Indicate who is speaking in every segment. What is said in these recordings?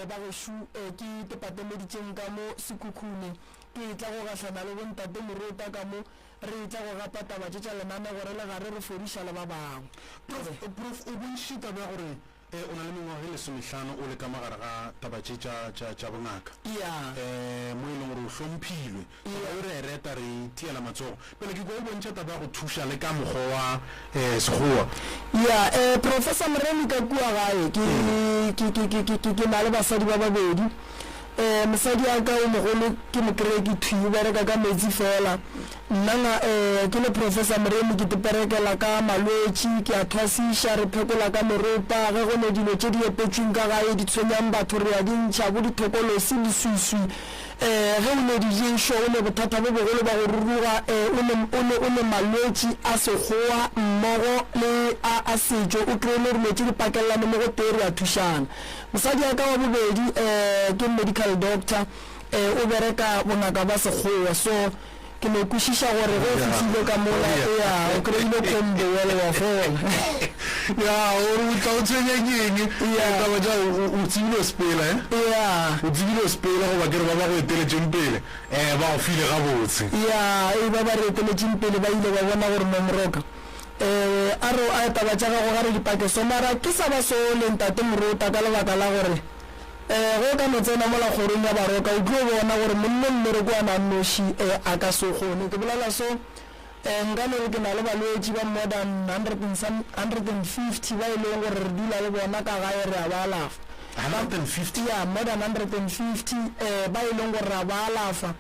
Speaker 1: ba go shu ke departmenting ka mo Sekhukhune ke tla go gahlana le bontate Morota ka mo re tla go gapa taba tša lenane gore le gare re fodiša le ba bangwe.
Speaker 2: Prof o bontšhita ba gore o na le mengwaga le 15 o le ka magare ga taba tša bongaka mo e leng gore o hlomphilwe re reta re tiela matsogo pele ke go bontšha taba ya go thuša le ka mokgwa wa sekgowa
Speaker 1: Professor Moremi ka kua gae ke na le basadi ba babedi mosadi ya ka o mogolo ke mokereki thwi bereka ka metsi fela nna ke le Professor Moremi ke teperekela ka malwetši ke a thwasiša re phekola ka meropa ge go ne dilo tše di epetšweng ka gae di tshwenyang batho re a dintšha bo dithokolosi leswiswi ge o ne diješo o ne bothata bo bogolo ba go ruruga o ne malwetši a sekgowa mmogo le a setšo o kry-ele dilo tše di pakelelane mo go tee re a thušana mosadi ya ka wa bobedi ke medical doctor o bereka bongaka ba sekgowa so ke no kwešiša gore go fihlile ka mola o kry-ile kombo wele wa fela
Speaker 2: o tla o tshwenyeng taba ja o tsebile o sepela o tsebile o sepela goba kere ba ba go eteletšeng pele ba go file gabotse
Speaker 1: ba ba re eteletšeng pele ba ile ba bona gore nomoroka a taba tša gago gare dipake so mara ke sa ba so leng tate Morota ka lebaka la gore go ka no tsena mola kgorong ya baroka o tlo bona gore monne mmereko a nannoši a ka se kgone ke bolela so nka no re ke na le balwetši ba more than 150 ba e leng gore re dula le bona ka gae re a ba alafa
Speaker 2: 150
Speaker 1: more than 150 ba e leng gore re a ba alafa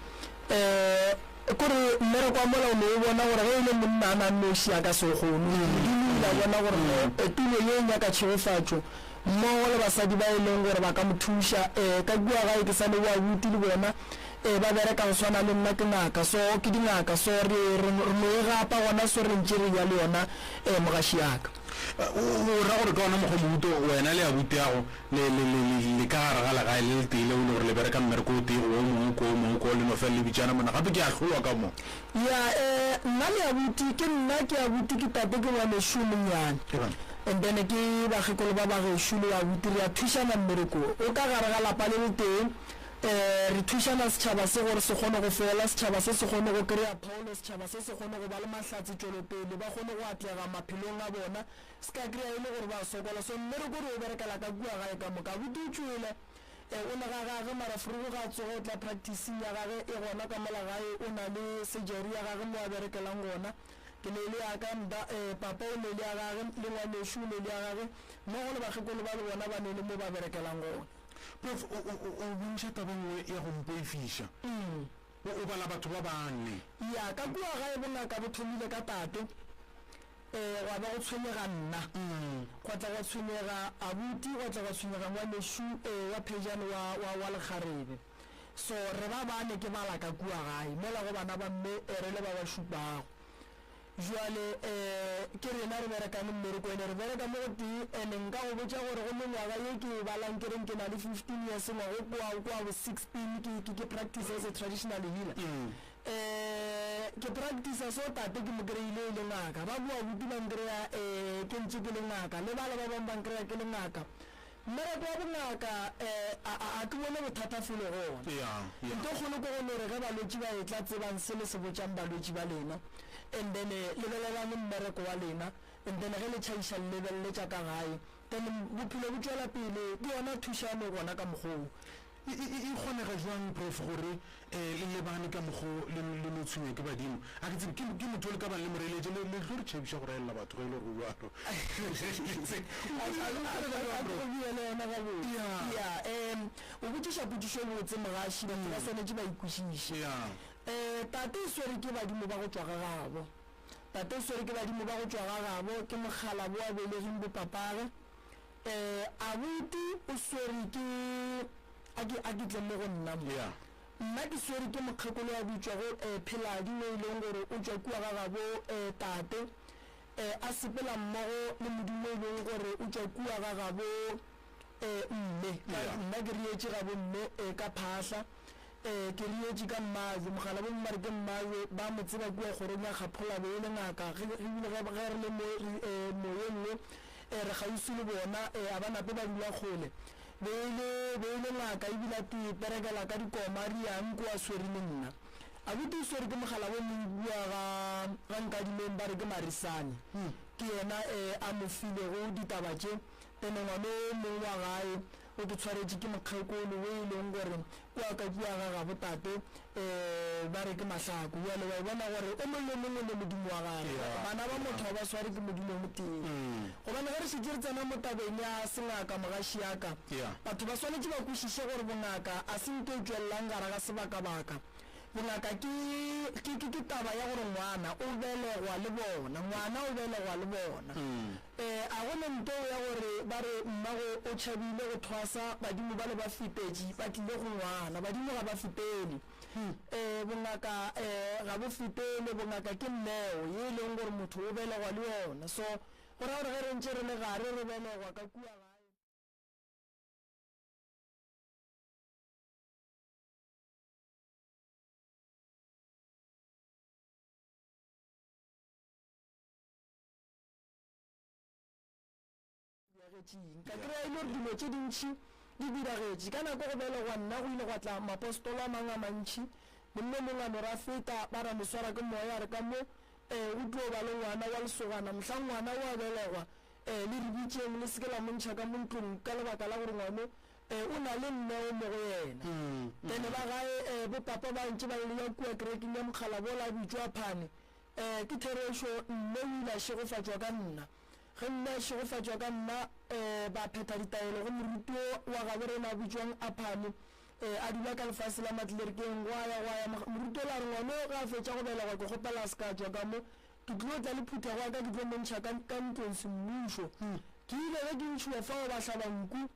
Speaker 1: kore mmereko wa mola o ne o bona gore ge e le monna a nannoši a ka se kgone dula bona gore tulo ye nyaka tšhegofatšo mmogo le basadi ba e leng gore ba ka mo thuša ka kua gae ke sa le wa buti le bona ba bereka go swana le nna ke ngaka so ke dingaka so re no e gapa gona so re ntše re ya le yona mogaši yaka
Speaker 2: o ra gore ka ona mokgwa mobuto wena le abuti yago le ka gare ga legae le le teile o le gore le bereka mmereko o tee o mongwe ko le no fela le bitšana mona gape ke a tlholwa ka mo
Speaker 1: nna le abuti ke nna ke abuti ke tate ke ngwanešu monnyane and then ke bagekolo ba bagešo le abuti re a thušana mmereko o ka gare ga lapa le le teng re thušana setšhaba se gore se kgone go fela setšhaba se se kgone go kry-a pholo setšhaba se se kgone go ba le mahlatse tšwelopele ba kgone go atlega maphelong a bona se ka kry-a e le gore ba sokola so mmereko re o berekela ka kua gae ka moka abuti o tšwele o ne ga gage marafurugo ga tsogo o tla practicing ya gage e gona ka mola gae o na le surgery ya gage mo a berekelang gona ke le le aka papa o le le ya gage le ngwanešu le le ya gage mo go le bagekolo ba le bona ba ne le mo ba berekelang gona
Speaker 2: Prof o bontšha taba nngwe ya go mpoefiša o bala batho ba banne
Speaker 1: ka kua gae bongaka bo thomile ka tate wa ba go tshwenyega nna go tla go tshwenyega abuti go tla go tshwenyega ngwanešu wa phejane wa lekgarebe so re ba bane ke bala ka kua gae mola go bana ba mme re le ba ba šupago jwale ke rena re berekane mmereko ene re bereka mo go tee and nka go botša gore go mengwaga ye ke balang ke reng ke na le 15 years ngwago kua bo 16 ke practice as a traditional healer ke practice so tate ke mo kry-ile e le ngaka ba bua buti ba nkry-a ke ntse ke le ngaka le bale ba bang ba nkry-a ke le ngaka mmereko wa bongaka a ke bone bothata fele gona nto kgone ko gone re ge balwetši ba e tla tsebang se le se botšang balwetši ba lena and then lebelelane mmereko wa lena and then ge le tšhaiša lebeleletša ka gae then bophelo bo tšwela pele ke yona thušane gona ka mokgoo
Speaker 2: e kgonega jwang Prof gore le lebane ka mokgwa le no tshwenye ke badimo a ke tsebe ke motho le ka bang le moreletše le tlo re tšhebiša gore elela batho ge e le gore jalo
Speaker 1: o botšiša potišo botse mogaši batho ba swanetše ba ikwešiše tate e swere ke badimo ba go tšwa ga gabo tate e swere ke badimo ba go tšwa ga gabo ke mogala bo a belegeng bo papage abuti o swere ke a ke tle mo go nna mo nna ke swere ke mokgekolo wa bitswa go Pheladi o e leng gore o tswa kua ga gabo tate a sepela mmogo le modimo e leng gore o tswa kua ga gabo mme nna ke rietše gabo mme ka phahla ke rietše ka mmaze mogala bo mmare ke mmaze ba mo tseba kua kgorong ya kgaphola be e le ngaka ge re le moyeng le re gausi le bona a ba nape ba dula kgole beile ngaka ebile te perekela ka dikoma a riang ko a swere le nna abuti o swere ke mogala bo mong bua ga nkadileng ba re ke Marisane ke yena a mo filego ditaba tše tene ngwane o mong wa gae o ke tshwaretše ke mokgekolo o e leng gore o a ka bua ga botate ba re ke Mahlako jale wa bona gore o mongwe mongwe le modimo wa gage bana ba motho ba sware ke modimo mo teng gobane ge re šetse re tsena mo tabeng ya sengaka mogaši yaka batho ba swanetše ba kwešiše gore bongaka a se nke e tswelelang gara ga sebaka-baka bongaka ke taba ya gore ngwana o belegwa le bona a gone nto ya gore ba re mmago o tšhabile go thwasa badimo ba le ba fetetše ba tlile go ngwana badimo ga ba fetele bongaka ga bo fetele bongaka ke nneo ye e leng gore motho o belegwa le yona so go ra gore ge re ntše re le gare re belegwa ka kua gae ka kry-a e le gore dilo tše dintšhi di diragetše ka nako go belegwa nna go ile gwa tla mapostolo a mang a mantšhi monne mongwe a nora feta ba ra moswara ke moya a re ka mo o tlo ba le ngwana wa lesogana mohlang ngwana o a belegwa le rebitšeng le seke la montšha ka mo ntlong ka lebaka la gore ngwane o na le nneo mo go yena then ba gae bopapa ba ntše ba le ya kua kereking ya mokgala bola bitšo a phane ke theresho mme o ile a šegofatšwa ka nna ge nna a šegofatšwa ka nna ba phetha ditaelo go moruti wa gabe rena bitšwang a phane a dula ka lefase la matlelerikeng go ya moruti o la re ngwane ga a fetša go belegwa ke kgopela a seka tšwa ka mo ke tlilo tla le phutha go aka ke tlo montšha ka ntlong semmušo ke ile ge ke ntšhiwa fao ba hlabanku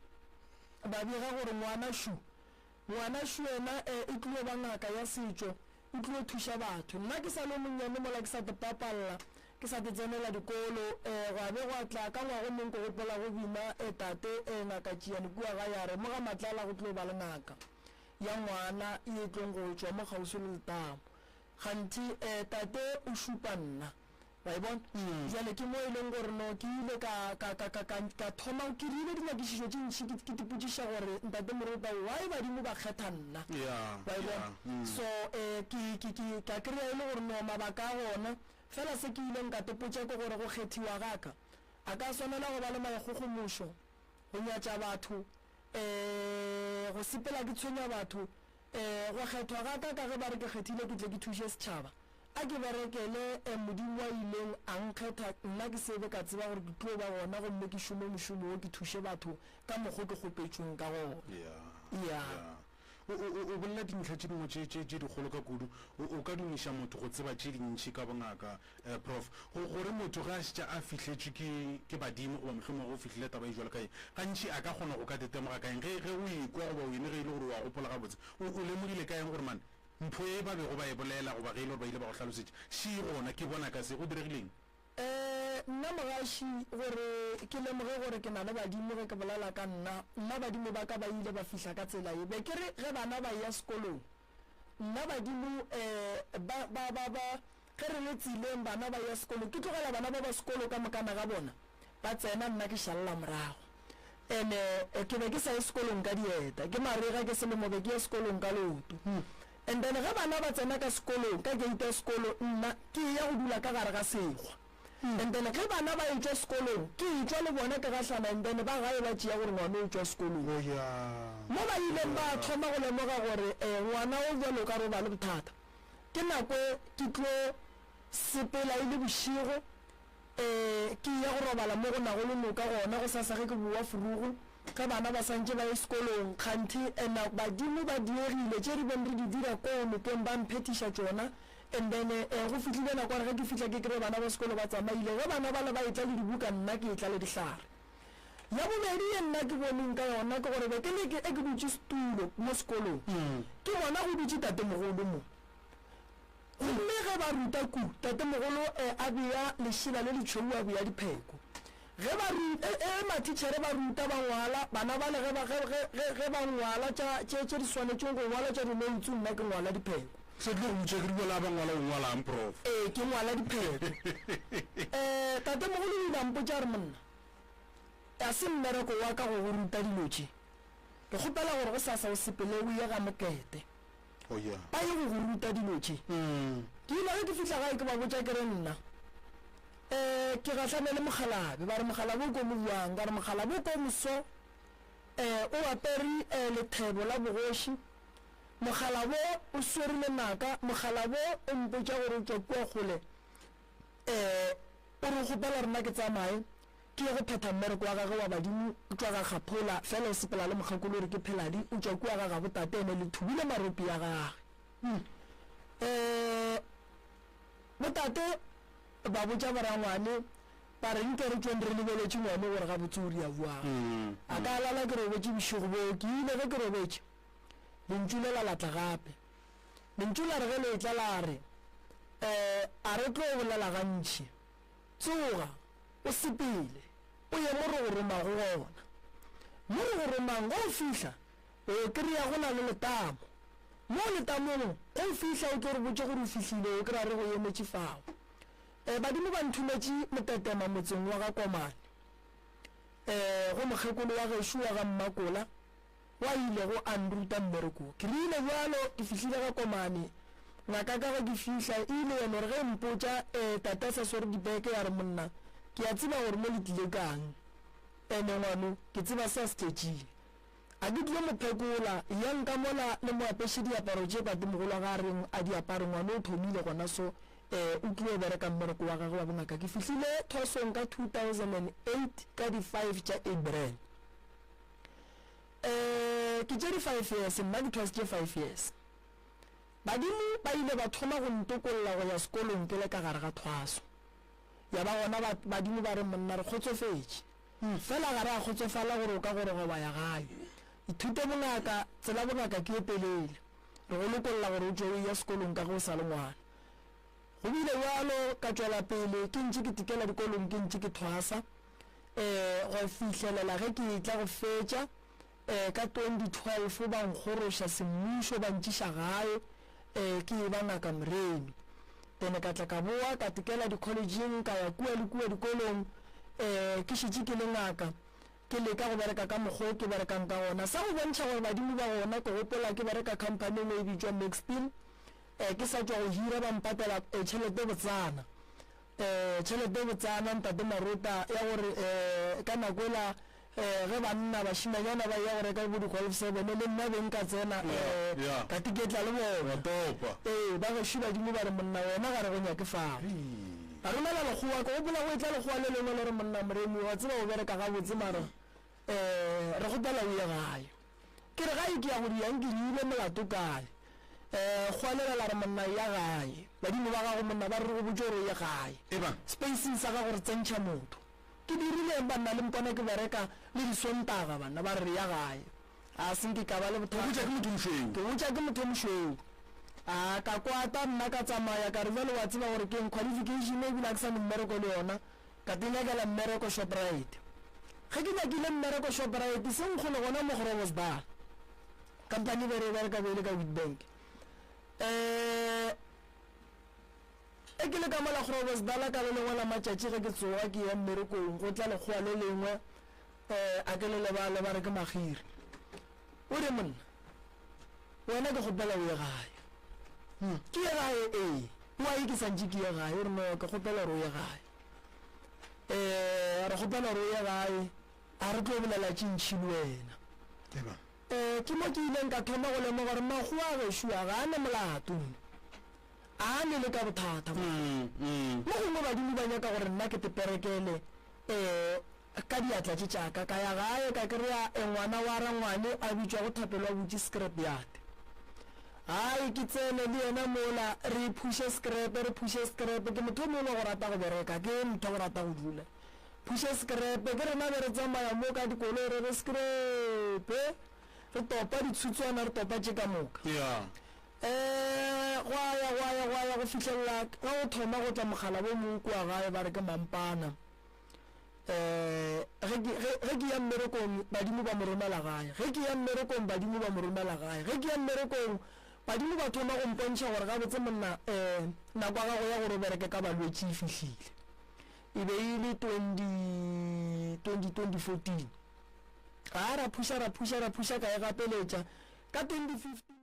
Speaker 1: ba bega gore ngwana shu ena e tlilo ba ngaka ya setšo e tlilo thuša batho nna ke sa le monnyane mola ke sa te papalela ke sa te tsenela dikolo go be go tla ka ngwago mong ko gopola go bina tate ngaka tšeane kua ga yare mo ga matlala go tlo ba le ngaka ya ngwana e tlong go tšwa mo kgausi le letamo gantši tate o šupa nna wa e bona jale ke mo e leng gore no ke ile ka thoma ke rile dinyakišišo tše ntšhi ke tipotšiša gore ntate moruta why badimo ba kgetha nna wa e bona so ka kry-a e le gore no mabaka a gona fela se ke ileng ka tepotša ke gore go kgethiwa gaka a ka swanela go ba le maikgogomošo go nyatša batho go sepela ke tshwenya batho go kgethwa gaka ka ge ba re ke kgethile ke tle ke thuše setšhaba a ke berekele modimo wa ileng a nkgetha nna ke sebe ka tseba gore ke tlo ba gona gomme ke šome mošomo o ke thuše batho ka mokgwa ke kgopetšweng ka gona
Speaker 2: o bolela dintlha tše dingwe tše dikgolo ka kudu o ka dumiša motho go tseba tše dintšhi ka bongaka prof gore motho ge a šetša a fihletše ke badimo goba mohlomong go fihlile taba e jwale kae gantši a ka kgona go ka tetemoga kaeng ge o ekwa goba o ene ge e le gore wa gopola gabotse o lemogile kaeng gore mane mpho e ba bego ba e bolela goba ge e le gore ba ile ba go hlalosetše še gona ke bona ka se go diregileng
Speaker 1: nna mogaši gore ke lemoge gore ke na le badimo ge ke bolela ka nna badimo ba ka ba ile ba fihla ka tsela e be ke re ge bana ba ya sekolong nna badimo ge re le tseleng bana ba ya sekolong ke tlogela bana ba sekolo ka mokana ga bona ba tsena nna ke šalela morago and ke be ke sa ye sekolong ka dieta ke marega ke selemo be ke ya sekolong ka leoto and then ge bana ba tsena ka sekolong ka gate ya sekolo nna ke ya go dula ka gare ga sekgwa and then ge bana ba etšwa sekolong ke etšwa le bona ke gahlana and then ba gae ba tšea gore ngwana o etšwa sekolong mo ba ileng ba thoma go lemoga gore ngwana o bjalo ka roba le bothata ke nako ke tlo sepela e le bošego ke ya go robala mo go nago le noka gona go sasage ke boa furugu ge bana ba santše ba ye sekolong kganthi badimo ba diegile tše di beng re di dira ko nokeng ba mphetiša tšona and then go fitlhile nako gore ge ke fitlha ke kry bana ba sekolo ba tsamaile ge bana ba le ba etla le dibuka nna ke etla le dihlare ya bobedi ye nna ke boneng ka yona ke gore be ke le ke dutše setulo mo sekolong ke gona go dutše tatemogolo mo gomme ge ba ruta ku tatemogolo a bea lešila le letšhou a bea dipheko ge matitšhere ba ruta ba ngwala bana ba le ge ba ngwala tše di swanetšeng go ngwala tša dinoutsu nna ke ngwala dipheko
Speaker 2: se tlo go tšekri bola ba ngwala o ngwalang prof
Speaker 1: ke ngwala dipheko tatemogolo o ile a mpotša re monna a se mmereko wa ka go ruta dilo tše ke gopela gore go sasa o sepele o ye ga mokete ba ye go go ruta dilo tše ke ile ge ke fihla gae ke ba botša ke re nna ke gahlane le mogalabe ba re mogalabe o ko mo buang ka re mogalabe o ko moso o apere lethebo la bogoši mogalabe o swerile naka mogalabe o mpotša gore o tšwa kua kgole o re gopela rena ke tsamaye ke ye go phetha mmereko wa gage wa badimo o tšwa ga kgaphola fela o sepela le mokgakolo gore ke pheladi o tšwa kua ga ga botatene le thubile maropi ya gage botate ba botša barangwane ba re nke re tšweng re lebeletše ngwane gore ga botsori a buang a ka lala ke robetše bošego boo ke ile ge ke robetše lentšu le la latla gape lentšu la re ge le tla la re a re tlo bolela gantši tsoga o sepele o ye mo re go romago gona mo re go romang go o fihla o kry-a go na le letamo mo letamong go o fihla o tlo re botse gore o fihlile o kry-a re go emetše fao badimo ba nthumetše motetema motseng wa ga Komane go mokgekolo wa gešo wa ga Mmakola wa ile go anruta mmereko ke rile bjalo ke fihlile ga Komane ngaka ka ge ke fihla ile yena gore ge mpotša tata sa swere dibeke ya re monna ke a tseba gore mo le tlile kang ene ngwano ke tseba sa stetšile a ke tlile mophekola ya nka mola le moapešhe diaparo tše patemogolo ga reng a diaparo ngwane o thomile gona so o tlile o bereka mmereko wa gage wa bongaka ke fihlile thosong ka 2008 ka di-5 tša April ke tše di-5 years nna ke thwas tše 5 years badimo ba ile ba thoma go ntokolola go ya sekolong ke le ka gare ga thwaso ya ba gona badimo ba re monna re kgotsofetše fela gare a kgotsofala gore o ka gore go ba ya gae ithute bongaka tsela bongaka ke e pelele re go lokolola gore o tšwe o ya sekolong ka go sa le ngwana go bile bjalo ka tšwela pele ke ntše ke tikela dikolong ke ntše ke thwasa go fihlelela ge ke tla go fetša ka 2012 ba nkgoroša semmušo ba ntšiša gae ke ba ngaka Moremi tene ka tla ka boa ka tikela di-collegeng ka ya kua le kua dikolong ke šetše ke le ngaka ke leka go bereka ka mokgwa ke berekang ka gona sa go bontšha gore badimo ba gona ke gopola ke bereka company e bitšwa Maxpin ke sa tšwa go hira ba mpatela tšhelete botsana ntate Marota ya gore ka nako ela ge banna bašimanyana ba ya gore ka bo di-12 7 le nna beng ka tsena ka tiketla le bona ba gešo badimo ba re monna wena ga re go nyake fao a romela lekgowa ka gopola go e tla lekgowa le lengwe le re monna Moremi wa tseba go bereka ga botse mara re gopela o ye gae ke re gae ke ya go diang ke diile molato kae go alela re monna ya gae badimo ba gago monna ba re go botse gore o ye gae spacing sa ga gore tsentšha motho ke dirileng banna le mpona ke bereka le disontaga banna ba re ya gae a senke ka ba le ke botša ke motho mošweu a ka kwata nna ka tsamaya ka re jalo wa tseba gore ke qualification ebile a ke sa mmereko le yona ka tenyakela mmereko Shoprite ge ke nyakile mmereko Shoprite se nkgole gona mo Groblersdal company be re bereka bele ka Witbank ke le ka mola Groblersdal ka le lengwe la matšatši ge ke tsoga ke ya mmerekong go tla lekgowa le lengwe a ke le lebale ba re ke Magiri o re monna wena ke gopela o ye gae ke ye gae wa e ke santše ke ye gae o re no ke gopela gore o ye gae re gopela gore o ye gae a re tlo bolela tšintšhi le wena ke mo ke ileng ka thoma go lemo gore magoa a gešoa ga a ne molatong a ne le ka bothata mo gongwe badimo ba nyaka gore nna ke teperekele ka diatla tše tšaka ka ya gae ka kry-a ngwana wa rangwane a bitšwa go thapelwa botse scrap yard hai ke tsene le yena mola re phushe scrap ke motho mola go rata go bereka ke motho go rata go dula phushe scrap ke rena be re tsamaya mo ka dikolo re scrap re topa ditshutshwana re topa tše ka moka go ya go fitlhelela ga go thoma go tla mogala bo monko wa gae ba re ke Mampana ge ke ya mmerekong badimo ba mo romela gae ge ke ya mmerekong badimo ba mo romela gae ge ke ya mmerekong badimo ba thoma go mpontšha gore ga botse monna nako ya gago ya gore o bereke ka balwetše e fihlile e be e le 2014 ra phusha ka e gapeletša ka 2015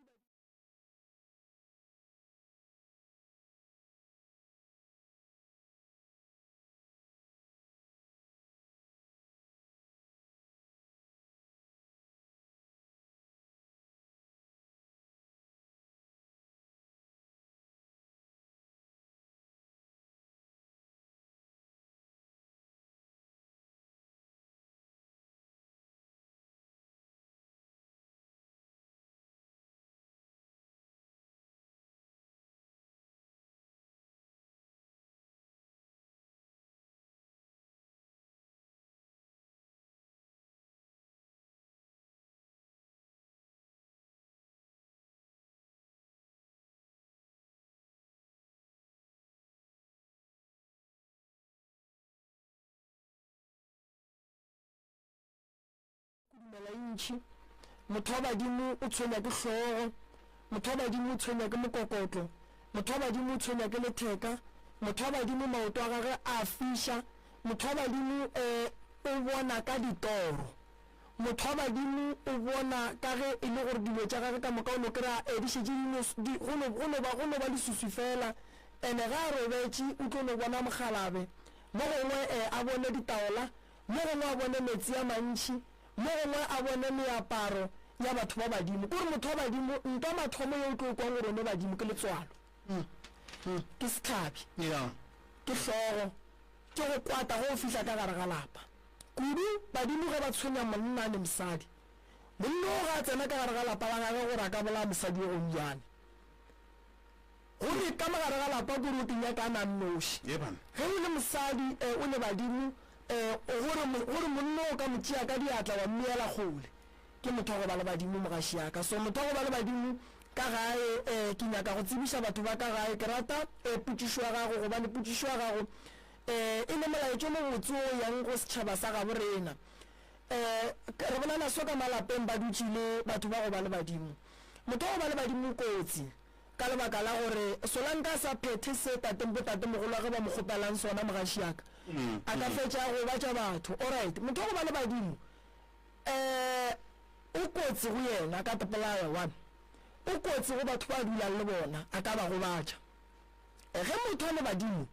Speaker 1: dumela intši motho wa badimo o tshwenya ke hlogo motho wa badimo o tshwenya ke mokokotlo motho wa badimo o tshwenya ke letheka motho wa badimo maoto a gage a fiša motho wa badimo o bona ka ditoro motho wa badimo o bona ka ge e le gore dilo tša gage ka moka o no kry-a dišetše go no ba lesusu fela ene ga a robetše o tlo no bona mogalabe mo gongwe a bone ditaola mo gongwe a bone metsi a mantši mo gongwe a bone meaparo ya batho ba badimo kore motho wa badimo nka mathomo yo o tlo kwang gore one badimo ke letswalo ke setlhabi ke hlogo ke go kwata go fihla ka gare ga lapa kudu badimo ge ba tshwenya monna le mosadi monna o ga a tsena ka gare ga lapa la gage gore a ka bola mosadi yo gonjane gore ka magare ga lapa kore o tenyaka a nannoši ge o le mosadi o le badimo gore monna o ka motšea ka diatla wa mmeela kgole ke motho wa go ba le badimo mogaši yaka so motho wa go ba le badimo ka gae ke nyaka go tsebiša batho ba ka gae ke rata potšišo ya gago goba le potšišo ya gago e le molaetšo mo botse o yang go setšhaba sa gabo rena re bolana so ka malapeng ba dutše le batho ba go ba le badimo motho wa go ba le badimo kotsi ka lebaka la gore solanka sa phethe se tatemogolo wa ge ba mo kgopelang sona mogaši yaka a ka fetša go batša batho alright motho wa go ba le badimo o kotsi go yena ka tapolaya one o kotsi go batho ba dulang le bona a ka ba go batša ge motho wa le badimo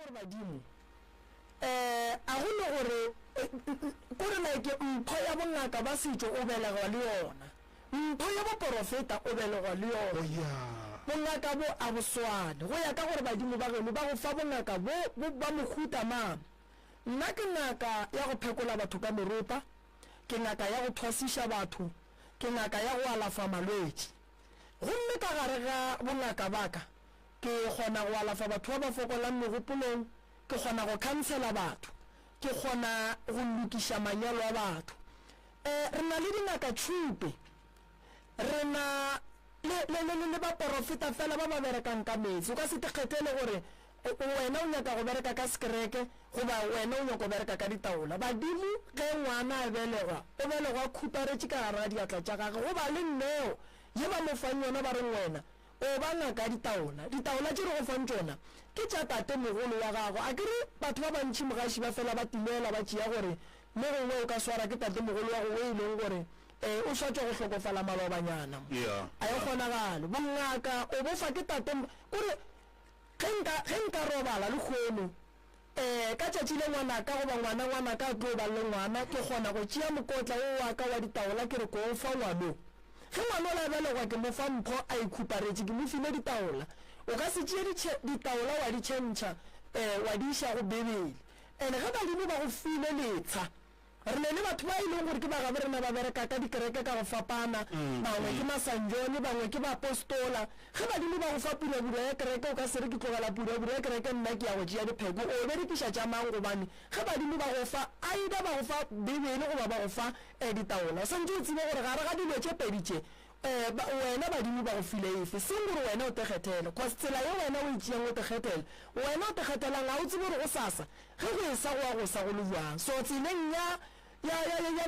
Speaker 1: gore badimo a go le gore kore like mpho ya bongaka ba setšo o belegwa le yona mpho ya boporofeta o belegwa le yona bongaka bo a boswane go ya ka gore badimo ba geno ba go fa bongaka bo ba mohuta mang nna ke ngaka ya go phekola batho ka meropa ke ngaka ya go thwasiša batho ke ngaka ya go alafa malwetši gomme ka gare ga bongaka baka ke kgona go alafa batho ba ba fokolang megopolong ke kgona go khansela batho ke kgona go lokiša manyalo a batho re na le dingaka tšhupe re na le baporofeta fela ba ba berekang ka metsi o ka se tekgethele gore wena o nyaka go bereka ka sekereke goba wena o nyaka go bereka ka ditaola badimo ge ngwana a belegwa o belegwa khuparetše ka gare ga diatla tša gage goba le nneo ye ba mo fang yona ba reng wena o ba ngaka ditaola tše re go fang tšona ke tša tate mogolo wa gago a kere batho ba bantšhi mogaši ba fela ba timela ba tšea gore mo gongwe o ka swara ke tate mogolo wa go e leng gore o swatša go hlokofala malobanyana a e kgonagalo bongaka o bofa ke tate kore ge nka robala le kgono ka tšatši le ngwanaka goba ngwanaka a tlo ba le ngwana ke kgona go tšea mokotla o wa ka wa ditaola ke re ko o fa ngwanong ge ngwana o la belegwa ke mo fa mpho a ikhuparetše ke mo file ditaola o ka se tšee ditaola wa di tšhentšha wa di iša go bebele ande ge badimo ba go file letsha re ne le batho ba e leng gore ke bagabe rena ba bereka ka dikereke ka go fapana bangwe ke masanjone bangwe ke baapostola ge badimo ba go fa purabura ya kereke o ka se re ke tlogela purabura ya kereke nna ke ya go tšea dipheko o berekiša tša mang gobane ge badimo ba go fa aida ba go fa bebele goba ba go fa ditaola santse o tsebe gore gare ga dilo tše peditše wena badimo ba go file efe seng gore wena o tekgethele cause tsela ye wena o itšeang o tekgethele wena o tekgethelang ga o tsebe gore go sasa ge go e sa go ya go sa go le jwang so tseleng ya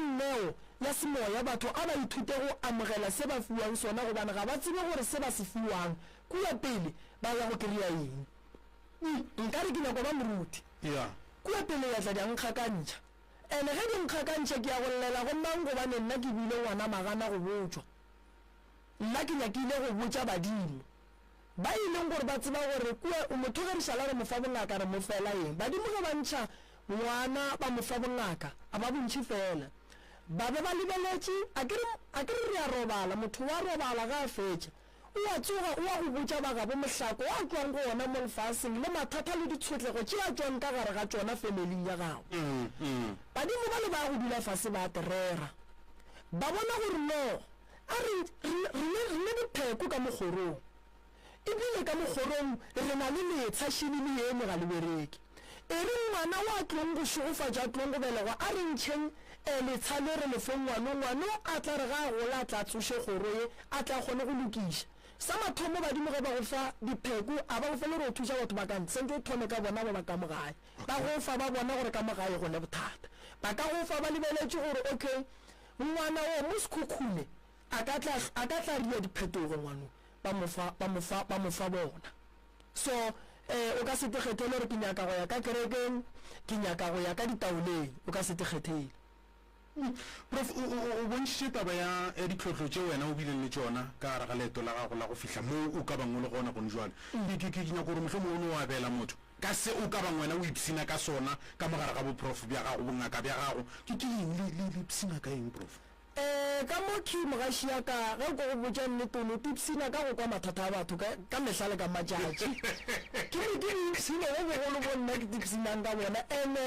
Speaker 1: nneo ya semoya batho a ba ithute go amogela se ba fiwang sona gobane ga ba tsebe gore se ba se fiwang kua pele ba ya go kry-a eng nka re ke nyako ba moruti kua pele ya tla diankgakantšha ene ge dinkgakantšha ke ya go llela go mang gobane nna ke bile ngwana magana go botswa nna ke nyakile go botsa badimo ba ileng gore ba tseba gore kua motho ge re šala re mofa bongaka re mo fela eng badimo ge ba ntšha ngwana ba mofa bongaka a ba bontšhi fela ba be ba lebeletše a ke re re a robala motho wa robala ga a fetša o a tsoga o a go botsa ba gabo mohlako o a tloang go ona mo lefaseng le mathata le ditshotlego tše a tswang ka gare ga tsona familing ya gago badimo ba le ba go dula fase ba terera ba bona gore no a re dipheko ka mogorong ebile ka mogorong re na le letshashini le eme ga le bereke e re ngwana wa tlong go šogofatša tlong go belegwa a re ntšheng letshale re lefe ngwano a tla re ga a gola a tla tsoše kgoro ye a tla kgone go lokiša sa mathomo badimo ge ba go fa dipheko a ba go fele re o thuša batho ba kantse senke o thome ka bona ba ba ka mogae ba go fa ba bona gore ka mogae go le bothata ba ka go fa ba lebeletše gore okay ngwana o mo sekhukhune a ka tla ria diphetogo ngwano ba mofa bona so o ka se tekgethele gore ke nyaka go ya ka kerekeng ke nyaka go ya ka ditaoleng o ka se tekgethele
Speaker 2: prof o bontšhitše taba ya ditlhotlho tše wena o bileng le tšona ka gare ga leeto la gago la go fihla mo o ka bangwe le gona gone jwale ke nyaka gore motlho mo o ne o abela motho ka se o ka bang wena o ipsina ka sona ka mogare ga boprof bja gago bongaka bja gago ke eng le psina ka eng prof
Speaker 1: ka mo ke mogaši ya ka ge ko go botsa nnetono tipsina ka go kwa mathata a batho ka mehla le ka matšatši ke re ke dipsina go bogolo bo nna ke tipsinang ka bona ande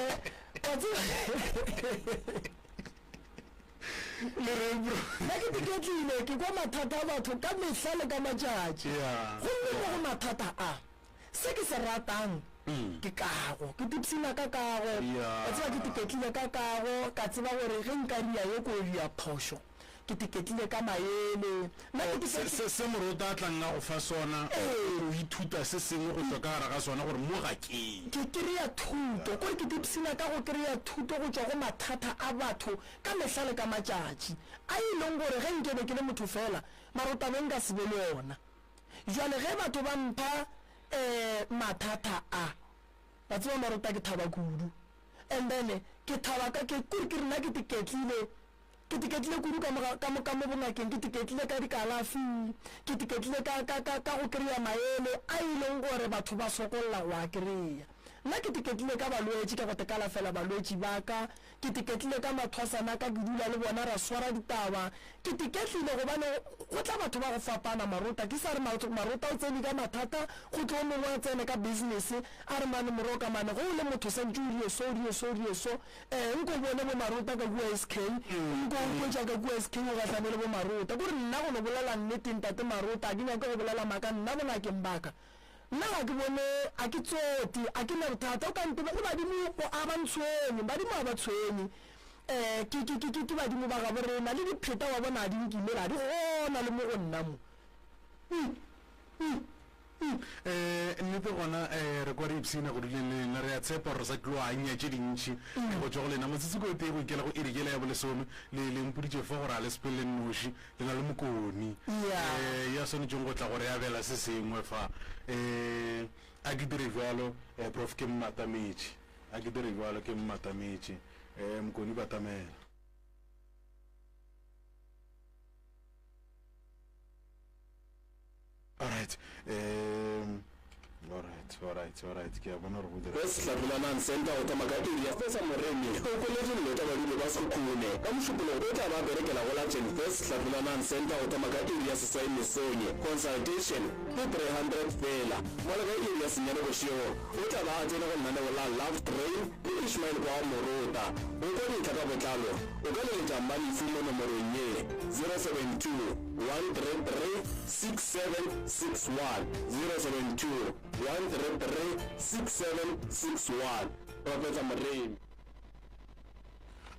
Speaker 1: nna ke diketlile ke kwa mathata a batho ka mehla le ka matšatši gomme mo go mathata a se ke se ratang ke kago ke tipsina ka kago ka tseba ke tiketlile ka kago ka tseba gore ge nka ria ye ko ria phošo ke tiketlile ka maele
Speaker 2: se morota a tlang a go fa sona o ithuta se sengwe go tswa ka gare ga sona gore mo ga keng
Speaker 1: ke kry-a thuto kore ke tipsina ka go kry-a thuto go tswa go mathata a batho ka mehla le ka matšatši a ileng gore ge nkebe ke le motho fela marotabeng ka sebe le ona jwale ge batho ba mpha mathata a ba tseba marota ke thaba kudu and then ke thaba ka ke kuri ke rena ke tiketlile kudu ka mo bongakeng ke tiketlile ka dikalafi ke tiketlile ka go kry-a maele a ileng gore batho ba sokolla go a kry-a nna ke tiketlile ka balwetši ka go tekala fela balwetši ba ka ke tiketlile ka mathwasana ka ke dula le bona ra swara ditaba ke tiketlile gobane go tla batho ba go fapana marota ke sa re marota o tsene ka mathata go tlo mongwe a tsene ka business a re mane moroka mane go le motho sentse o rie so nko bone bo marota ka bua SK nko kwetša ka bua SK o gatlane le bo marota kore nna go no bolela nneteng tate marota a ke nyake go bolela maka nna bongakeng baka nna ga ke bone a ke tsoti a ke na bothata o ka ntebe le badimo a ba ntshwenye badimo a ba tshwenye ke badimo ba gabo rena le dipheta wa bona a di nkile ba di gona le mo go nna mo
Speaker 2: nnete gona re kwa re ipsina go duleng le nna re a tshepa gore sa tlo a nya tše dintšhi go tswa go lena motsetse ko te go ikela go irikela ya bolesome le mpoditše fo gore a le sepele nnoši le na le mokoni ya swanetšeng go tla gore ya bela se sengwe fa a ke dire jalo prof ke mmatametše mokoni batamela alright ke a bona re go dira
Speaker 3: Westlapulanang Center o tsamaka area fesa moremi o koletse le lota badile ba sekhukhune ka mošupologo o tla ba berekela go latšeng Westlapulanang Center o tsamaka area sesai mesonye consultation ke 300 fela mola ka area senyane bošego o tla ba a tsene go nnaneo la Love Train le Ishmael kwa morota o ka dintlha ka botlalo o ka leletša mmanifu mo nomorong ye 072 133 6761 072 133 6761 Professor Moremi.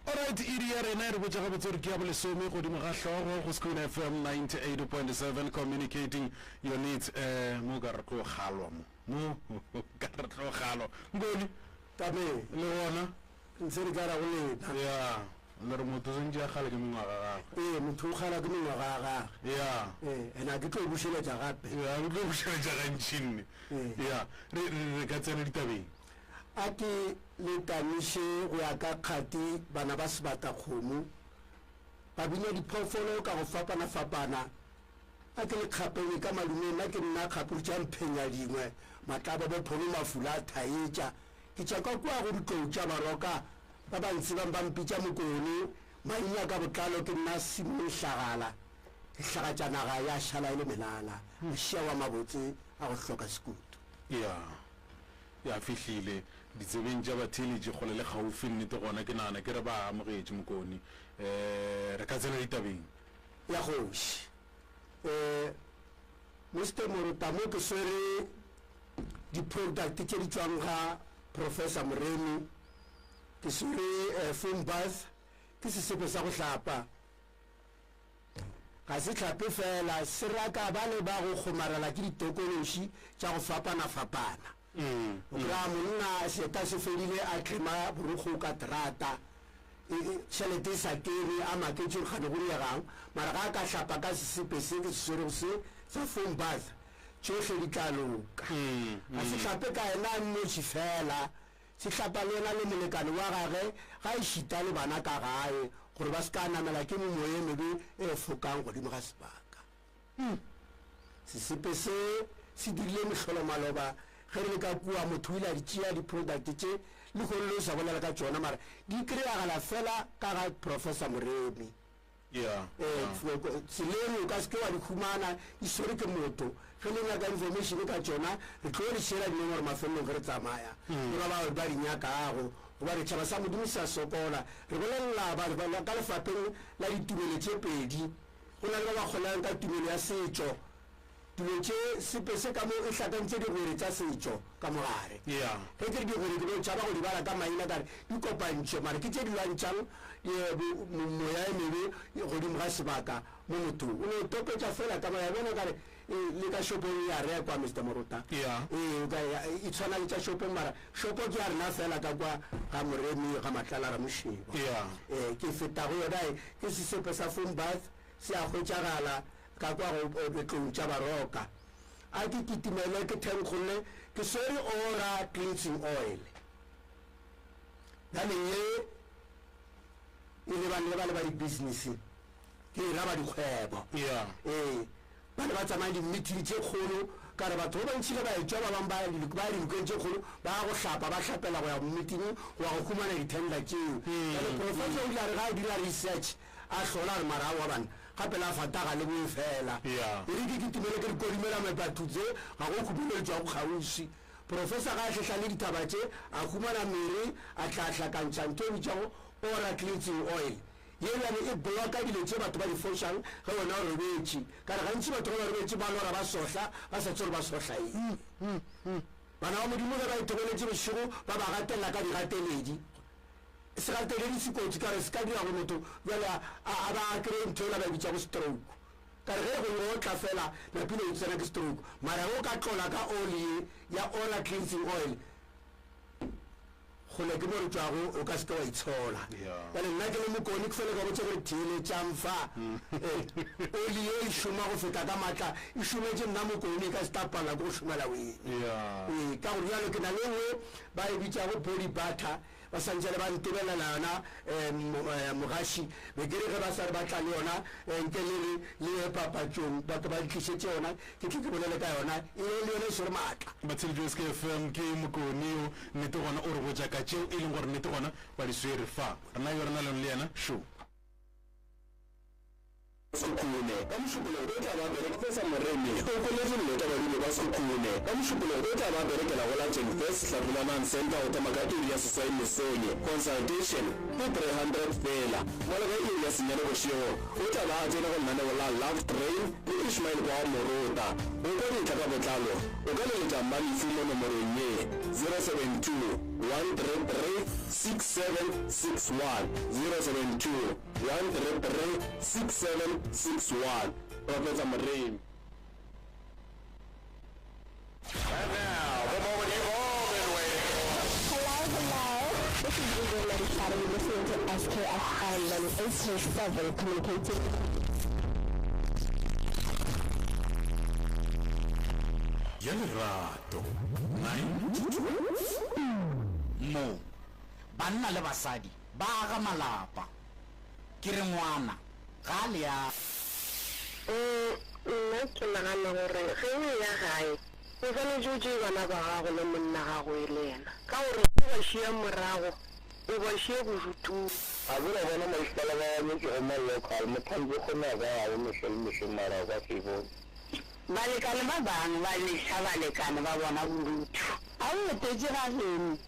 Speaker 2: Alright, iri rena re botsa ga botsore ke ya bolesome go dimo ga hlogo go School FM 98.7 communicating your needs mo ga re go galwa mo ga re go galwa ngoni
Speaker 4: tame
Speaker 2: le wona
Speaker 4: ntse re ka ra go leta
Speaker 2: ya le re motho sentse ya gale ke mengwaga gago
Speaker 4: motho o gala ke mengwaga ga
Speaker 2: ya
Speaker 4: ena ke tlo bušeletša gape
Speaker 2: ya ke tlo bušeletša gantšhinne ya re ka tsena ditabeng
Speaker 4: a ke letaniše go ya ka kgati bana ba sebata kgomo ba bina diphoofolo ka go fapana-fapana a ke le kgapeng ka malume nna ke nna kgapodi tša mphenya dingwe matlaba bopholo mafula a thaetša ke tšaka kua go ditlou tša baroka ba bantsi ba mpitša mokone maina ka botlalo ke nna Simon Hlagala ke hlagatša naga ya šala e le melala a šea wa mabotse a go hloka sekutu
Speaker 2: ya fihlile ditsebeng tša batheletše kgole le gaufi nnete gona ke nana ke re ba amogetše mokone re ka tsena ditabeng
Speaker 4: ya kgoši Mr. Moruta mo ke swere di-product tše di tšwang ga Professor Moremi ke swere foam bath ke sesepe sa go hlapa ga se hlape fela se raka ba le ba go kgomarela ke ditokološi tša go fapana-fapana o kry-a monna seta se fedile a tlema borokgo ka terata tšhelete e sa kene a maketše kgane go diegang mara ga a ka hlapa ka sesepe se ke seswerego se sa foam bath tšohle di tla loka ga se hlape ka ena nnotši fela se hlapa le ena le molekane wa gage ga e šita le bana ka gae gore ba se ka namela ke memoye mebe e fokang godimo ga sebaka sesepe se dirile mehlolo maloba ge re le ka kua motho o ile a di tšea di-product tše le kgone le o sa bolela ka tšona mara di kry-agala fela ka ga Professor Moremi tseleng o ka seke wa di humana di swere ke motho ge le nyaka information ka tšona re tlo di šela dineng gore mafelelong ge re tsamaya ora ba ba di nyakago goba re tšhaba sa modimo sa sokola re bolelela ka lefapeng la ditumelo tše pedi go na le ba ba kgolang ka tumelo ya setšo dilo tše sepe se ka mo e hlakantše digwere tša setšo ka mogare ge ke re digwere ke tšaba go di bala ka maina kare di kopantšhe mare ke tše di lwantšhang moya e mebe godimo ga sebaka mo mothong o ne topetša fela ka maya bona kare le ka shopong ya rekwa Mr. Moruta e tshwana le tša shopong mara shopo ke ya rena fela ka kwa ga Moremi ga Matlala ra Mošeba ke fetago yona ke sesepe sa foam bath se a hwetšagala ka kwa go betlong tša baroka a ke kitimele ke thenkgolle ke swere Ora cleansing oil bjale ye e le bane le ba di-business ke e raba dikgwebo ba le ba tsamaya di-meeting tše kgolo ka re batho ba bantši le ba etšwa ba bang ba dinokeng tše kgolo ba go hlapa ba hlapela go ya meeting go ya go humana di-tender tšeo professor o ile a re ga a dira research a hlola a re mara wa bana gape la fataga le boe fela e re ke kitimele ke re kodimela mepathutse ga go khumoletswa go kgausi professor ga a tlhehla le ditaba tše a humana mere a tlatlakantšha ntho e bitšago Ora cleansing oil ye bjane e bloka dilo tše batho ba di fošang ge wena o robetše ka re gantši batho ba robetše ba lora ba sohla ba sa tsore ba sohla bana ba modimo ge ba itobeletše bošego ba ba gatelela ka digateledi se gateledi sekotsi ka re se ka dira go motho bjale a ba kry ntho ela ba bitša go stroke ka re ge go otla fela napile o tsena ke stroke mara go ka tlola ka oli ya Ora cleansing oil gole ke mo re tšwago o ka seke wa itshola bjale nna ke le mokone ke fele ka botse gore thele tšamfa oli ye e šoma go feta ka maatla e šometše nna mokone e ka setapala ke go šomela wene ka gore bjalo ke na le nngwe ba e bitšago body butter ba santšale ba ntobelela yona mogaši be ke re ge ba sa re batla le yona nke le papatšong batho ba ditlišetše yona ke tle ke bolele ka yona e le yone e swere maatla
Speaker 2: batsheletši SK FM ke mokoneo nnete gona o re go jaka tšeo e leng gore nnete gona ba di swere fa rena yo rena lone le yena show
Speaker 3: Sukune ka mošupolo o tla ba berekisa Moremi o koletse le taba di ba Sukune ka mošupolo o tla ba berekela go la Invest Hlabulaman Center o tama ka iri ya sesai mesonye consultation ke 300 fela mola ka iri ya senyane go šeo o tla ba a tsena go nna le la Love Train le Ishmael kwa Moruta o ka di tla ka botlalo o ka leletša mmalefu mo nomorong ye 072 133 6761 072 133 6761 Professor Moremi.
Speaker 5: And now, the moment you've all been waiting for.
Speaker 6: Hello. This is Google Lady Shadow. You're listening to SKFM 98.7 communicating.
Speaker 2: ya lerato
Speaker 7: mo banna le basadi ba aga malapa ke re ngwana ga le ya
Speaker 6: nna ke nagana gore ge o ya gae o tshwanetse o tšee bana ba gago le monna gago e le ena ka gore o ba šia morago o ba šie bodutung
Speaker 3: a bona bona maisala ba metse go ma-local mothambi kgona ka gago mešomarago ka sebone
Speaker 6: balekane ba bangwe ba leša balekane ba bona bodutu a o etetse ga geno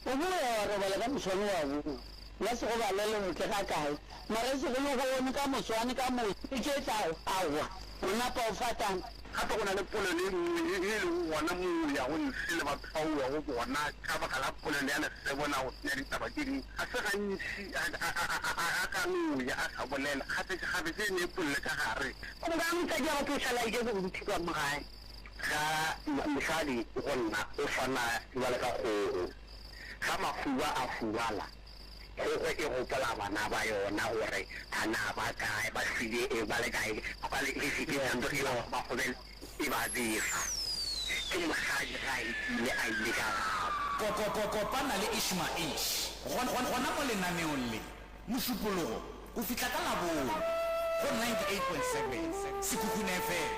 Speaker 6: o boya gore bale ka moswane wa boo la se go balele motle ga kae mare se go le go one ka moswane ka mo e tšetlago awa o napa o fatang
Speaker 5: gape go na le polelo e nngwe e leng gona mo ya go nsele bathau ya go bona ka baka la polelo ya lese bona go tsenya ditaba tse dingwe ga se gantši a ka ngoya a sa bolela gape se ne polele ka gare
Speaker 6: o ka motaki ya go phesalaike go boduthi kwa mogae
Speaker 5: ga mosadi go nna o fana jale ka kgogo ga mafuba a fubala kgogo e gopola bana ba yona gore ana ba kae ba sile e ba le kae ba le santo e ba gobele e ba dira ke mosadi ga ile a ile ka
Speaker 7: kopana le Ishmael gona mo lenaneong le mošupologo o fitlha ka labone go 98.7 Sekhukhune FM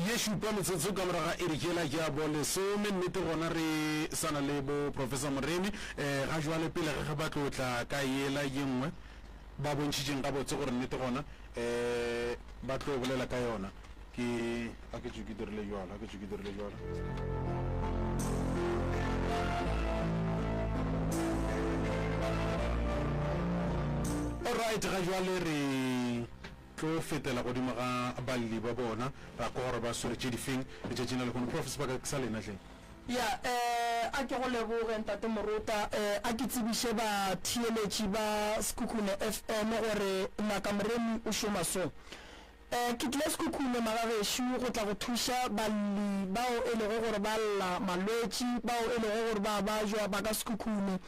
Speaker 2: ye šupa metsotso ka moraga e rekela ke a bolesome nnete gona re sana le bo Professor Moremi ga jwale pele ge ba tlo tla ka yela ye nngwe ba bontšhitšeng ga botse gore nnete gona ba tlo bolela ka yona ke a ke tšo ke dirile jwala alright ga jwale re tlo fetela godimo ga balli ba bona ra ko gore ba swere tše difeng le tše tšena le kgone Professor ba ka sa lena tleng
Speaker 1: ya a ke go leboge ntate Moruta a ke tsebiše ba theeletši ba Sekhukhune FM gore ngaka Moremi o šoma so ke tlile Sekhukhune magagešo go tla go thuša balli bao e lego gore ba lla malwetši bao e lego gore ba jwa ba ka Sekhukhune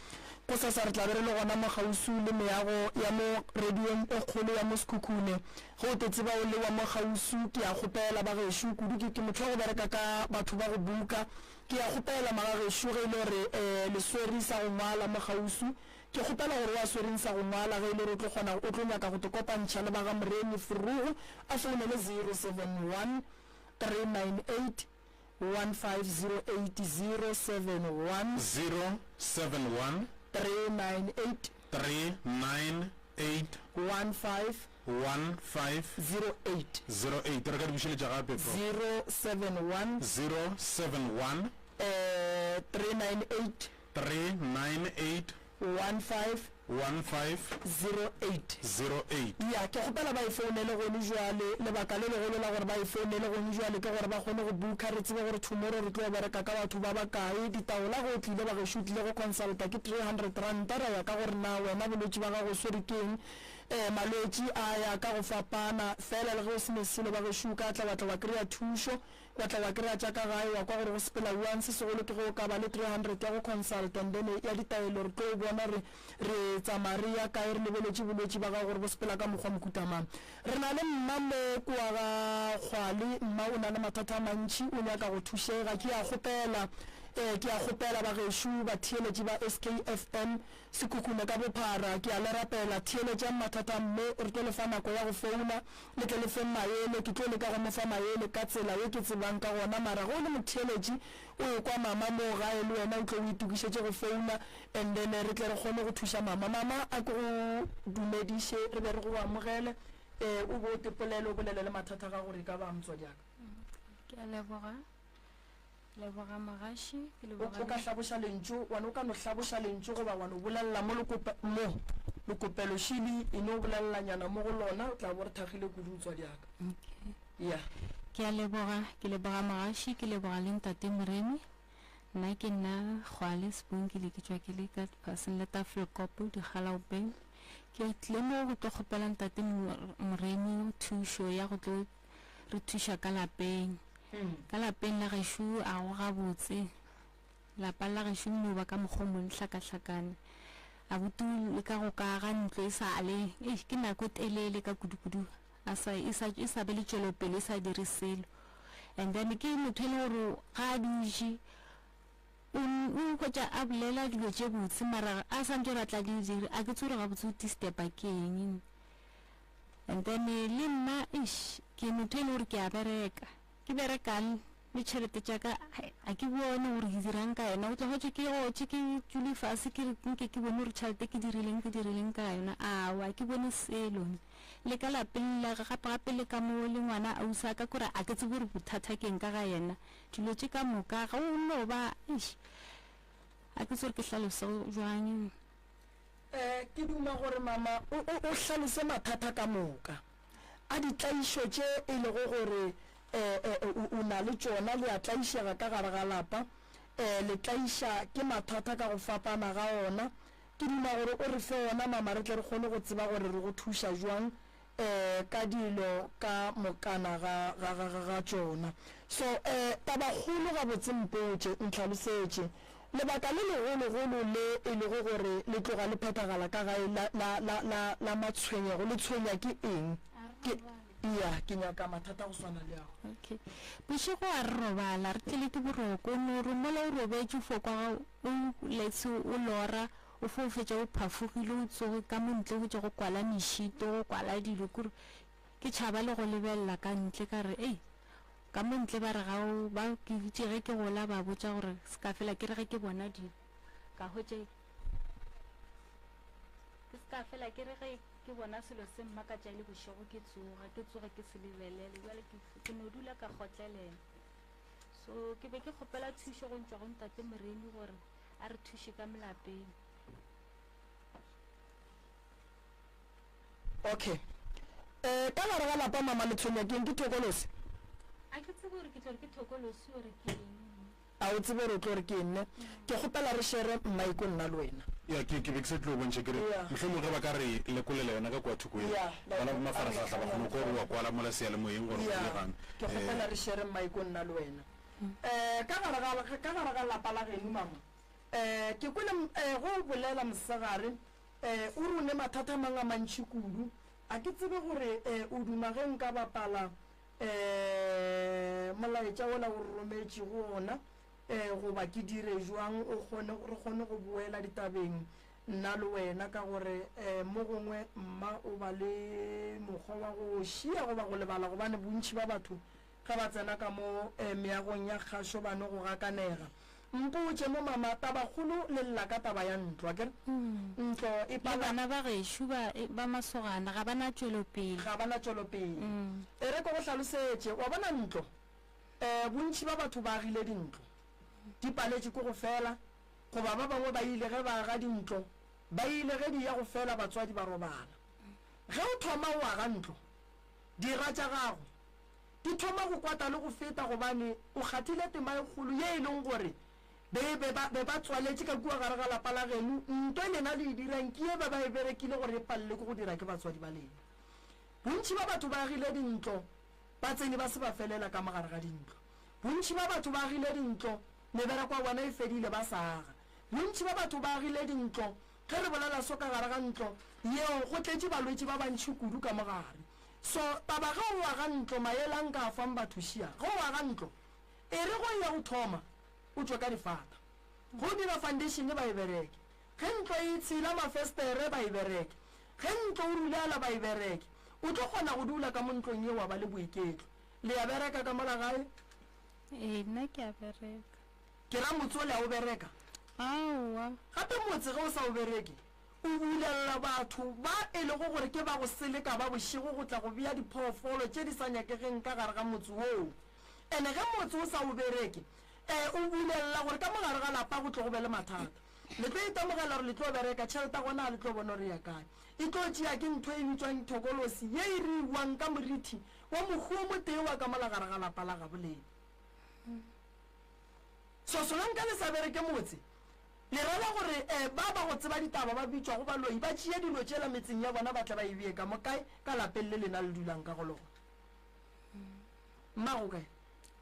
Speaker 1: go sa re tla be re le gona mo gausu le meago ya mo radiong e kgolo ya mo Sekhukhune go te tseba o le wa mo gausu ke a gopela ba gešo kudu ke motho go bereka ka batho ba go buka ke a gopela magagešo ge ile re le sweri sa go ngwala mo gausu ke gopela gore wa swering sa go ngwala ge ile re tlo gona o tlo nyaka go te kopantšha le ba ga Moremi Furugu a foune le 071 398 1508 071
Speaker 2: 071
Speaker 1: 398 1508
Speaker 2: re ka dibušeletša gape
Speaker 1: 071 398 1508 ya ke gopela ba ifounele gone jwale lebaka le legolo la gore ba ifounele gone jwale ke gore ba kgone go buka re tsebe gore tomorrow re tlo bereka ka batho ba bakae ditaola go tlile ba gešo tlile go consulta ke 300 rand ra ya ka gore na wena bolwetši ba gago swere keng malwetši a ya ka go fapana fela le ge o se mesilo ba gešo ka tla batla ba kry-a thušo wa tla wa kry-a tša ka gae wa kwa gore go sepela one se segolo ke go ka ba le 300 ya go consult and then ya ditaelo re tlo bona re tsamaya ya kae re lebeletše bolwetši ba ga gore bo sepela ka mokgwa mokutamang re na le mma mo kwa ga kgwale mma o na le mathata a mantši o nyaka go thušega ke a gopela ba gešo ba theeletši ba SKFM Sekhukhune ka bophara ke a le rapela theeletša mathata mme re tlo lefa nako ya go founa le tle le fe maele ke tlo le ka go mofa maele ka tsela ye ke tsebang ka gona mara go le motheeletši o e kwa mama mo gae le wena o tlo o itukišetše go founa and then re tle re kgone go thuša mama a ke go dumediše re be re go amogele o bo tepolele o bolele le mathata ga gore ka ba mtswa jaka
Speaker 8: ke a leboga magaši
Speaker 1: o ka hlaboša lentšu wane o ka no hlaboša lentšu goba wane o bolelela mo lekopelošili e no bolelelanyana mo go lona o tla bo re thagile kudu tswa diaka ya
Speaker 8: ke a leboga Magashi, ke leboga le Ntate Moremi. Nna ke nna Kgwale Spoon, ke le ke tswa ke le ka person le Tafelkopo di Galaupeng. Ke tle mo go tlo kgopela Ntate Moremi thušo ya go tlo re thuša ka lapeng. Ka lapeng la gešo a go ga botse. Lapa la gešo mo ba ka mogomong hlaka-hlakane. A butu le ka go ka ga ntlo e sa le ke nako telele ka kudu-kudu. Isa be le tšwelopele sa dire selo. And then ke motho e le gore ga a duši o kgwetša a bolela dilo tše botse mara a santse ra tla di dire a ke tsore ga botse o ti-stepa ke eng. And then le nna ke motho e le gore ke a bereka le tšhelete tša ka a ke bone gore ke dirang ka yona o tla gotse ke gotse ke tšule fase ke bone gore tšhelete ke dirileng ka yona awa ke bone selo le ka lapeng la gape le ka mo le ngwana a usa ka kore a ke tsebe gore bothata keng ka ga yena dilo tše ka moka ga o no ba a ke tsore ke hlalose jwang.
Speaker 1: Ke duma gore mama o hlalose mathata ka moka a ditlaišo tše e lego gore o na le tšona le a tlaišega ka gare ga lapa le tlaiša ke mathata ka go fapana ga ona. Ke duma gore o re fe ona mama re tle re kgone go tseba gore re go thuša jwang ka dilo ka mokana ga tšona. So tabakgolo ga botse mpotše ntlhalosetše lebaka le legolo le e lego gore le tloga le phethagala ka gae la matshwenyego le tshwenya ke eng? Ke nyaka mathata go swana le ago.
Speaker 8: Okay. Bošego a re robala re tlile ke boroko no re mola o robetše fokwa o letse o lora o fo fetša o phafogile o tsoge ka montle go tša go kwala mešito go kwala dilo kore ke tšhaba le go lebelela ka ntle ka re ka montle ba re gao ba ke ge ke gola ba botša gore se ka fela ke re ge ke bona dilo ka hwetše ke se ka fela ke re ge ke bona selo se mmakatša le bošego ke tsoga ke se lebelele jale ke no dula ka kgotlelela so ke be ke kgopela thušo go ntšwa go Ntate Moremi gore a re thuše ka melapeng.
Speaker 1: Okay ka gare ga lapa mama le tshwenya ke eng ke thokolose?
Speaker 8: A ke tsebe gore ke tlo re ke thokolose gore ke eng
Speaker 1: a o tsebe gore o tlo re ke nne ke kgopela re shere mmaiko nna le wena
Speaker 2: ke be ke se tlo bontšhe kere mohlomong ge ba ka re lekolela yona ka kwa thoko bana ba mafaratlhatlha ba kgone ko wa kwala mola sealemoyeng gore legane
Speaker 1: ke kgopela re shere mmaiko nna le wena ka gare ga lapa la geno mama ke kwele go bolela mosegare o re o ne mathata mang a mantšhi kudu a ke tsebe gore o duma ge nka bapala molaetša ola o rometše go ona goba ke dire jwang re kgone go boela ditabeng nna le wena ka gore mo gongwe mma o ba le mokgwa wa go šia goba go lebala gobane bontšhi ba batho ga ba tsena ka mo meagong ya kgašo bane go gakanega mpotše mo mama tabakgolo le lla ka taba ya ntlo akere ntlo e
Speaker 8: bana ba gešo ba masogana ga bana tšwelopele
Speaker 1: e re ko go hlalosetše wa bona ntlo bontši ba batho ba agile dintlo di paletše ko go fela goba ba bangwe ba ile ge ba aga dintlo ba ile ge di ya go fela batswadi ba robala ge o thoma o aga ntlo dira tša gago di thoma go kwata le go feta gobane o kgathile tema e kgolo ye e leng gore be ba tswaletše ka kua gare ga lapa la geno ntho e lena le e dirang ke e ba e berekile gore e palele ko go dira ke batswadi ba lena bontši ba batho ba agile dintlo ba tsene ba se ba felela ka mogare ga dintlo bontši ba batho ba agile dintlo mebereko wa bona e fedile ba sa aga bontši ba batho ba agile dintlo ge re bolela so ka gare ga ntlo yeo go tletše balwetši ba bantšhi kudu ka mogare so taba ge o aga ntlo maelang ka fang batho šia ge o aga ntlo e re go ya go thoma o tswe ka difata go dira foundation ba e bereke ge ntlo e tshela mafestere ba e bereke ge ntlo o rulela ba e bereke o tlo kgona go dula ka mo ntlong ye wa ba le boiketlo le ya bereka ka mola gae
Speaker 8: nna ke a bereka
Speaker 1: ke ra motse o le a o bereka gape motse ge o sa o bereke o bulela batho ba e lego gore ke ba go seleka ba bošego go tla go bea diphoofolo tše di sa nyakegeng ka gare ga motse woo ene ge motse o sa o bereke o bulela gore ka mogare ga lapa go tle go be le mathata le tlo itamogela gore le tlo bereka tšhelete gona le tlo bona re ya kae e tlo tšea ke ntho e bitswang thokolosi ye e reiwang ka morithi wa mohuo mo tee wa ka molagare ga lapa la gaboleng so solong ka le sa bereke motse le rala gore ba ba go tseba ditaba ba bitswa go baloi ba tšea dilo tšela metseng ya bona ba tla ba e bee ka mo kae ka lapeng le lena le dulang ka go lona mmago kae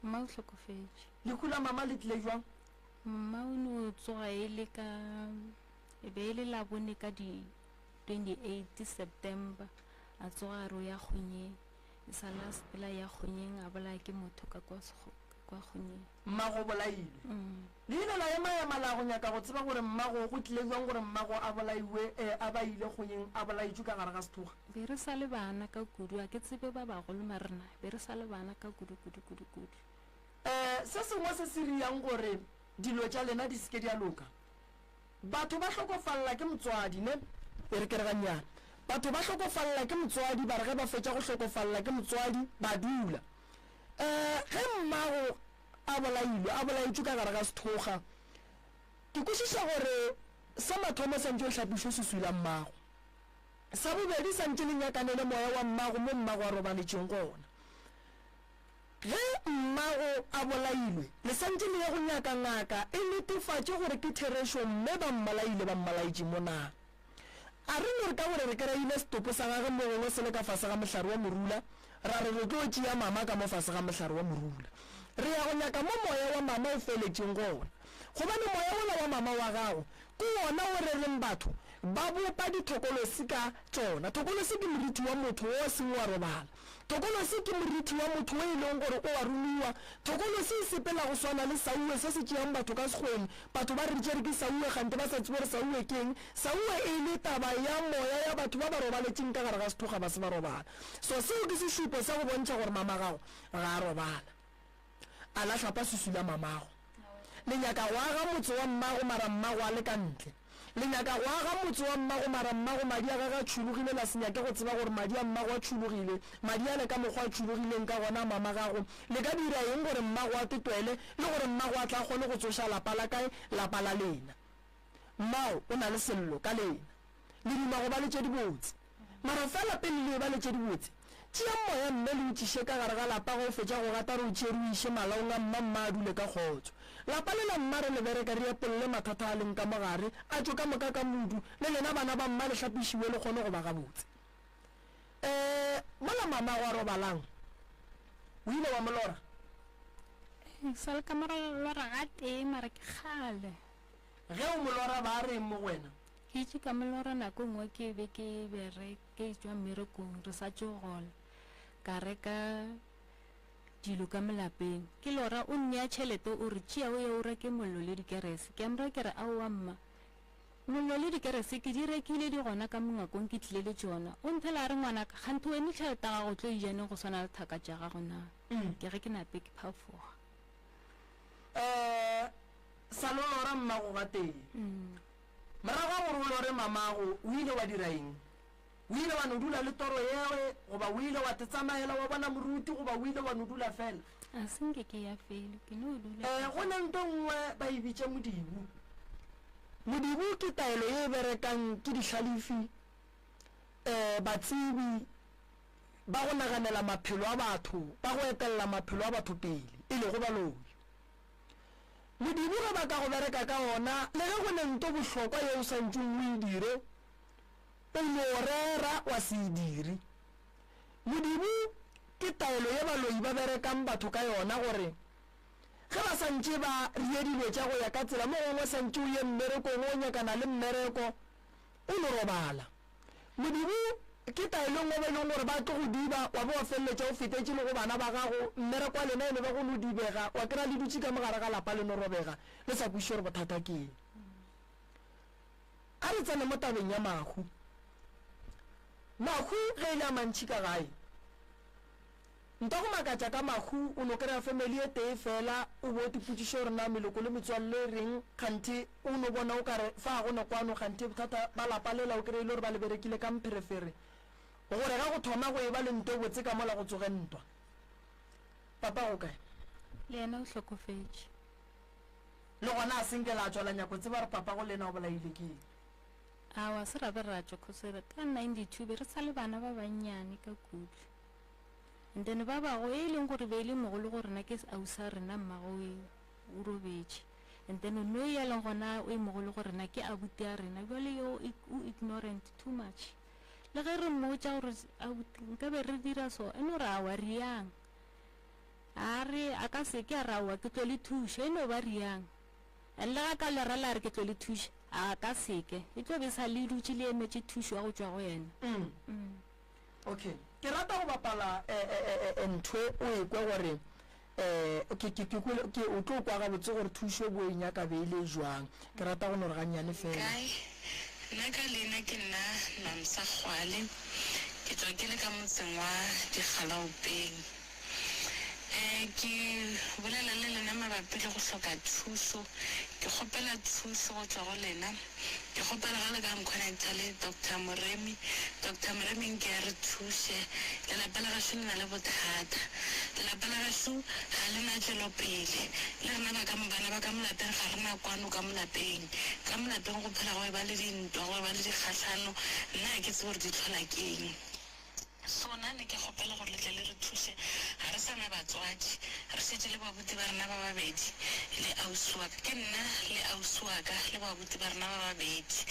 Speaker 8: mma o tlhokofetse
Speaker 1: le kula mama le tlile jwang
Speaker 8: mma o ne o tsoga e le ka e be e le labone ka di 28 September a tsoga a re o ya kgonyeng e sa la sepela ya kgonyeng a bolaya ke motho ka kwa kgonyeng
Speaker 1: mmago bolaile leina la ema la go nyaka go tseba gore mmago go tlile jwang gore mmago a bolaiwe a ba ile kgonyeng a bolaitšwe ka gare ga sethoga
Speaker 8: be re sa le bana ka kudu a ke tsebe ba bagolo marena be re sa le bana ka kudu
Speaker 1: se sengwe se se riang gore dilo tša lena di seke di a loka batho ba hlokofalla ke motswadi ne e re kereganyana batho ba hlokofalla ke motswadi ba re ge ba fetša go hlokofalla ke motswadi ba dula ge mmago a bolaitšwe ka gare ga sethoga ke kwešiša gore sa mathomo santse o hlapišo seswila mmago sa bobedi santse le nyakanele moya wa mmago mo mmago a robaletšeng gona ge mmago a bolailwe le santse le ya go nyaka ngaka e netefatše gore ke thereso mme ba mmalaitše mo na a re gore ka gore re kry-ile setopo sa gage mogongwe se le ka fase ga mohlare wa morula ra re re tlo tšea mama ka mo fase ga mohlare wa morula re ya go nyaka mo moya wa mama o feletšeng gona gobane moya ola wa mama wa gago ke wona o re reng batho ba bopa dithokolosi ka tsona thokolosi ke moriti wa motho o seng wa robala thokolosi ke moriti wa motho o e leng gore o wa rumiwa thokolosi e sepela go swana le sauwe se se tšeang batho ka sekgweng batho ba re tšere ke sauwe gante ba sa tsebe gore sauwe keng sauwe e le taba ya moya ya batho ba ba robaletseng ka gare ga sethoga ba se ba robala so seo ke sešupo sa go bontšha gore mama gago ga a robala a la tlhapa sesula mamago le nyaka go aga motse wa mmago mara mmago a le ka ntle le nyaka go aga motse wa mmago mara mmago madi a gaga tšhologile la se nyake go tseba gore madi a mmago a tšhologile madi a le ka mokgwa a tšhologileng ka gona mama gago le ka dira eng gore mmago a tetwele le gore mmago a tla kgone go tsoša lapa la kae lapa la lena mmao o na le sello ka lena le dimago ba letše dibotse mara fela pele le ba letše dibotse tšea moya mme le o tšiše ka gare ga lapa go fetša go gata re o tšere o iše malaong a mma a dule ka kgotso lapa le la mma re le bereka re epolole mathata a leng ka mogare a tšo ka moka ka modu le lena bana ba mma le hlapišiwe le kgone go ba gabotse mola mama go a robalang o ile wa molora
Speaker 8: sa le ka molora ga tee mara ke kgale
Speaker 1: ge o molora ba a reng mo wena
Speaker 8: ke itse ka molora nako nngwe ke be ke bereke tswa mmerekong re sa tšogola ka reka dilo ka melapeng ke lora o nnea tšhelete o re tšea o ye o reke mollo le dikerese ke amra ke re aowa mma mollo le dikerese ke di rekile di gona ka mongakong ke tlile le tšona o nthela a re ngwanaka kgante wene tšhelete ga go tlo ijaneng go swana le thaka tša gago na ke ge ke nape ke phafoga
Speaker 1: sa lo lora mmago ga teng marago gore o lore mamago o ile wa dira eng o ile wa no dula le toro yewe goba o ile wa tetsamaela wa bona moruti goba o ile wa no dula fela
Speaker 8: a senke ke ya fele ke no dula
Speaker 1: go na nto nngwe ba e bitša modibu ke taelo ye e berekang ke dihlalifi batsebi ba go naganela maphelo a batho ba go etelela maphelo a batho pele e le go baloi modibu ge ba ka go bereka ka ona le ge go ne nto bohlokwa ye o santseng o e dire o no rera wa se e dire modibu ke taelo ye baloi ba berekang batho ka yona gore ge ba santse ba rie dilo tša go ya ka tsela mo gongwe santse o ye mmerekong o nyakana le mmereko o no robala modibu ke taelo ngwe ba leng gore ba tlo go diba wa bo wa feleletša o fetetše le go bana ba gago mmereko a lena e ne ba go no dibega wa kry-a le dutše ka mogare ga lapa le no robega le sa kweše gore bothata ke eng a re tsene mo tabeng ya mahu ge e le a mantšhi ka gae nta go makatša ka mahu o no kry-a family e tee fela o bo tipotšiše gore na meloko le metswalle reng kgante o no bona o kare fa go ne kwano kgante bothata ba lapa lela o kry-ile gore ba le berekile ka mpherefere gore ga go thoma go e ba le nto botse ka mola go tsoge ntwa papa go kae
Speaker 8: le yena o hlokofetše
Speaker 1: le gona a senkela a tswala nyako tse ba re papa go lena o bolaile ke
Speaker 8: awa se ra be ra tšwa khosere ka 92 be re sa le bana ba bannyane ka kudu and then ba bago e leng gore be ile mogolo gore na ke ausa rena mmago o robetse and then no ya leng gona o e mogolo gore na ke abuti ya rena bjale yo o ignorant too much le ge re mmotša gore nka be re dira so eno re awa riang a re a ka se ke a rawa ke tlo le thuše eno ba riang le ga ka lera la re ke tlo le thuše a ka seke e tlo be sa le dutse le emetse thušo ya go tšwa go yena
Speaker 1: okay ke rata go bapala ntho o ekwe gore ke o tlo kwa ga botse gore thušo bo e nyaka be ile jwang ke rata go nore gannyane fela
Speaker 9: nna ka lena ke nna Namsa Kgwale ke tswa ke le ka motseng wa Dikgalaopeng ke bolela le lena mabapi le go hloka thuso ke kgopela thuso go tswa go lena ke kgopela ga le ka connecta le Dr. Moremi nke a re thuse lelapa la gašo le na le bothata lelapa la gašo ga le na tšwelopele le rena bana ba ka molapeng ga re na kwano ka molapeng go phela go e ba le dintwa go e ba le dikgatlhano nna ke tse gore di tlhola keng sona ne ke kgopela gore letle le re thuse ga re sana batswadi re setse le babuti ba rena ba babedi le ausi wa ka ke nna le ausi wa ka le babuti ba rena ba babedi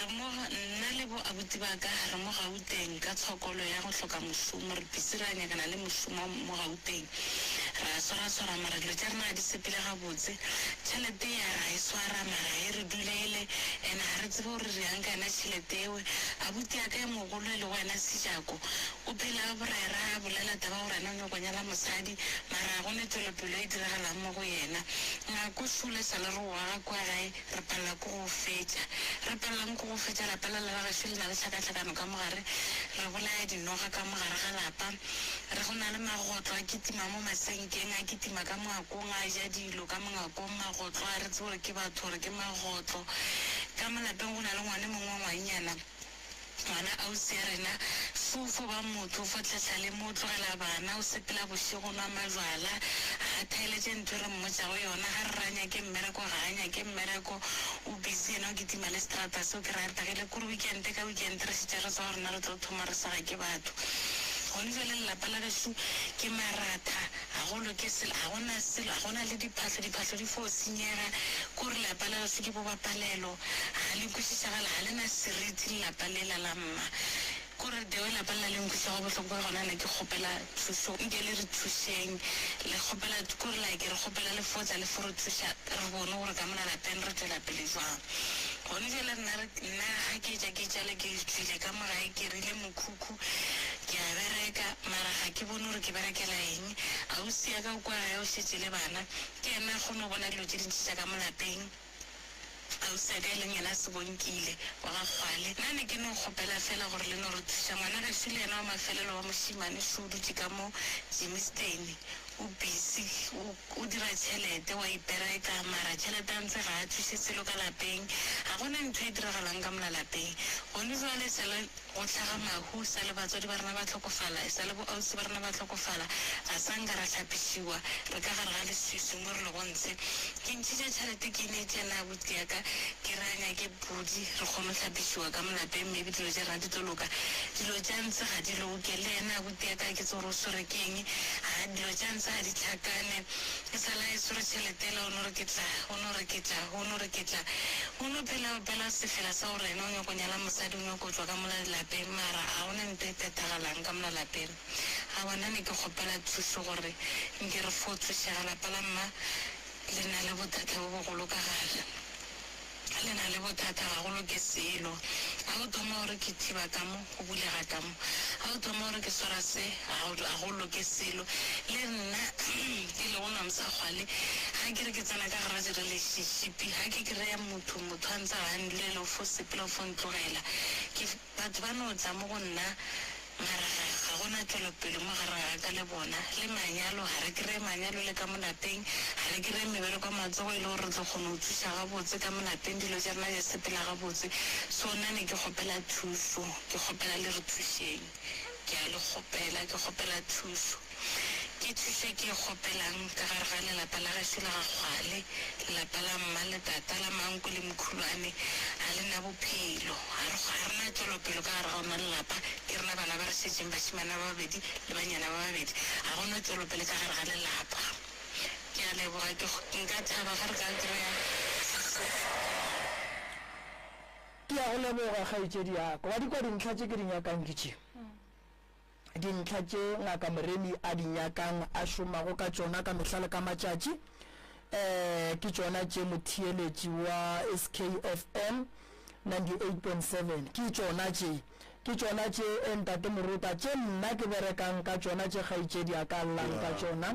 Speaker 9: nna le bo abuti ba ka re mo Gauteng ka tshokolo ya go hloka mošomo re bisi ra nyakana le mošomo mo Gauteng ra swara mara dilo tša rena di sepele gabotse tšhelete ya ra e swara mara e re dulele ene ga re tsebe gore re yang ka yona tšhelete ewe abuti ya ka e mogolo e le go wena Sejako o phela borera a bolela taba gore ena o nyakonyala mosadi mara ga gone tswelopelo e diragalang mo go yena ngako sule sa le re oaga kwa gae re palela ko go fetša re palelang ko go fetša lapa la gašo le na le tlhakatlhakano ka mogare re bolaya dinoga ka mogare ga lapa re go na le magotlo a kitima mo masenkeng a kitima ka moakong a ja dilo ka mongakong magotlo a re tse gore ke batho gore ke magotlo ka malapeng go na le ngwane mongwe ngwannyana ngwana ausi ya rena fofo ba motho fo tlhatlha le mo tlogela bana o sepela bošego nwa majwala ga thaeletse ntho re mmotsa go yona ga re ranya ke mmereko ga anya ke mmereko o busy ena o kitima le strata seo ke ra tagele kore weekend ka weekend re setšere sa gore na re tlo thoma re saga ke batho gone fele lelapa la gašo ke maratha ga go loke selo ga gona selo ga gona le diphatlho di fo senyega kore lelapa la gašo ke bo bapalelo ga le kwešišagala ga le na seriti lelapa lela la mma kore deo lapa la le nkweša go botlhoko gore gona ne ke kgopela thuso nke le re thuseng le kgopela kore la ke re kgopela le fotsa le fo re thuša re bone gore ka mona lapeng re tswela pele jwang gone fela nna ga ke jale ke tswile ka mogae ke rile mokhukhu ke a bereka mara ga ke bone gore ke berekela eng ausi ya ka o kwa gae o šetse le bana ke ena kgone go bona dilo tse dintši tša ka mo lapeng ausi ya ka e leng yena Sebonkile wa ga Kgwale nna ne ke no kgopela fela gore le no re thuša ngwana gašo le yena wa mafelelo wa mošimane se o dutse ka mo Jimmystein o busy o dira tšhelete wa ipereka mara tšhelete a ntse ga a thuse selo ka lapeng ga gona ntho e diragalang ka mola lapeng gone jale sale go tlhaga mahu sa le batswadi ba rena ba tlhokofala sa le bo ausi ba rena ba tlhokofala ga sa nka ra tlhapišiwa re ka gare ga leswiswi mo re le gontse ke ntšhitša tšhelete ke ne tšena abuti ya ka ke ranya ke bodi re kgone go tlhapišiwa ka molapeng maybe dilo tša rena di tlo loka dilo tša ntse ga di loke le ena abuti ya ka ke tse gore o swere ke eng ga dilo tša ntse ga di tlhakane e sala e swere tšhelete ela o no reketla o no phela sefela sa gore ena o nyako nyala mosadi o nyako tswa ka mola lapeng mara ga gona ntho e petagalang ka mola lapeng ga bona ne ke kgopela thuso gore nke re fo thušega lapa la mma le na le bothata bo bogolo ka gale le na le bothata gagolo ke selo ga o thoma gore ke thiba ka mo go bulega ka mo ga o thoma gore ke swara se ga go loke selo le nna ke le go Namsa Kgwale ga ke re ke tsena ka gara di relationship ga ke kry-a motho a ntse ga ndlele o fo sepela o fo ntlogela batho ba no tla mo go nna mara ga gona tswelopele mo gare ga ka le bona le manyalo ga re kry-e manyalo le ka mo lapeng ga re kry-e mebele kwa matsogo e le gore re tlo kgone go thuša gabotse ka mo lapeng dilo tša rena di sepela gabotse so nna ne ke kgopela thuso ke kgopela le re thušeng ke a le kgopela ke kgopela thuso ke thuše ke kgopelang ka gare ga lelapa la gašo la gakgwale lelapa la mma le tata la manko le mokhulwane a le na bophelo ga rena tšwelopelo ka gare ga ona lelapa ke rena bana ba re šetšeng bašimana ba babedi le banyana ba babedi ga gona tšwelopele ka gare ga lelapa ke a leboga nka thaba ga re ka kry-a
Speaker 1: ke a go leboga kgaetšedi yako wa dikwa dintlha tše ke dinyakang ke tše dintlha tše ngaka Moremi a dinyakang a šomago ka tšona ka mehlale ka matšatši ke tšona tše motheeletši wa SKFM 98.7 ke tšona tše Ntate Moruta tše nna ke berekang ka tšona tše kgaetšedi ya ka llang ka tšona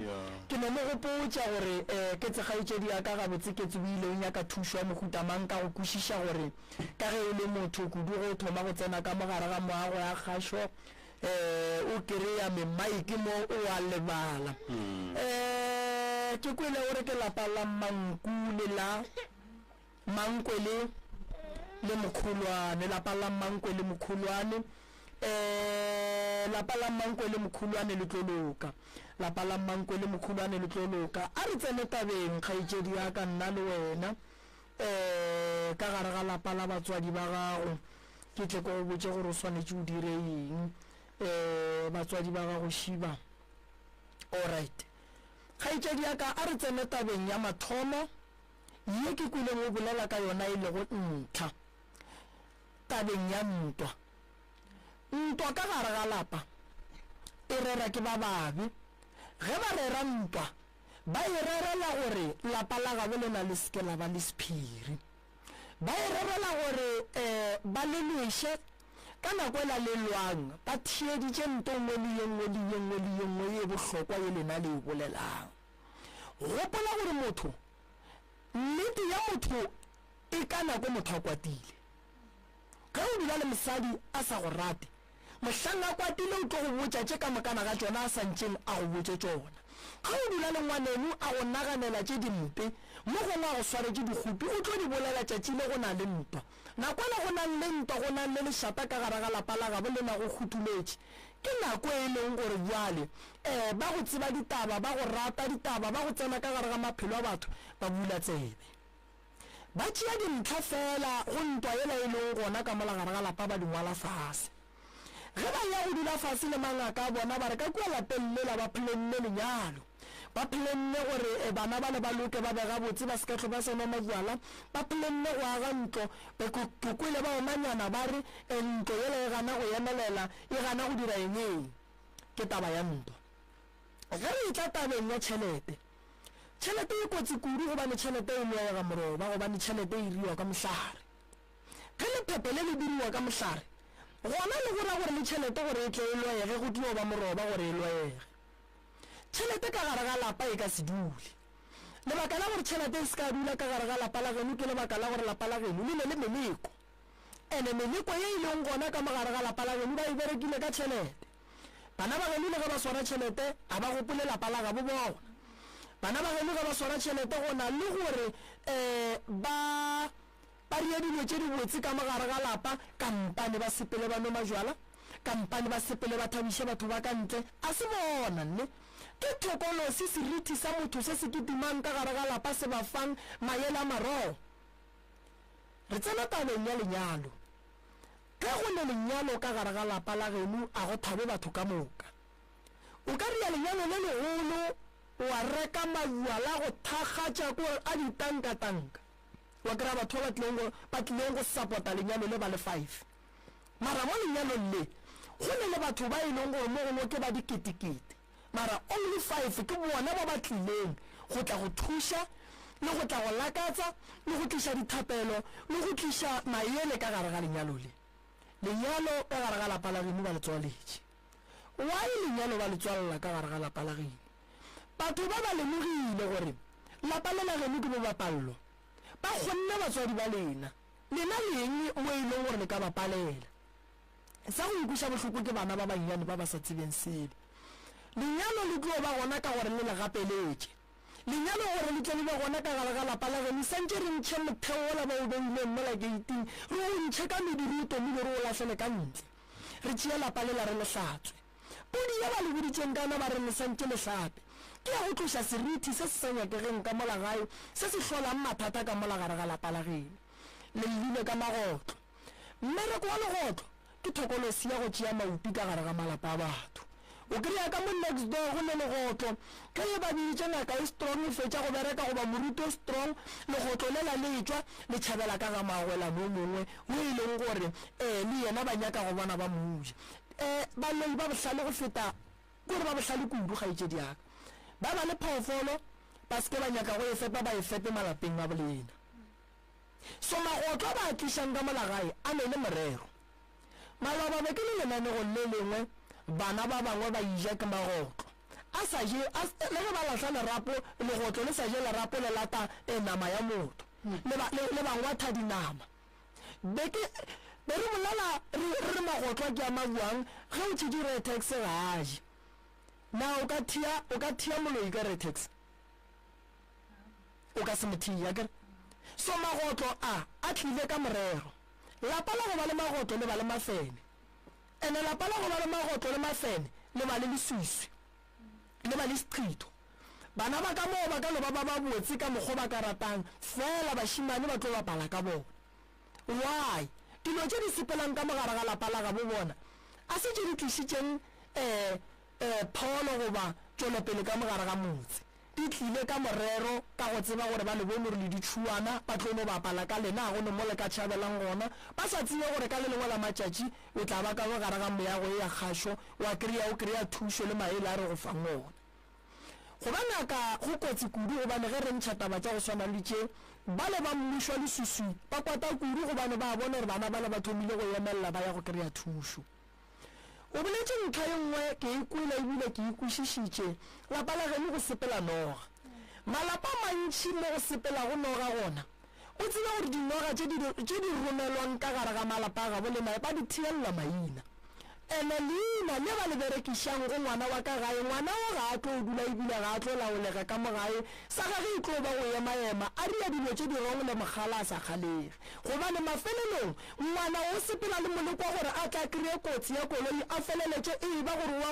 Speaker 1: ke no mo gopotša gore ke tse kgaetšedi ya ka gabotse ke tsebile o nyaka thušo ya mohutamang ka go kwešiša gore ka ge e le motho kudu go thoma go tsena ka mogare ga moago ya kgašo o kry-a memaiki mo o a lebala ke kwele gore ke lapa la Mankwele le Mokhulwane lapa la Mankwele le Mokhulwane lapa la Mankwele le Mokhulwane le tloloka lapa la Mankwele le Mokhulwane le tloloka a re tsene tabeng kgaetšedi ya ka nna le wena ka gare ga lapa la batswadi ba gago ke tle ko go botse gore o swanetše o dire eng batswadi ba gago šiba alright kgaetšedi ya ka a re tsene tabeng ya mathomo ye ke kwile go bolela ka yona e le go ntlha tabeng ya ntwa ka gare ga lapa e rera ke ba babi ge ba rera ntwa ba e rerela gore lapa la gabo le na le seke la ba le sephiri ba e rerela gore ba le lwešhe ka nako e la le lwang ba thieditše nto nngwe le yengwe ye bohlokwa ye lena le e bolelang gopola gore motho nnete ya motho e ka nako motho a kwatile ka o dula le mosadi a sa go rate mohlang a kwatile o tlo go botša tše ka mokana ga tšona a santšeng a go botše tšona ga o dula le ngwanenu a go naganela tše dimpe mo gongwe a go swaretše dikgopi o tlo di bolela tšatši le go na le ntwa nakwana go nang le ntwa go nang le lešata ka gare ga lapa la gabo le na go kguthuletše ke nako e leng gore bjale ba go tseba ditaba ba go rata ditaba ba go tsena ka gare ga maphelo a batho ba bula tsebe ba tšea dintlha fela go ntwa yela e leng gona ka mola gare ga lapa ba dingwala fase ge ba ya go dula fase le mangaka a bona ba re ka kua lapeng lela ba phelenne lenyalo ba phelenne gore bana ba le ba loke ba bega botse ba seka tlhoba sena majwala ba phelenne go aga ntlo ke kwele ba omanyana ba re ntlo yela e gana go emelela e gana go dira eng ke taba ya ntwa ge re e tla tabeng ya tšhelete e kotsi kudu gobane tšhelete e loega moroba gobane tšhelete e iriwa ka mohlare ge lephephe le le diriwa ka mohlare gona le gora gore le tšhelete gore e tle e loege go tlo ba moroba gore e loege tšhelete ka gare ga lapa e ka se dule lebaka la gore tšhelete e se ka dula ka gare ga lapa la geno ke lebaka la gore lapa la geno le ne le meleko ene meleko ye e leng gona ka mogare ga lapa la geno ba e berekile ka tšhelete bana ba geno le ge ba swara tšhelete a ba gopole lapa la gabo bona bana ba geno ge ba swara tšhelete go na le gore ba ria dilo tše di botse ka mogare ga lapa kampane ba sepele ba no majwala kampane ba sepele ba thabiše batho ba ka ntle a se bona nne ke thokolosi seriti sa motho se se kitimang ka gare ga lapa se ba fang maele a marogo re tsena tabeng ya lenyalo ge go ne lenyalo ka gare ga lapa la geno a go thabe batho ka moka o ka ria lenyalo le legolo wa reka majwala go thakgatša ko a ditanka-tanka wa kry-a batho ba tlileng go support-a lenyalo le ba le 5 mara mo lenyalong le go ne le batho ba e leng gore mo gongwe ke ba diketekete mara only 5 ke bona ba ba tlileng go tla go thuša le go tla go lakatsa le go tliša dithapelo le go tliša maele ka gare ga lenyalo le lenyalo ka gare ga lapa la geno ba le tswaletše why lenyalo ba le tswalela ka gare ga lapa la geno batho ba ba lemogile gore lapa le la geno ke bo bapallo ba kgonne batswadi ba lena leng mo e leng gore le ka bapalela sa go ikuša bohloko ke bana ba bannyane ba ba sa tsebeng sele lenyalo le tlo ba gona ka gore le le gapeletše lenyalo gore le tle le ba gona ka gare ga lapa la geno santse re ntšhe motheo ola ba o beileng mola gating re o ntšhe ka mediruto mme le re o latlhele ka ntle re tšea lapa le la re le hlatswe podi ya ba le boditseng kana ba re lesante le hlape ke ya go tloša seriti se se sa nyakegeng ka mola gae se se hlolang mathata ka mola gare ga lapa la geno le llile ka magotlo mmereko wa legotlo ke thokolosi ya go tšea maupi ka gare ga malapa a batho o kry-a ka mo next door go le legotlo ka ye babitša ngaka e strong e fetša go bereka goba moruto o strong legotlo le la letswa le tšhabela ka ga magwela mo mongwe o e leng gore le yena ba nyaka go bona ba moja baloi ba bohlale go feta kore ba bohlale kudu ga itše diaka ba ba le phoofolo ba seke ba nyaka go e fepa ba e fepe malapeng a bolena so magotlo ba tlišang ka molagae a ne le morero maloba be ke le lenanego le lengwe bana ba bangwe ba ija ke magotlo a sa je le ge ba lahla lerapo legotlo le sa je lerapo le lata nama ya motho le bangwe tha dinama be re bolela re magotlo ke a mabuang ge o tšhedi retex gaje na o ka thia moloi ka retex o ka se mothia kere so magotlo a tlile ka morero lapa la go ba le magotlo le ba le mafene ene lapa la go ba le magotlo le mafene le ba le leswiswi le ba le strito bana ba ka moo ba ka lo ba botse ka mokgwa ba ka ratang fela bašimane ba tlo bapala ka bona why dilo tše di sepelang ka mogare ga lapa la ga bo bona a se tše di tlišitšeng pholo goba tšwelopele ka mogare ga motse di tlile ka morero ka go tseba gore ba le bone gore le ditšhuana ba tlo no bapala ka lena go ne mo le ka tšhabelang gona ba sa tsebe gore ka le lengwe la matšatši o tla ba ka mogare ga meago e ya kgašo wa kry-a thušo le maele a re go fang gona go ba ngaka go kotsi kudu gobane ge re ntšha taba tša go swana le tše ba le ba mmušwa le susui ba kwata kudu gobane ba bone gore bana ba le ba thomile go emelela ba ya go kry-a thušo o boletše ntho ye nngwe ke ikwele ebile ke ikwešišitše lapa la geno go sepela noga malapa mantši mo go sepela go noga gona o tseba gore dinoga tše di romelwang ka gare ga malapa a gabo le mae ba di thielela maina ene leina le ba le berekišang go ngwana wa ka gae ngwana o ga a tlo o dula ebile ga a tlo laolega ka mogae sa gage e tlo ba go emaema a ria dilo tše dirong le mogala a sa kgalege gobane mafelelong ngwana o sepela le molekwa gore a tla kry-e kotsi ya koloi a feleletše e ba gore wa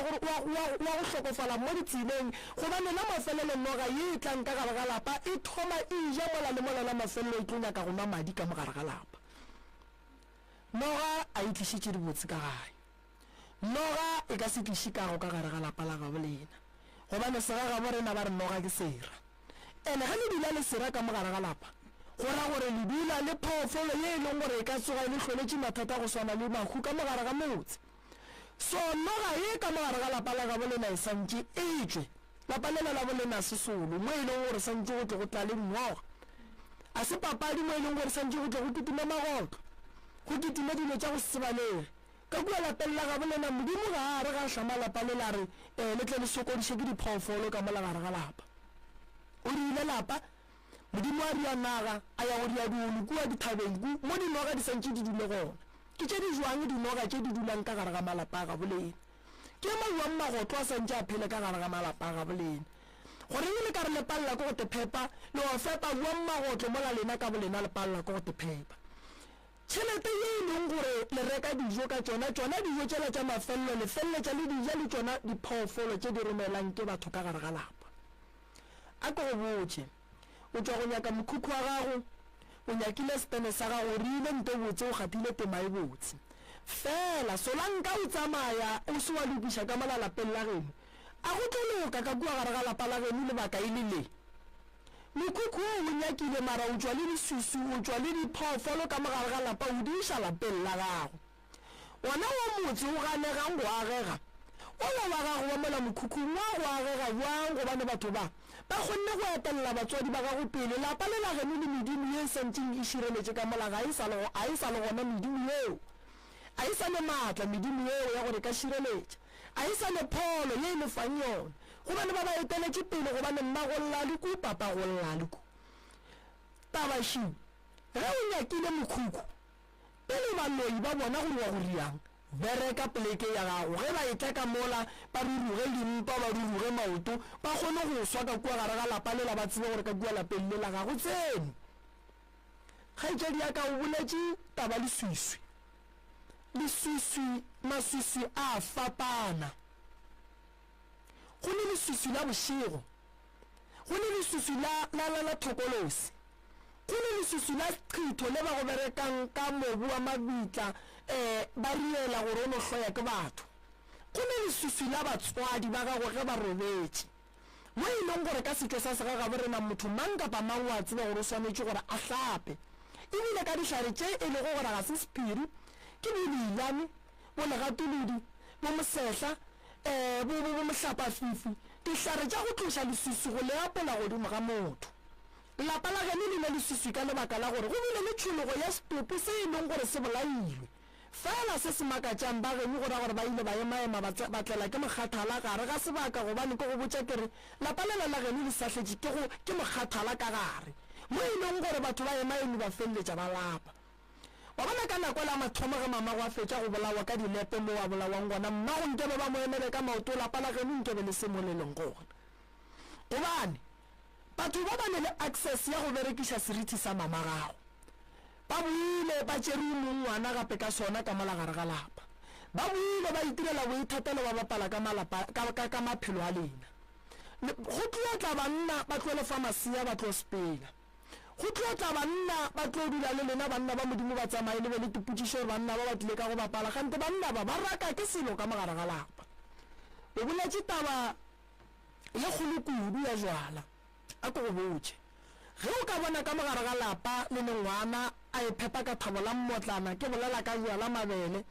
Speaker 1: go hlokofala mo ditseleng gobane la mafelelong noga ye e tlang ka gare ga lapa e thoma e ja mola le mola la mafelelo e tlo nyaka go nwa madi ka mogare ga lapa noga a itlišitše dibotse ka gae noga e ka se tlišikago ka gare ga lapa la gabo lena gobane sera gabo rena ba re noga ke sera ene ge le dula le sera ka mogare ga lapa go ra gore le dula le phoofolo ye e leng gore e ka tsoga e le tlholetše mathata go swana le mahu ka mogare ga motse so noga ye ka mogare ga lapa la gabo lena e santše e tšwe lapa lela la bolena sesolo mo e leng gore santše go tle go tla le ngoga a se papadi mo e leng gore santše go tle go kitime magotlo go kitime dilo tša go sebalege ka kua lapeng la gabo lena modimo ga a re ga hlama lapa le la re le tle le sokodiše ke diphoofolo ka mola gare ga lapa o diile lapa modimo a ria naga a ya go ria diolu kua dithabeng mo dinoga di santše di dule gona ke tše di jwang dinoga tše di dulang ka gare ga malapa a gabo lena ke mauang magotlo a santše a phele ka gare ga malapa a gabo lena goreng le ka re lepalla ko go te phepa le go fepa buang magotlo mola lena ka bolena lepalla ko go te phepa tšhelete ye e leng gore le reka dijo ka tšona dijo tšela tša mafelelo le feleletša le dija le tšona diphoofolo tše di romelang ke batho ka gare ga lapa a ko go botše o tšwa go nyaka mokhukhu wa gago o nyakile stene sa gago o rile nto botse o gatile tema e botse fela solanka o tsamaya o se wa lokiša ka mola lapeng la geno a go tlo loka ka kua gare ga lapa la geno lebaka e le le mokhukhu o nyakile mara o tšwa le disusu o tšwa le diphoofolo ka mogare ga lapa o di iša lapeng la gago ona wa motse o ganegang go agega o lo ba gago wa mola mokhukhung wa go agega bjang gobane batho ba kgonne go etelela batswadi ba gago pele lapa le la geno le medimo ye sentseng e šireletše ka mola ga e sa le gona medimo yeo a e sa le maatla medimo yeo ya gore ka šireletša a e sa le pholo ye e lefang yone gobane ba eteletše pele gobane mma go lla leku papa go lla leku tabašing ge o nyakile mokhukhu pele baloi ba bona gore wa go riang bereka poleke ya gago ge ba etla ka mola ba ruruge lempa ba ruruge maoto ba kgone go swa ka kua gare ga lapa lela ba tsebe gore ka kua lapeng le la gago tsene kgaetšadi ya ka o boletše taba leswiswi maswiswi a fapana go le lesusu la bošego, go le lesusu la thokolosi, go le lesusu la qhitho le ba go berekang ka mobu wa mabitla ba riela gore o no hloya ke batho, go le lesusu la batswadi ba gago ge ba robetse mo e leng gore ka setšo sa segagabo rena motho mang kapa mang wa tseba gore o swanetse gore a hlape ebile ka dihlare tše e lego gore ga se sephiri ke bobilane bo legatolodi bo mosehla bo mohlapafifi dihlare tša go tloša lesusu go le apola godimo ga motho. Lapa la gane le na lesusu ka lebaka la gore go bile le tšhologo ya setopo se e leng gore se bolailwe fela se se makatšang ba geno gore gore ba ile ba emaema ba tlela ke mokgathala gare ga sebaka gobane ke go botša kere lapa lela la geno le sahletše ke mokgathala ka gare mo e leng gore batho ba emaeme ba feleletša ba lapa. Wa bona ka nako la mathomo ge mama go a fetša go bolawa ka dilepe mo wa bolawang gona mmago nkebe ba mo emele ka maoto lapa la geno nkebe le se molelong gona gobane batho ba ba ne le access ya go berekiša seriti sa mama gago ba buile ba tšere mongwana gape ka sona ka malagare ga lapa ba buile ba itirela boithatelo ba bapala ka maphelo a lena go tlo banna ba tlo lefa masia ba tlo spela go tlo banna ba tlo dula le lena banna ba modimo ba tsamaye le be le tuputšišo banna ba batlile ka go bapala gante banna ba raka ke selo ka magare ga lapa o boletše taba ya kgolokudu ya jwala a ko go botše ge o ka bona ka mogare ga lapa le ngwana a e phepa ka thabo la mmotlana ke bolela ka jwala mabele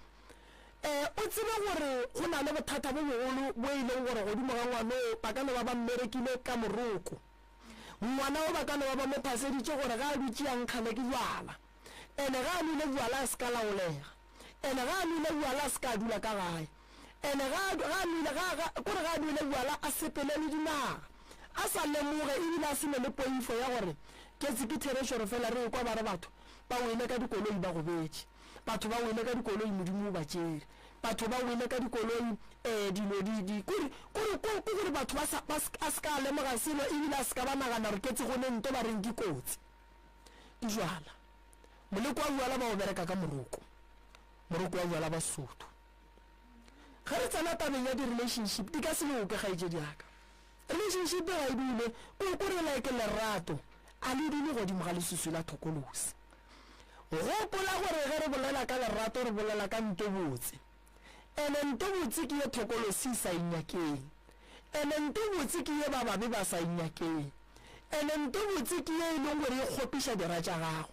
Speaker 1: o tsebe gore go na le bothata bo bogolo bo e leng gore godimo ga ngwana ba ka ne ba mmerekile ka moroko ngwana o ba ka ne ba mo phaseditše gore ga a dutše yang kgale ke jwala ene ga a nile jwala a se ka laolega ene ga a nile jwala a se ka dula ka gae ene kore ga a nile jwala a sepele le dinaga a sa lemoge ebile a sene le poifo ya gore ke tseke therešoro fela re kwa bare batho ba wele ka dikoloi ba go betše batho ba wele ka dikoloi modimo ba tšere batho ba wele ka dikoloi dilo kore batho a se ka lemoga selo ebile a se ka ba nagana gore ketse gone nto ba reng dikotsi di jwala moleko wa jwala ba go bereka ka moroko wa jwala ba Sotho ge re tsena tabeng ya di-relationship di ka se le oke gaetse diaka relationship ga e dule o re like lerato a le dule godimo ga lesusu la thokolosi gopola gore ge re bolela ka lerato re bolela ka ntobotse ene ntobotse ke ye thokolosi sa inyakeng ene ntobotse ke ye ba babe ba sa inyakeng ene ntobotse ke ye e leng gore e kgopiša dira tša gago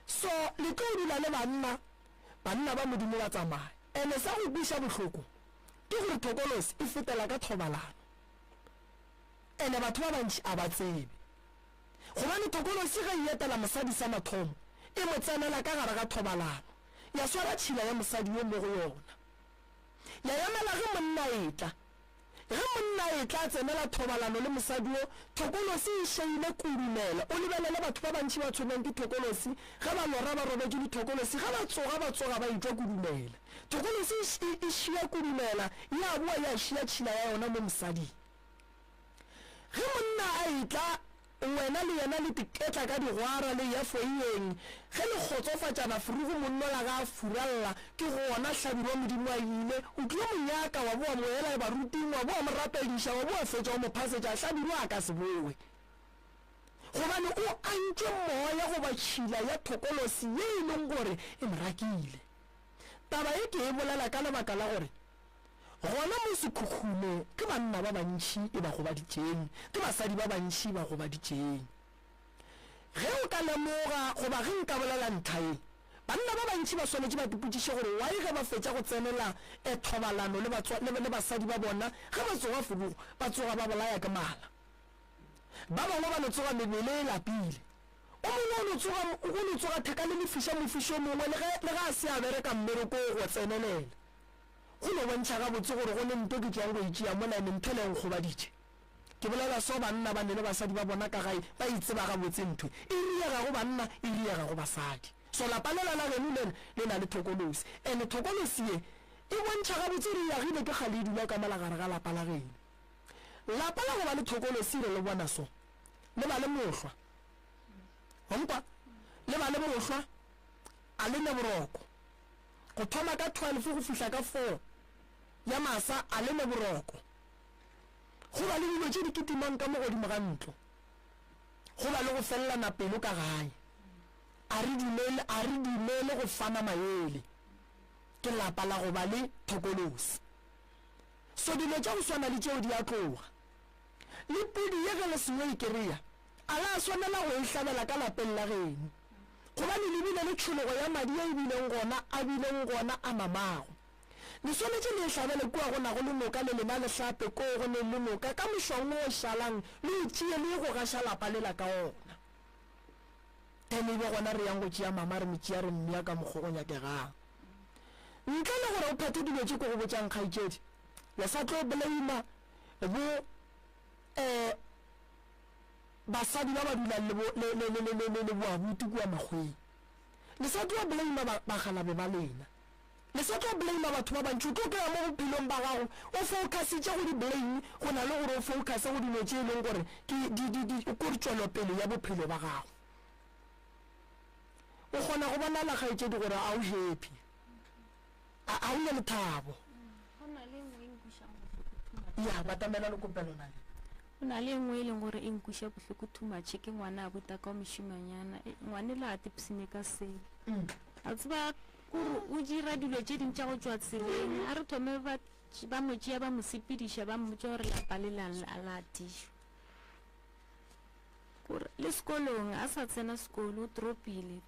Speaker 1: so le tlo dula le banna ba modimo ba tsamaya ene sa go biša bohloko ke gore thokolosi e fetela ka thobalano ene batho ba bantši a ba tsebe gobane thokolosi ge e etela mosadi sa mathomo e mo tsenela ka gare ga thobalano ya swara tšhila ya mosadi yo mo go yona ya emela ge monna e tla a tsenela thobalano le mosadi yo thokolosi e šeile kudumela o lebelele batho ba bantši ba tshwaneng ke thokolosi ge ba lora ba robetse dithokolosi ge ba tsoga ba itwa kudumela thokolosi e šia kudumela ya boa ya šia tšhila ya yona mo mosading ge monna a itla wena le yena le tiketla ka digwara le ya foyeng ge le kgotsofatšana furugo monno la ga furalla ke gona hlabirwa modimo a ile o tlo monyaka wa boa moela baruting wa boa morapediša wa boa fetša o mophasetša hlabirwa a ka se boe gobane o antšwe moya go ba tšhila ya thokolosi ye e leng gore e morakile taba e ke e bolela ka lebaka la gore gona mo sekhukhune ke banna ba bantši e ba go ba ditšeng ke basadi ba bantši ba go ba ditšeng ge o ka lemoga goba ge nka bolela ntlhae banna ba bantši ba swanetše ba tuputšiše gore wai ge ba fetša go tsenela thobalano le basadi ba bona ge ba tsoga furugo ba tsoga ba bolaya ke mala ba bangwe ba no tsoga mebele e lapile o mongwe o no tsoga theka le mofiša mofišo mongwe le ge a se a bereka mmereko go tsenelela go no bontšha ga botse gore go ne nto ke tšwang go itšea mona ene ntho le nkgobaditše ke bolela so banna ba ne le basadi ba bona ka gae ba itseba ga botse ntho e riega go banna e riega go basadi so lapa lela la geno le na le thokolosi ene thokolosi e bontšha ga botse re yagile ke kgale e dula ka malagare ga lapa la geno lapa la go ba le thokolosi re le bona so le ba le mohlwa gompa le ba le mohlwa a le ne boroko go thoma ka 12 go fihla ka 4 ya masa a le ne boroko go ba le dilo tse di ketimang ka mo godimo ga ntlo go ba le go felelana pelo ka gae a re dumele go fana maele ke lapa la go ba le thokolosi so dilo tša go swana le tšeo di a tloga le pudi ye ge le sengwe e kereya a la swanela go e hlabela ka lapeng la geno gobane le bile le tšhologo ya madi a bileng gona a mamago le swanetše le e hlabele kua go na go le noka le lena le hlape ko go ne le noka ka mošong o šalang le e tšee le go gaša lapa lela ka ona tene be gona re yang go tšea mama re metšea re mmea ka mokgo go nyakegang ntle le gore o phate dilo tše ko go botšang kgaitšedi le sa tlo bolaima bo basadi ba ba dulang le boabuti kua makgweng le sa tlo bolaima bagalabe ba lena le sa tlo bolaima batho ba bantši o tlo kry-a mo bophelong ba gago o focusitše go di-blame go na le gore o focuse go dilo tše e leng gore ko ditšwelopele ya bophelo ba gago o kgona go bona lagaetšedi gore a o happy a o ne lethabo ya batamela le kopelo na le
Speaker 8: o na le nngwe e leng gore e nkuša bohloko thumatšhe ke ngwana a bota ka mošimanyana ngwane le a tepsene ka seo a tseba kore o dira dilo tše dintša go tšwa tseleng a re thome ba mo tšea ba mo sepediša ba mmotse gore lapa le la tišo kore le sekolong a sa tsena sekolo o tropile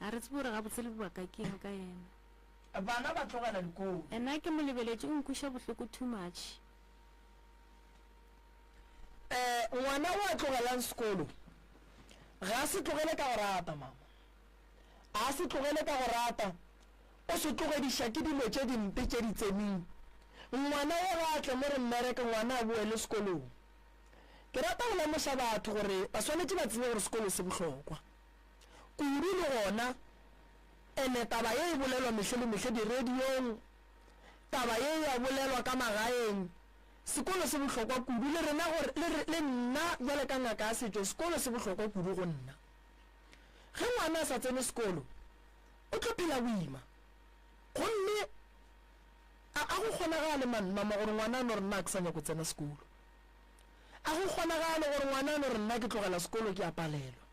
Speaker 8: a re tsebe gore gabotse le bobaka keng ka yena
Speaker 1: bana ba tlogela dikolo
Speaker 8: ena ke mo lebeletše o nkuša bohloko thumatšhe
Speaker 1: ngwana o a tlogelang sekolo ga se tlogele ka go rata mama a se tlogele ka go rata o se tlogediša ke dilo tše dimpe tše di tseneng ngwana o ga a tle mo re mmereke ngwana a boele sekolong ke rata go lemoša batho gore ba swanetše ba tsebe gore sekolo se bohlokwa kudu le gona ene taba ye e bolelwa mehle le mehle diradiong taba ye ya bolelwa ka magaeng sekolo se bohlokwa kudu le rena gore le nna jale ka ngaka ya setšo sekolo se bohlokwa kudu go nna ge ngwana a sa tsene sekolo o tlo phela boima gomme a go kgonagale mama gore ngwana a no re nna a ke sa nyako tsena sekolo a go kgonagale gore ngwana a no re nna ke tlogela sekolo ke a palelwa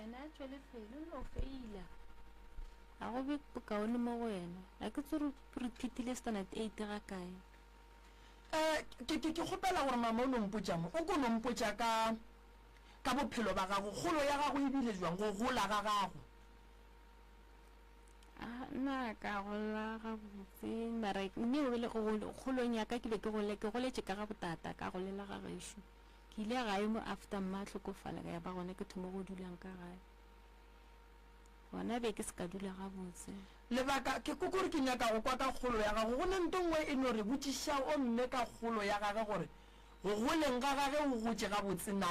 Speaker 8: ena a tšwele pele o no feila a go be bokaone mo go wena a ke tsere re phethile standard 8 ga kae
Speaker 1: ke kgopela gore mama o nompotša mo o ko nompotša ka bophelo ba gago kgolo ya gago e bile jwang go gola ga gago
Speaker 8: nna ka gola gabotse mara mme o bele kgolong ya ka ke be ke goletše ka ga botata ka golela ga gešo ke ile gae mo after mma tlhokofala ka ya ba gone ke thomo go dulang ka gae gona be ke se ka dula gabotse
Speaker 1: lebaka ke kokore ke nyaka go kwa ka kgolo ya gago go ne nto nngwe e no re botšiša o mme ka kgolo ya gage gore go goleng ga gage o gotše gabotse na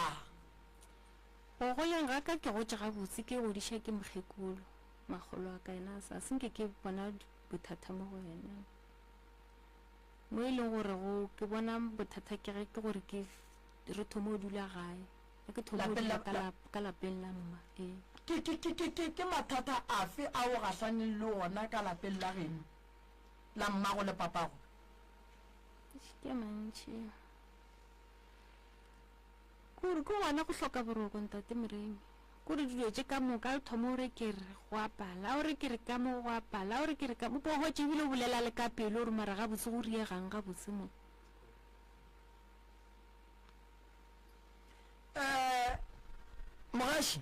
Speaker 8: go goleng ga ka ke gotše gabotse ke godiša ke mokgekolo magolo a ka ena sa senke ke bona bothata mo go wena mo e leng gore ke bona bothata ke ge ke gore ke re thomo o dula gae ke thomo o dula ka lapeng la mma
Speaker 1: ke mathata afe a o gasaneng le ona ka lapeng la geno la mmago le papago
Speaker 8: ke mantši kore ke ngwana go hloka boroko ntate Moremi kore dilo tše ka moka le thomo o re ke re go apala o re ke re ka mo go apala o re ke re ka mo pohotše ebile o bolela le ka pele o re mara gabotse go riegang gabotse mo
Speaker 1: mogaši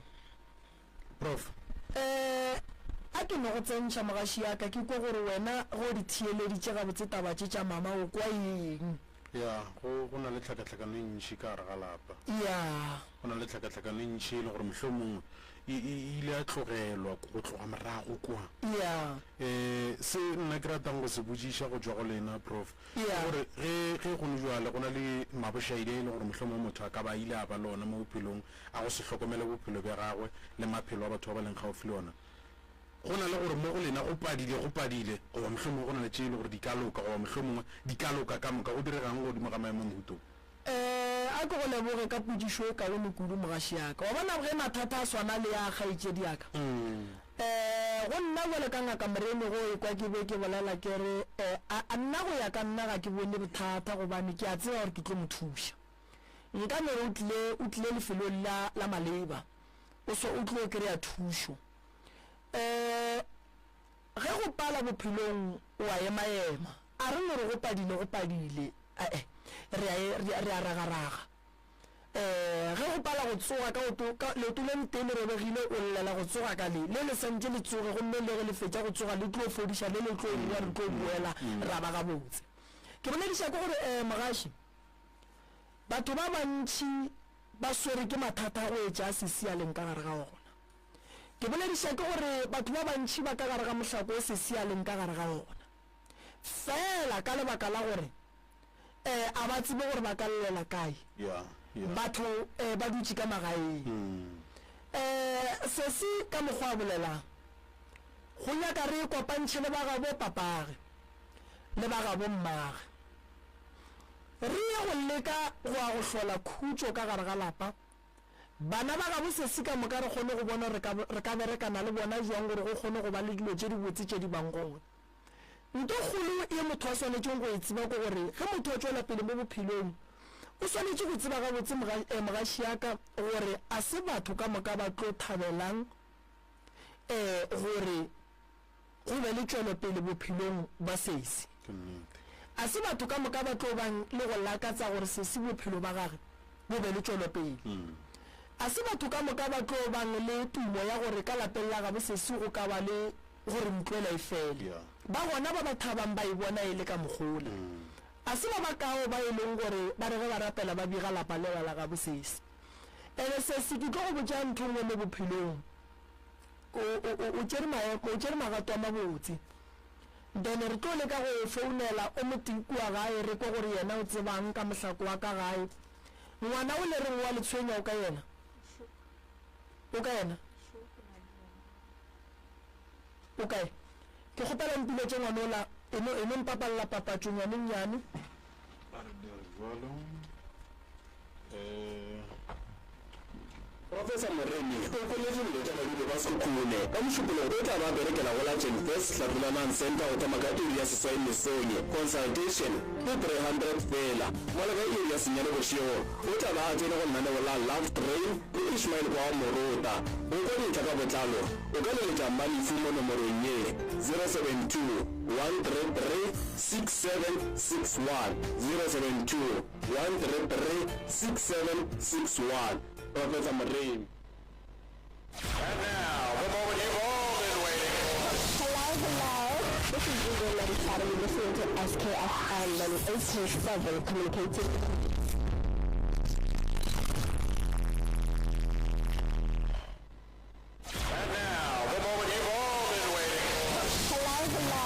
Speaker 2: prof
Speaker 1: a ke no go tsentšha mogaši yaka ke kwa gore wena go di thieleditše gabotse tabatše tša mama o kwa eng
Speaker 2: ya go na le tlhakatlhakano e ntšhi ka gare ga lapa
Speaker 1: ya
Speaker 2: go na le tlhakatlhakano e ntšhi e le gore mohlomongwe e ile a tlogelwa go tloga morago kwa
Speaker 1: ya
Speaker 2: se nna ke ratang go se botšiša go tšwa go lena prof
Speaker 1: Yeah.
Speaker 2: gore ge go ne jale go na le mabošaide e le gore mohlomongwe motho a ka ba ile a ba le ona mo bophelong a go se hlokomele bophelo bja gagwe le maphelo a batho ba ba leng gaufi le ona go na le gore mo go lena go padile goba mohlomongwe go na le tše e le gore di ka loka goba mohlomongwe di ka loka ka moka go diregang godimo ga maemo mohutong
Speaker 1: a ke go leboge ka podišo e kaone kudu mogaši yaka wa bona ge mathata a swana le ya kgaetšedi yaka go nna bole ka ngaka Moremi go ekwa ke be ke bolela ke re a nna go ya ka nna ga ke bone bothata gobane ke a tseba gore ke tlo mothuša nka mere o tlile lefelo la maleba o so o tlo kry-a thušo ge go pala bophelong wa ema a re gore go padile re a ragaraga ge go pala go tsoga ka leoto le ntene robegile o llela go tsoga ka le santse le tsoge gomme le ge le fetša go tsoga le tlo fodiša le tlo bua re tlo buela ra ba gabotse ke bolediša ke gore Mogaši batho ba bantši ba swere ke mathata go etša sesialeng ka gare ga ona ke bolediša ke gore batho ba bantši ba ka gare ga mohlako o sesialeng ka gare ga ona fela ka lebaka la gore a ba tsebe gore ba ka llela kae batho ba dutse ka magaeng se se ka mokgwa a bolelang go nyaka re kopantšhe le ba gabo papage le ba gabo mmage re ye go leka go a go hlola khutšo ka gare ga lapa bana ba gabo se se ka moka re kgone go bona re ka berekana le bona jwang gore go kgone go ba le dilo tše di botse tše di bangone nto kgolo e motho a swanetšeng go e tseba ko gore ge motho a tšwela pele mo bophelong o swanetše go tseba gabotse Mogaši yaka gore a se batho ka moka ba tlo thabelang gore go be le tšwelopele bophelong ba sese a se batho ka moka ba tlo bang le go lakatsa gore sese bophelo ba gage bo be le tšwelopele a se batho ka moka ba tlo bang le tumo ya gore ka lapeng la gabo sese go ka ba le gore ntloela e fele ba gona ba thabang ba e bona e le ka mogola a se ba kao ba e leng gore ba re ge ba rapela ba biga lapa le la ga bosese ene se se ke go botša ntho nngwe mo bophelong o tšere magato a mabotse then re tlo leka go founela o motiku wa gae re ko gore yena o tsebang ka mohlako wa ka gae ngwana o le reng wa letshwenya o ka yena o kae ke kgopela mpile tše ngwana ola eno mpapalela papatšong yane nnyane
Speaker 3: Professor Moremi o koletse dilo tša badudi ba sekhukhune ka mošupologo o tla ba berekela go la Jenvest Hlabulanang Center go tamaka iri ya seswai lesonye consultation ke 300 fela mola ka iri ya senyane bošego o tla ba a tsene go nnanego la Love Train ke Ishmael kwa Morota o kwa dintlha ka botlalo o ka leletša Malifu mo nomorong ye 072 133 6761 072 133 6761 Professor Moremi.
Speaker 10: And now, the moment you've all been waiting for.
Speaker 11: Hello. This is Google Lady Academy listening to SKFM 98.7 communicating.
Speaker 10: And now, the moment you've all been waiting for.
Speaker 11: Hello.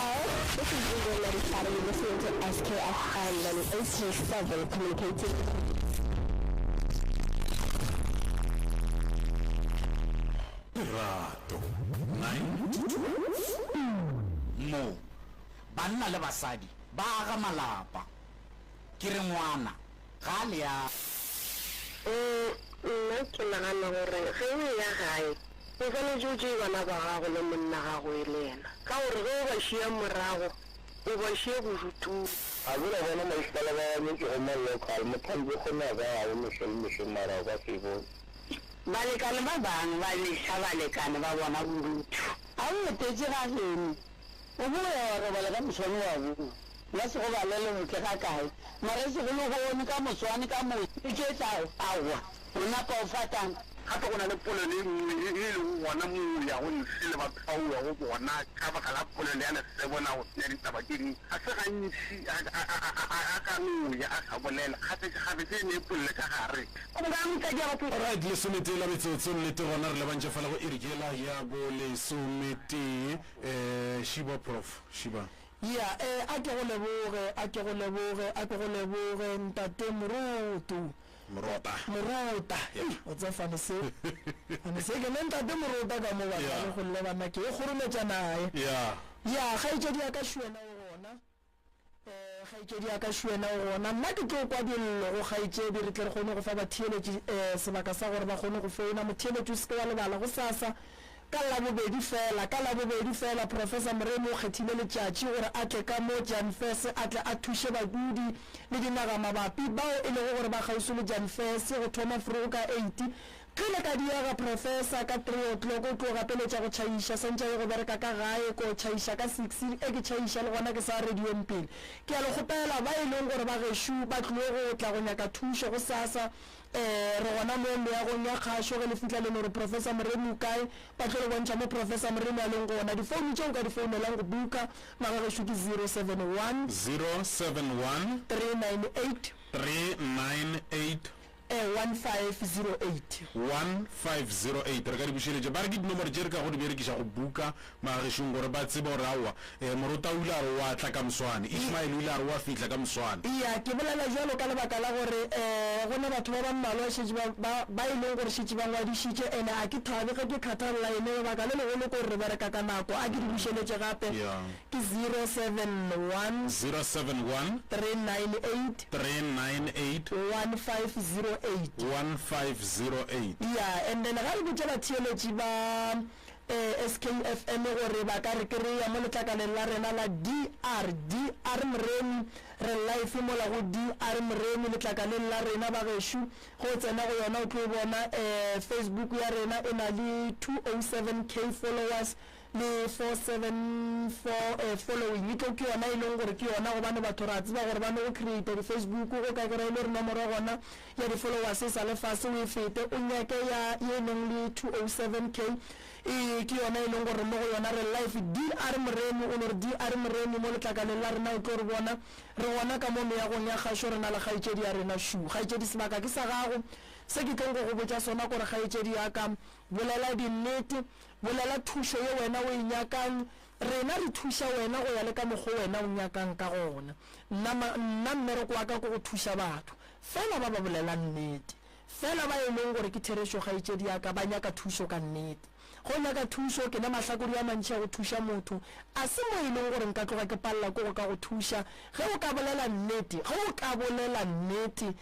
Speaker 11: This is Google Lady Academy listening to SKFM 98.7 communicating.
Speaker 7: Rato mo banna le basadi ba aga malapa ke re ngwana ga le ya
Speaker 6: nna ke nagana gore ge o ya gae o tshwanetse o tšee bana ba gago le monna gago e le ena ka gore ge o ba šia morago o ba šie bodutung
Speaker 5: a bula bona maisala ba nyeke go mallocal mothambi kgona ba gago mešomara ba se bone
Speaker 6: balekane ba bangwe ba leša balekane ba bona bodutu a o etetse ga geno o boya gore bale ka moswane wa bongwe ya se go balele moke ga kae mare se go le gone ka moswane ka mo e tšetsa awa o napa o fatang
Speaker 5: gape go na le polelo e nngwe e leng gona moya go ntshile bathauwa go bona ka baka la polelo ya se bona go tsenya ditaba ke ding ga se gantši a ka moya a sa bolela gape se ne polele ka gare
Speaker 2: right lesomete la metsotso nnete gona re lebantše fela go irikela ya bo lesomete Shiba Prof Shiba
Speaker 1: ya a ke go leboge ntate Morota o tsa fane se ke ntate Morota ka mo batla le go lebana ke e kgorometša nae ya gaetšedi ya ka šwena gona nna ke tlo kwa dillo go gaetšedi re tle re kgone go fa batheeletši sebaka sa gore ba kgone go founa motheeletši o se ke wa lebala go sasa ka la bobedi fela Professor Moremi o kgethile letšatši gore a tle ka mo Janfes a tle a thuše badudi le dinaga mabapi bao e lego gore ba kgauswi le Janfes go thoma forogo ka 8 kgele ka diaga Professor ka 3 o'clock o tlo gapeletša go tšhaiša sentša go bereka ka gae ko tšhaiša ka 6 e ke tšhaiša le gona ke sa radiong pele ke a le kgopela ba e leng gore ba gešo ba tlile go tla go nyaka thušo go sasa re gona mo meagong ya kgašo ge le fitla le gore Professor Moremi o kae ba tlo le bontšha mo Professor Moremi a leng gona difounu tšeo ka difounelang go buka magagešo ke 071 398 1508
Speaker 2: 1508 re ka di bušeletša ba re ke dinomoro tše re ka go di berekiša go buka magešong gore ba tseba gore aowa morota o ile a re wa tla ka moswane Ismail o ile a re wa fihla ka moswane
Speaker 1: iya ke bolela jalo ka lebaka la gore gona batho ba ba mmalwa ba e leng gore šetše ba ngwadišitše ene a ke thabe ge ke kgathalela ene lebaka le legolo ko re bereka ka nako a ke di bušeletše gape ke 071 398 1508
Speaker 2: 1508
Speaker 1: yeah and then ga re botse ba theeletši ba SKFM gore ba ka re kry-a mo letlakaleng la rena la DR Moremi re live mo la go DR Moremi letlakaleng la rena ba gešo go tsena go yona o tlo bona Facebook ya rena e na le 207k followers le 474 following e tlo ke yona e leng gore ke yona go bane batho ra tseba gore ba no go create di Facebook go ka kry le re nomoro gona ya di followers sa le fase o e fete o nyake ya e leng le 207k e ke yona e leng gore mo go yona re live DR Moremi o re DR Moremi mo letlakaleng la rena o tlo re bona re gona ka mo meagong ya kgašo re na le kgaetšedi ya rena shu kgaetšedi sebaka ke sa gago se ke tlo go botša sona gore kgaetšedi ya ka bolela dinnete bolela thušo ye wena o e nyakang rena re thuša wena go ya le ka mokgwa wena o nyakang ka gona nna mmereko wa ka go thuša batho fela ba bolela nnete fela ba e leng gore ke therešo kgaetšedi ya ka ba nyaka thušo ka nnete go nyaka thušo ke na mahlakodi a mantšhi a go thuša motho a se mo e leng gore nka tloga ke palela ko go ka go thuša ge o ka bolela nnete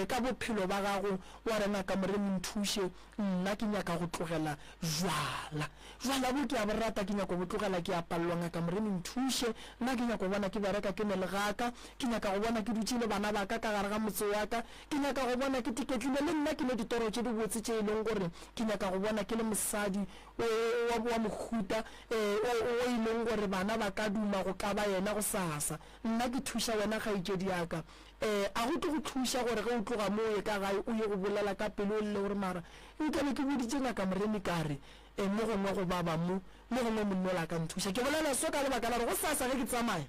Speaker 1: ka bophelo ba gago wa rena ka Moremi nthuše nna ke nyaka go tlogela jwala bo ke a borata ke nyaka go tlogela ke a pallwanga ka Moremi nthuše nna ke nyaka go bona ke bereka ke ne legaka ke nyaka go bona ke dutše le bana ba ka gare ga motse wa ka ke nyaka go bona ke tiketlile le nna ke ne ditoro tše di botse tše e leng gore ke nyaka go bona ke le mosadi wa mohuta o e leng gore bana ba ka duma go ka ba yena go sasa nna ke thuša wena kgaetšedi ya ka a go tlo go thuša gore ge o tloga mo e ka gae o ye go bolela ka pelo le gore mara nkabe ke boditše ngaka Moremi kare mo gongwe go baba mo gongwe monnola ka nthuša ke bolela so ka lebaka la gore go sasa ge ke tsamaya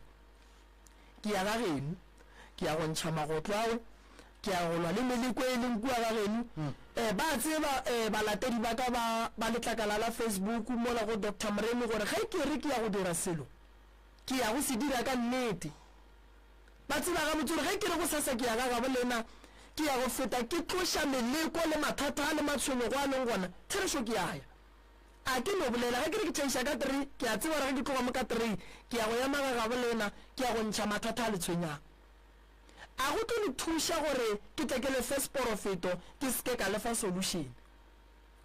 Speaker 1: ke ya ga geno ke ya go ntšha magotlo ao ke ya go lwa le meleko e leng kua ga geno ba tseba balatedi ba ka ba letlakala la Facebook mola go Dr. Moremi gore ge ke re ke ya go dira selo ke ya go se dira ka nnete ba tseba ga motho ge ke re go sasa ke ya ga bolena ke ya go feta ke tloša meleko le mathata a le matshwenyo go a leng gona therešo ke yaya a ke no bolela ge ke re ke tšhaiša ka 3 ke a tseba gore ge ke tloga mo ka 3 ke ya go ya magaga bolena ke ya go ntšha mathata a le tshwenyang a go tlo le thuša gore ke tle ke lefe sporofeto ke seke ka lefa solution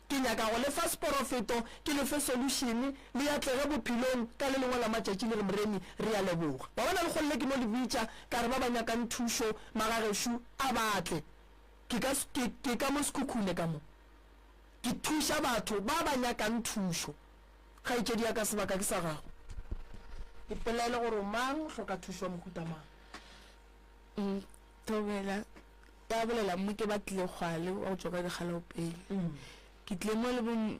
Speaker 1: ke nyaka go lefa sporofeto ke lefe solution le ya tlege bophilong ka le lengwe la matšatši le re Moremi re ya leboga ba bona le golle ke no le bitša ka re ba ba nyakang thušo magagešo a batle ke ka mo sekhukhune ka mo ke thuša batho ba ba nyakang thušo kgaetšedi ya ka sebaka ke sa gago ke pelaele gore mang hloka thušo mohuta mang
Speaker 8: tobela ka bolela mo ke batlile kgwale wa go tswa ka dikgalao pele ke tlile mo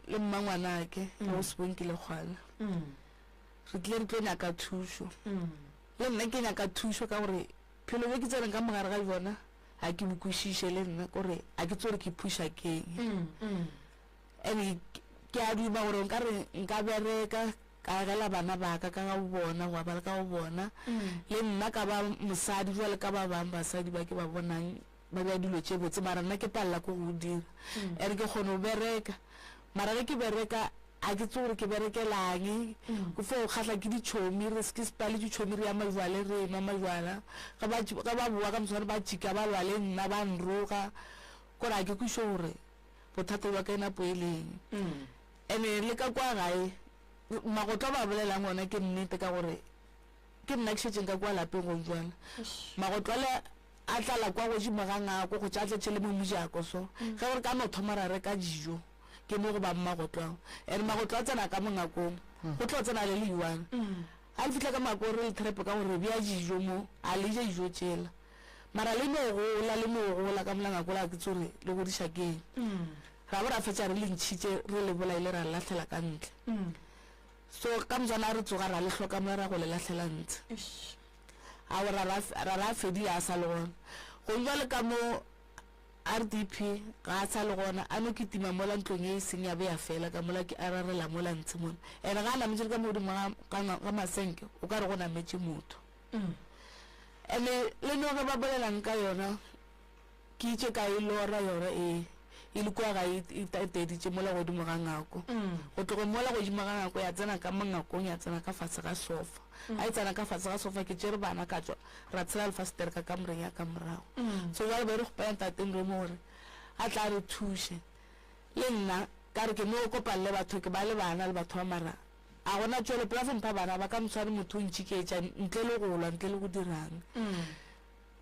Speaker 8: le mmangwanake go sebong ke le kgwale re tlile re tlo nyaka thušo le nna ke nyaka thušo ka gore phelo be ke tseneng ka mogare ga bona ga ke bokwešiše le nna gore a ke tsore ke phuša keng and ke a duma gore nka bereka ka gela bana ba ka ga bona wa ba ka go bona le nna ka ba mosadi jwa le ka ba bang basadi ba ke ba bonang ba ba dilo tše botse mara nna ke palla ko go dira ere ke kgone go bereka mara ge ke bereka a ke tsore ke berekelang go fo kgatla ke ditšhomi re se ke sepale ditšhomi re ya majwale re nwa majwala ga ba boa ka moswane ba tšika ba lwa le nna ba nroga kore a ke kwiše gore bothata ba ka ena poeleng
Speaker 12: ene le ka kwa gae magotlo ba bolelang ona ke nnete ka gore ke nna ke shetseng ka kwa lapeng go jwana magotlo le a tlala kwa go jima ga ngako go tša tletse le mo mojako so ge gore ka no thoma ra reka dijo ke mo go ba magotlo ene magotlo a tsena ka mongakong go tlo tsena le liwana a le fitla ka makore le trepe ka gore bia dijo mo a le je dijo tsela mara le no go la ka molangako la ke tsore le go dishakeng ra bora fetsa re le ntshitse re le bola ile ra latlhela ka ntle so ka mjana re tsoga ra le hloka mo ra go le latlhela ntse a ra fedi a sa le gona go nwa le ka mo RDP ga sa le gona a no kitima mola ntlong e seng ya be ya fela ka mola ke ararela mola ntse mona ene ga na metse ka mo di ga masenke o ka re go na metse motho ene le no ga ba bolelang ka yona ke itse ka ilora yona ile kwa ga iteditse mola go di mo ga ngako go tlogo mola go di mo ga ngako ya tsena ka mongakong ya tsena ka fatshe ga sofa a tsena ka fatshe ga sofa ke tsere bana ka tswa ra tsela le faster ka kamoreng ya ka morago so ba be re go penta teng re more a tla re thushe le nna ka re ke no kopalle batho ke ba le bana le batho ba mara a gona tswele platform pa bana ba ka mtsware motho ntshiketsa ntle le go lwa ntle le go dirang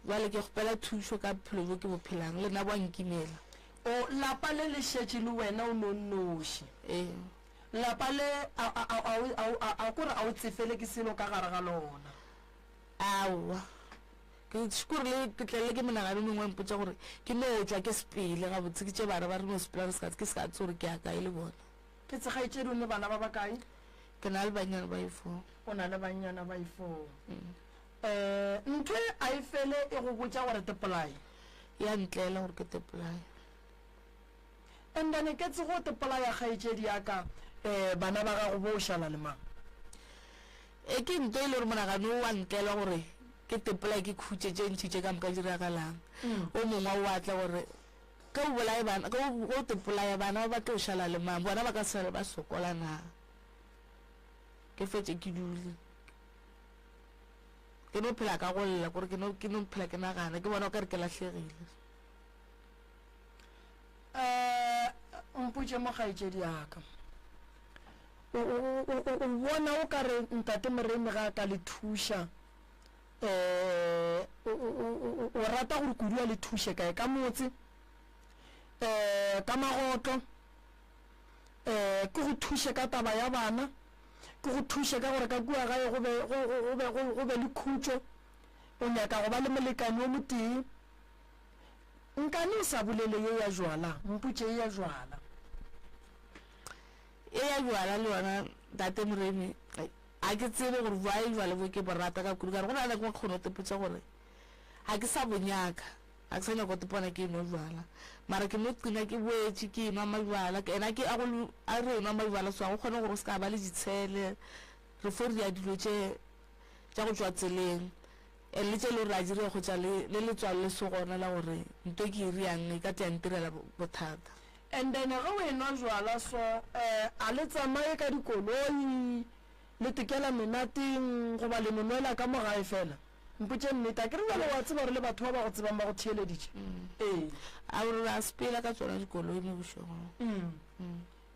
Speaker 12: jwale ke go pela thusho ka phelo ke bophelang le nna ba nkimela
Speaker 1: o lapa le le shetse le wena o nonnoši lapa le a kore a o tsefele ke selo ka gare ga lona
Speaker 12: aowa ke sekore le ke tlele ke monagano mongwe mpotsa gore ke no tswa ke sepele ga botse ke tse bare ba re no sepela ke se ka tse gore ke a kae le bona
Speaker 1: ke tshegaetse di one bana ba ba kae
Speaker 12: ke na le banyana ba ifo
Speaker 1: o na le banyana ba ifo ntho a e fele e go botsa gore tepolai
Speaker 12: ya ntlela gore ke tepolai
Speaker 1: and then ke tse go tepolai ya gaetsedi ya ka bana ba ga go bo šala le mang
Speaker 12: ke ntho e le gore monagano wa ntlela gore ke tepolai ke khutse tse ntšhitše ka moka diragalang o mongwe o atla gore ka o bolaya bana o tepolaya bana ba batla o šala le mang bona ba ka sale ba sokola na ke fetse ke dule ke no phela ka go lla gore ke no phela ke nagana ke bona o ka re ke latlhegile
Speaker 1: mpotse mo gaetsedi yaka o bona o ka re ntate Moremi ga ka le thuša o rata gore kudu a le thuše kae ka motse ka magotlo ke go thuše ka taba ya bana ke go thuše ka gore ka kua gae go be le khutso o nyaka go ba le molekane o motee nkane o sa bolele ye ya jwala mputse ye ya jwala
Speaker 12: le yona ntate Moremi a ke tsebe gore ba e jwale bo ke borata ka kudu ka re go na le go kgona tepotsa gore a ke sa bonyaka a ke sa nyaka tepona ke no jwala mara ke no tsina ke boetse ke nwa majwala ke ena ke a re nwa majwala so a go kgona gore se ka ba le ditshele re fo re ya dilo tše tša go tswa tseleng le tše le ra dire go tša le letswalo le se gona la gore nto ke e riang e ka tea ntirela bothata
Speaker 1: and then ga o enwa jwala so a le tsamaye ka dikoloi le tekela menateng go ba le monwela ka mogae fela mpotse nnete a ke re jale wa tseba gore le batho ba ba go tsebang ba go theeleditše
Speaker 12: a gore ra sepela ka tsona dikoloi mo bošogong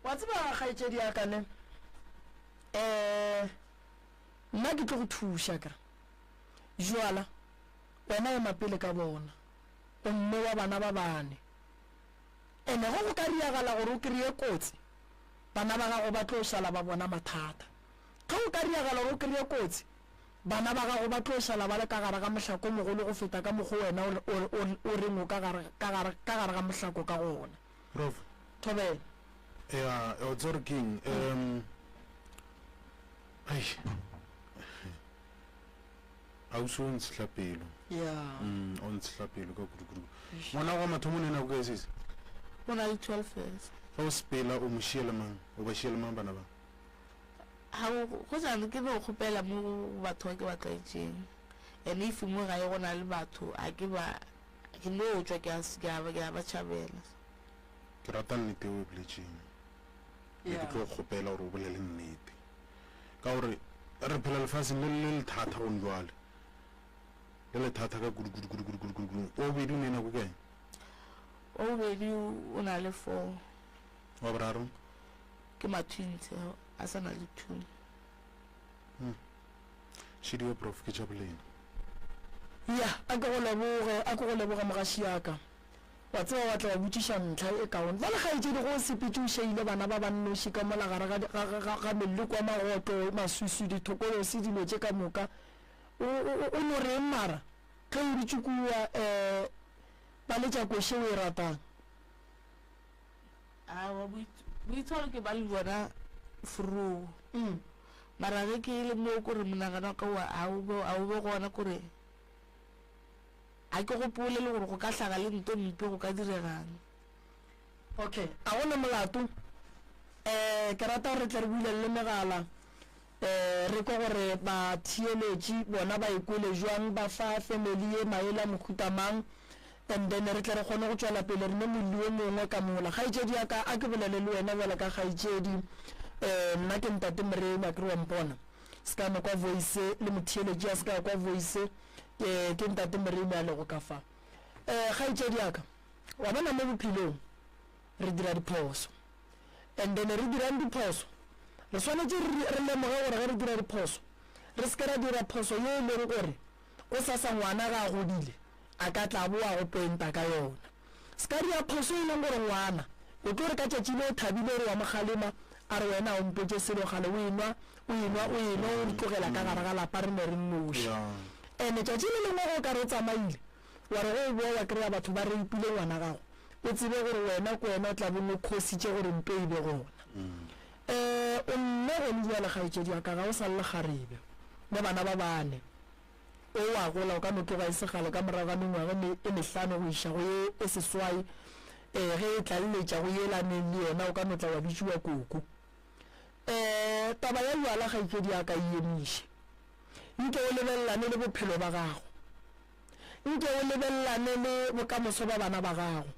Speaker 1: wa tseba gaetsedi yakane nna ke tlo go thuša kere jwala wena e mapele ka bona o mme wa bana ba bane ene go ka riagala gore o kry-e kotsi bana ba gago ba tlo šala ba bona mathata ga o ka riagala gore o kry-e kotsi bana ba gago ba tlo šala ba le ka gare ga mohlako mogolo go feta ka mogo wena o reng o ka gare ga mohlako ka gona
Speaker 2: Prof
Speaker 1: Thobela
Speaker 2: o tsore king a o se o ntshitlapelo o ntshitlapelo ka kudu ngwana wa mathomo nena go ka esese
Speaker 12: o na le 12 years
Speaker 2: ga o sepela o mo šiela mang o ba šiela mang bana ba
Speaker 12: go jane ke no kgopela mo batho ba ke ba tlaetseng ene ife mo gae go na le batho a ke no tswa ke a ba tšhabela
Speaker 2: ke rata nnete o e boletseng ke tlo kgopela gore o bolele nnete ka gore re phela lefaseng le lethata go njwale le lethata ka kudu o bedi o nena ko kae
Speaker 12: o bedi o na le 4
Speaker 2: wa boraro
Speaker 12: ke matwinse a sana le two
Speaker 2: Shidio prof ke tšaboleng
Speaker 1: ya a ke go leboga mogaši yaka wa tseba wa tla wa botšiša ntlha e kaone ba le gaetšedi go sepetse o šeile bana ba bannoši ka molagare ga meleko a magoto masusu dithokolosi dilo tše ka moka o no reng mara ge o ditšukua ba letša koše o e ratang
Speaker 12: boitshwaro ke ba le bona furu mara ge ke le mo kore monagano ka a o be gona kore a ke gopole le gore go ka hlaga le nto mpe go ka diregang
Speaker 1: okay a gona molato ke rata gore tle re buile le megala re kwa gore ba thieletši bona ba ikwele jwang ba fa family e maele a mokhutamang and then re tle re kgone go tšwela pele re ne mollo o mongwe ka mola kgaetšedi yaka a ke bolele le wena bjala ka kgaetšedi nna ke ntate Moremi a kere wa mpona se ka kwa voice le mothieletši a se ka kwa voice ke ntate Moremi a lego ka fa kgaetšedi yaka wa bona mo bophelong re dira diphoso and then re dirang diphoso re swanetše re lemoge gore ge re dira diphoso re se ke ra dira phoso ye e leng gore o sa ngwana ga a godile a ka tla boa go penta ka yona se ka dira phoso e leng gore ngwana o tlo re ka tšatši le o thabile re wa mogalema a re wena o mpetse selogale o enwa o tlogela ka gare ga lapa re ne re nnoši and tšatši le lengwe go ka re o tsamaile wa re go boa wa kry-a batho ba re ipile ngwana gago o tsebe gore wena ko wena o tla bone khositše gore mpe e be gona o nne go le jale kgaetšedi ya ka ga o sa le garebe le bana ba bane o wa gola o ka notloga e segale ka morago ga mengwaga e mehlano go iša go e seswai ge e tlalletša go yelaneng le yena o ka notla wa bitšiwa koko taba ya jala kgaetšedi ya ka e emiše nke o lebelelane le bophelo ba gago nke o lebelelane le bokamoso ba bana ba gago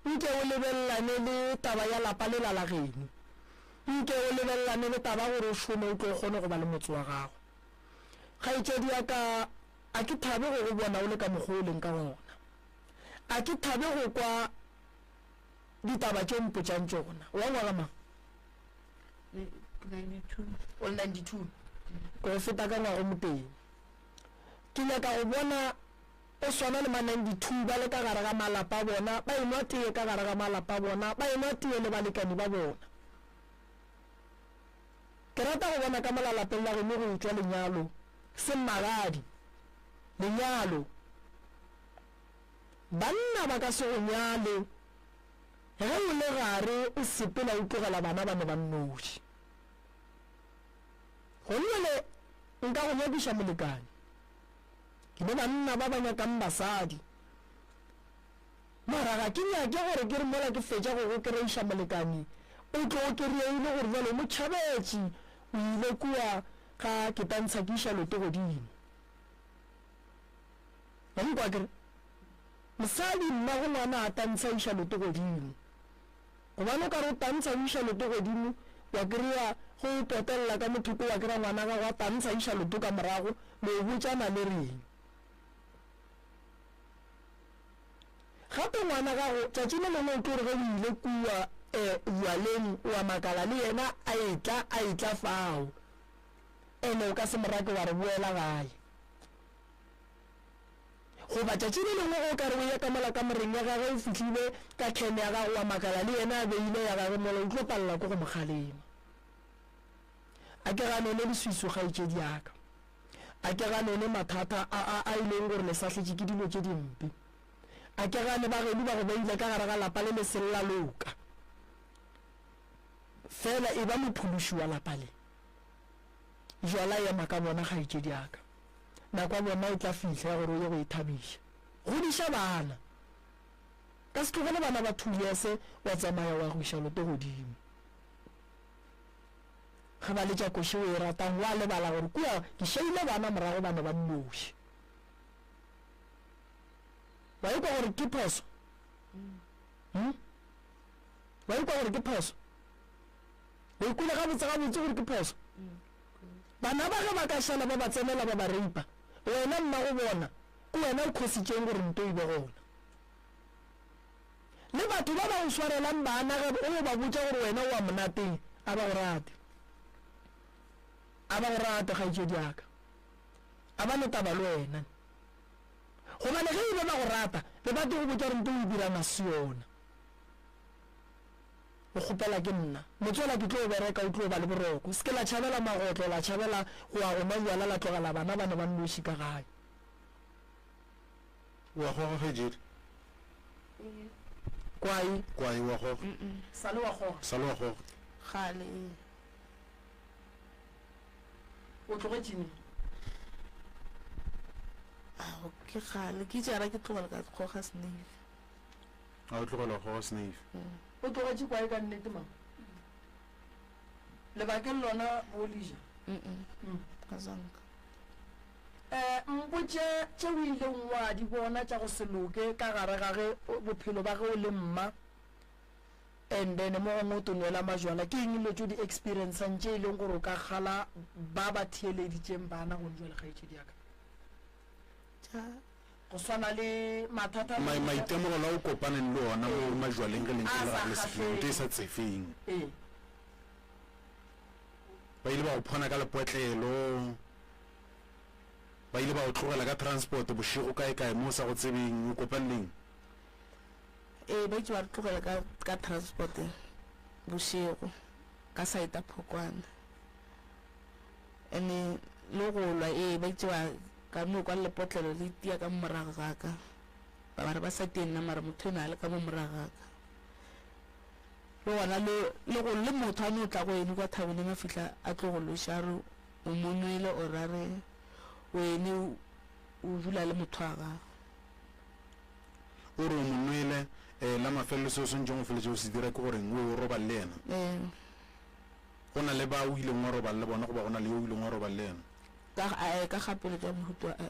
Speaker 1: nke o lebelelane le taba ya lapa le lalageno nke o lebelelane le taba gore o šome o tlo kgone go ba le motse wa gago kgaetšedi ya ka a ke thabe go bona o le ka mokgwa o leng ka gona a ke thabe go kwa ditaba tše mpotšang tšona wa ngwaga mang 92 ko feta ka ngwago moteng ke nyaka go bona o swana le ma 92 ba le ka gare ga malapa bona ba enwa tee ka gare ga malapa bona ba enwa tee le balekani ba bona ke rata go bona ka molalapeng la gone go tšwa lenyalo se mmagadi lenyalo banna ba ka se go nyale ge o le gare o sepela o tlogela bana ba ne ba nnoši go nnele nka go nyakiša molekane ke ne banna ba ba nyakang basadi mara ga ke nyake gore ke re mola ke fetša go go kry-iša molekane o tlo o kry-ile gore jalo mo tšhabetše o ile kua ga ke tantsha ke iša loto godimo gankwa kere mosadi mma go ngwana a tantsha iša loto godimo gobane o ka re o tantsha o iša loto godimo wa kry-a go o totelela ka mothoko wa kry-a ngwana gago a tantsha iša loto ka morago le o botsana le reng gape ngwana gago tšatši le lengwe o tlo re ge o ile kua bualeng wa makala le yena a etla fao ene o ka se morake wa re boela gae goba tšatši le lengwe o ka re o ya ka mola ka moreng ya gage o fihlile ka tlhene ya gago wa makala le yena a beile ya gage mola o tlo palela ko go mogalema a ke ganone leswiso kgaetšedi yaka a ke ganone mathata a ileng gore le sahletše ke dilo tše dimpe a ke gane bagedi ba go beile ka gare ga lapa le lesella loka fela e ba mophološi wa lapa le jwala ema ka bona kgaetšedi yaka nako ya bona o tla fihla gore o ye go ithabiša godiša bana ka se tlogele bana ba 2 years wa tsamaya wa go iša loto godimo ga ba letša koše o e ratang wa lebala gore kua ke šeile bana morago ba ne ba nnoši wa ekwa gore ke phoso wa ekwa gore ke phoso o ikole gabotse gore ke phoso bana ba ge ba ka šala ba ba tsenela ba ba reipa wena mma go bona ke wena o khositšeng gore nto e be gona le batho ba ba o swarelang bana ge o ba botša gore wena o a monateng a ba go rate ga itse diaka a ba le taba le wena go ba le ge ile ba go rata le ba go botsa re ntse o dira masiona o khopela ke nna motswela ke tlo bereka o tlo ba le boroko se ke la tšhabela magotlo la tšhabela go a go majwala la tlogela bana ba ne ba nnoši ka gae
Speaker 2: wa goga fedile kwai wa goga
Speaker 1: sale wa goga
Speaker 12: gale
Speaker 1: o tlogetšene
Speaker 12: ke gale ke jara ke tlogela ka goga snave
Speaker 2: a o tlogela goga snave
Speaker 1: o tlogetše kwae ka nnete mang lebakeng lona bolija
Speaker 12: ka zanka
Speaker 1: mpotše tše o ileng wa di bona tša go se loke ka gare ga ge bophelo ba ge o le mma and then mo gongwe o tonela majwala ke eng ile tšo di-experienceng tše e leng gore o ka gala ba ba theeleditšeng bana go njwa lekgaetšedi yaka go swana le mathata
Speaker 2: maitemogelo a o kopaneng le ona mo majwaleng ge lenkelego e sa tsefeng ba ile ba go phona ka lepotlelo ba ile ba go tlogela ka transport bošego kae mo sa go tsebeng o kopaneleng
Speaker 12: ba itse ba re tlogela ka transport bošego ka saeta phokwana ene le go lwa ba itse ba ka no kwa lepotlelo le tia ka morago gaka ba re ba sa tena mara motho ena le ka mo morago gaka le gona le go le motho a no tla go ene kwa thabeleng a fihla a tlo go loša re o monwele o rare wene o dula le motho a gago
Speaker 2: o re o monwele la mafelelo se o sentse go feletse o se dira ke gore o robale le ena go na le ba o ileng wa robale le bona go ba go na le yo o ileng wa robale le ena
Speaker 12: ka gapelo tša mohuto a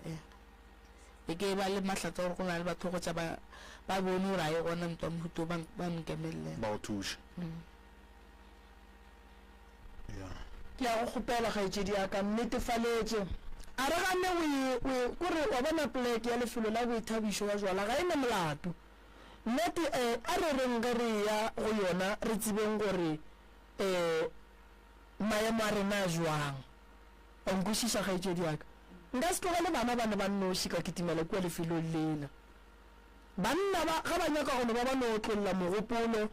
Speaker 12: e ke ba le mahlatsa gore go na le batho go tša ba bone gore a ye gona motho wa mohuto ba nkemelele
Speaker 2: ba go thuša
Speaker 1: ke a go kgopela kgaetšedi yaka nnetefaletše a re gane kore wa bona pleke ya lefelo la boithabišo wa jwala ga e ne molato nnete a re reng ge re ya go yona re tsebeng gore maemo a rena a jwang a nkwešiša kgaetšedi yaka nka se tlogele bana ba ne ba nnoši ka kitimela kua lefelong lela banna ga ba nyaka gone ba no tlolola mogopolo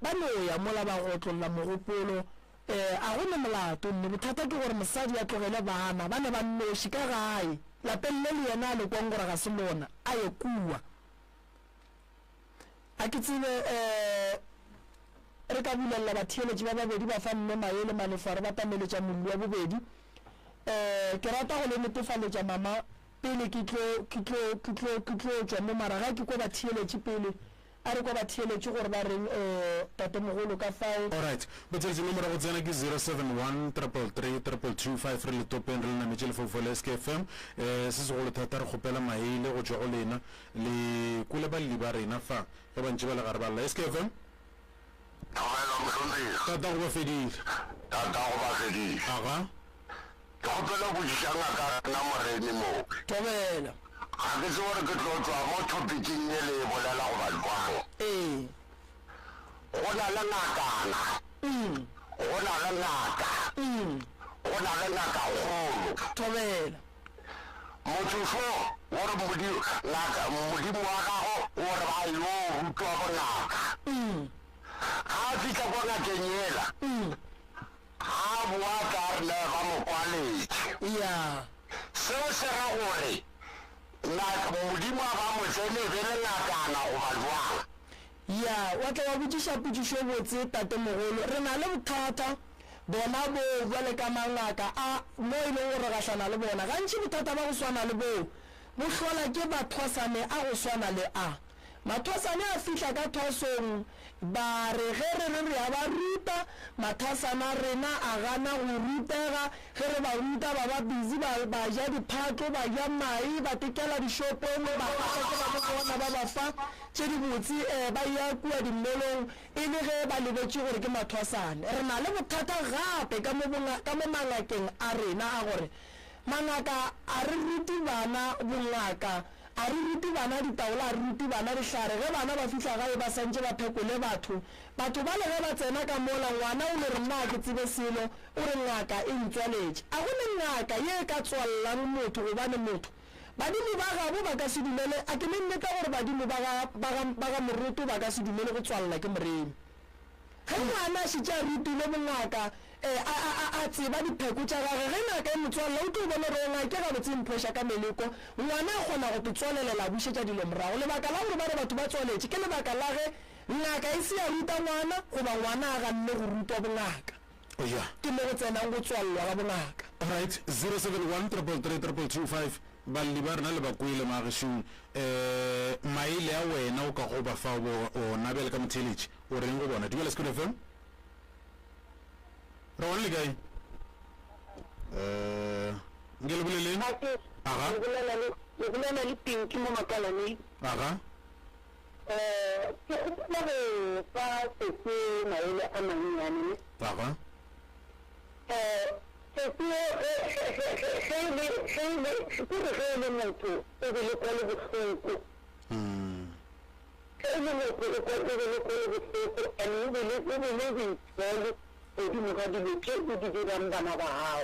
Speaker 1: ba no ya mola ba go tlolola mogopolo a go ne molato nne bothata ke gore mosadi a tlogele bana ba ne ba nnoši ka gae lapeng le le yena a lekwang gore ga se lona a ye kua a ke tsebe re ka bulelela batheeletši ba babedi ba fa mme maele malefare ba tameletša mollo wa bobedi ke rata go le netefaletša mama pele ke tlo tšwa mo maraga ke kwa batheeletši pele a re kwa batheeletši gore ba reng tatemogolo ka fao
Speaker 2: alright botseletši nomoro go tsena ke 071 333 re le topeng re le nametše lefoufo le SKFM se segolo thata re kgopela maele go tšwa go lena le kole baleli ba rena fa ge bantši ba le gare ba lla SKFM tata go ba fedile aga
Speaker 5: ke kgopela go dišanga ka na moreni mo
Speaker 1: tobela
Speaker 5: ga ke se gore ke tlo tswa mo topiking e le bolela go balwang go na le ngakana go na le ngaka go na le ngaka kgolo
Speaker 1: tobela
Speaker 5: motho fo gore modimo wa gago gore ba yo rutwa bongaka ga a fitlha kwa ngakeng ela ga boa ka re le ba mokwaletše seo se ra gore modimo a ba motsene be le ngakana go balwang
Speaker 1: wa tla wa botšiša potšišo botse tatemogolo re na le bothata bona bo jwale ka mangaka a mo e leng gore gahlana le bona gantši bothata ba go swana le boo bo hlola ke bathwasane a go swana le a mathwasane a fihla ka thwasong ba re ge re a ba ruta mathasana rena a gana go rutega ge re ba ruta ba ba busy ba ja diphatlo ba ja mai ba tekela dishopong ba gagake ba bona ba ba fa tše di botse ba ya kua dimmelong e le ge ba lebetše gore ke mathwasane re na le bothata gape ka mo mangakeng a rena a gore mangaka a re ruti bana bongaka a re ruti bana ditaola a re ruti bana dihlare ge bana ba fihla gae ba santse ba phekole batho ba le ge ba tsena ka mola ngwana o le re nna ke tsebe selo o re ngaka e ntswaletše a go le ngaka ye ka tswallang motho gobane motho badimo ba gabo ba ka se dumele a ke nnete gore badimo ba ga moruto ba ka se dumele go tswalla ke moremi ge ngwana a šitše a rutile bongaka a tseba dipheko tša gage ge ngaka e motswalela o tlo bone re ngake ga botse mphoša ka meleko ngwana a kgona go tswalelela a bušetša dilo morago lebaka la gore ba re batho ba tswaletše ke lebaka la ge ngaka e se ya ruta ngwana goba ngwana a ganne go rutwa bongaka ke mo go tsenang go tswallwa ga bongaka.
Speaker 2: Alright, 071333325 balli ba rena le ba kwele magešong maele a wena o ka go ba fa o nabele ka motheletše o reng go bona dumela Sekhukhune FM re wane le kae nke le boleleng aga
Speaker 6: le bolela le Pinki mo Makalaneng
Speaker 2: aga
Speaker 6: ke gopola go fa setse maele a mannyane
Speaker 2: aga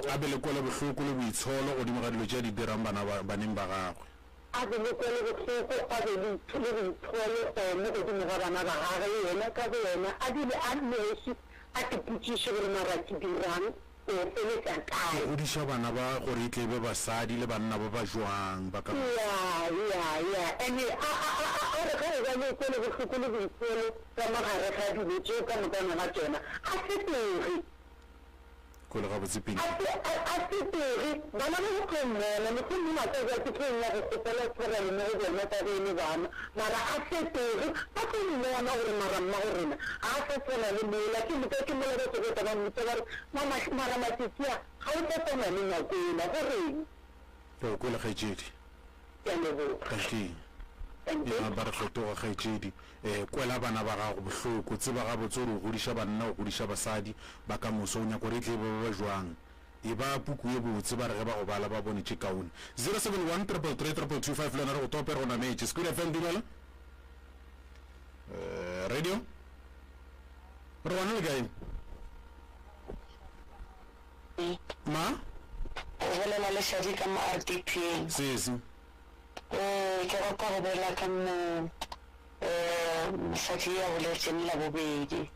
Speaker 2: a be le kwele bohloko le boitsholo godimo ga dilo tša di dirang baneng ba gagwe
Speaker 6: a be le kwele bohloko a be le boitsholo mo godimo ga bana ba gagwe yena ka bo yena a dile a noši a tepotšiše gore mara ke dirang o feletša kae
Speaker 2: o diša bana ba gore e tlebe basadi le banna ba ba jwang ba ka
Speaker 6: ande a re ga e ba le kwele bohloko le boitsholo ka magare ga dilo tšeo ka mokana ga tsona a setege
Speaker 2: kole ga botse Pinki
Speaker 6: a setege bana ba go tlommela mohlomong matsatsi a ke tlong ya go sepela tshwarele mo go bona ka bene bana mara a setege ba tlo mmona gore mara mma go rena a sa tsena le mola ke moka ke mola ba tsogeta ba mmotsa ba re mara matsatsi a ga o tla tsena le nakona goreng
Speaker 2: o kwele kgaetšedi ba re fetoga kgaetšedi kwela bana ba gago bohloko tseba gabotse gore o godiša banna o godiša basadi ba ka moso o nyako re tle ba jwang e ba puku ye botse ba re ge ba go bala ba bone tše kaone 071333325 le yona re go topere go nametše Sekhukhune FM dumela radio re wana le kae ma
Speaker 6: o bolela le Shadi ka mo RDP
Speaker 2: sesi
Speaker 6: ke rata go bolela ka mosadi ya boletseng la bobedi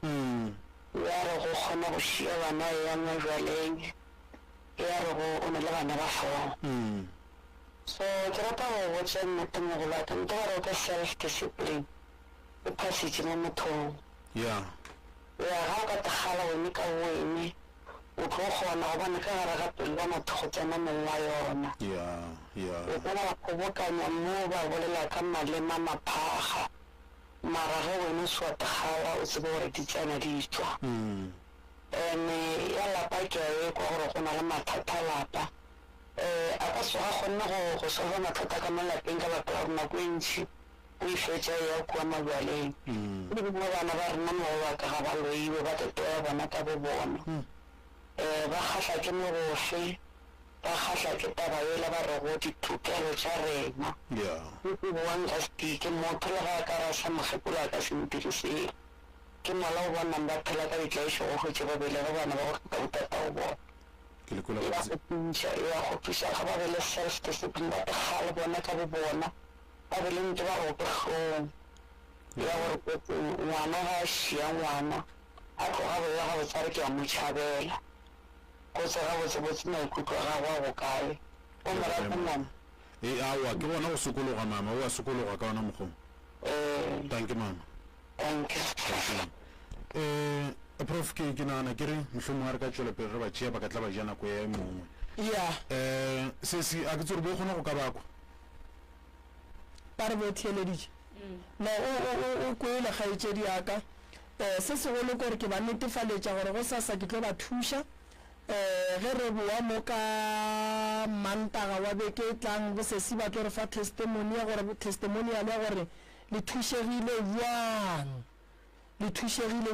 Speaker 6: ya re go kgona go šia bana ya majwaleng ya re go o na le bana ba four so ke rata go botsa nnete mogolo wa ka nte ba re o ka self discipline o phasitše mo mothong ga o ka tagala wene ka wene o tlo kgona go bana ka gare ga pelo ba motho go tsena mong wa yona o bona ba kgobokanya mo ba bolela ka malema maphaga mara ge wene o se wa tagala o tsebe gore di tsena di tswa ya lapa ke a ekwa gore go na le mathata a lapa a ka soga kgonne go solva mathata ka mo lapeng ka baka la gore nako e ntšhi o e fetša ya kua majwaleng mo bana ba rena mogobaka ga ba loiwe ba tetoya bona ka bo bona ba kgahlwa ke mogofe ba kgahlwa ke taba ela ba re go dithokelo tša rena ke motho le ga a ka ra sa mogepolo a ka se ntiriseng ke mola o bonang ba phela ka ditlaišo go hwetše babelego bana ba go ka botata go bona ya go thuša ga ba be le self discipline ba tegale bona ka bo bona ba be le ntse ba rope hlong ya gore ngwana ga a šia ngwana a tloga boya ga botsa re ke a mo tšhabela go tse ga botsebotse maikutlo a gago a go kae o morata ngwana
Speaker 2: awa ke bona go sokologa mama o a sokologa ka ona mokgong tanke mama prof ke nagana ke re mohlomong a re ka tšwela pele re ba tšea ba ka tla ba ja nako ya mongwe sesi a ke tsore bo kgona go ka bakwa
Speaker 1: ba re bo theeleditše na o kwele kgaetšedi yaka se segolo kore ke ba netefaletša gore go sasa ke tlo ba thuša ge re boa mo ka mantaga wa beke e tlang bosesi ba tlo re fa testimonial ya gore le thušegile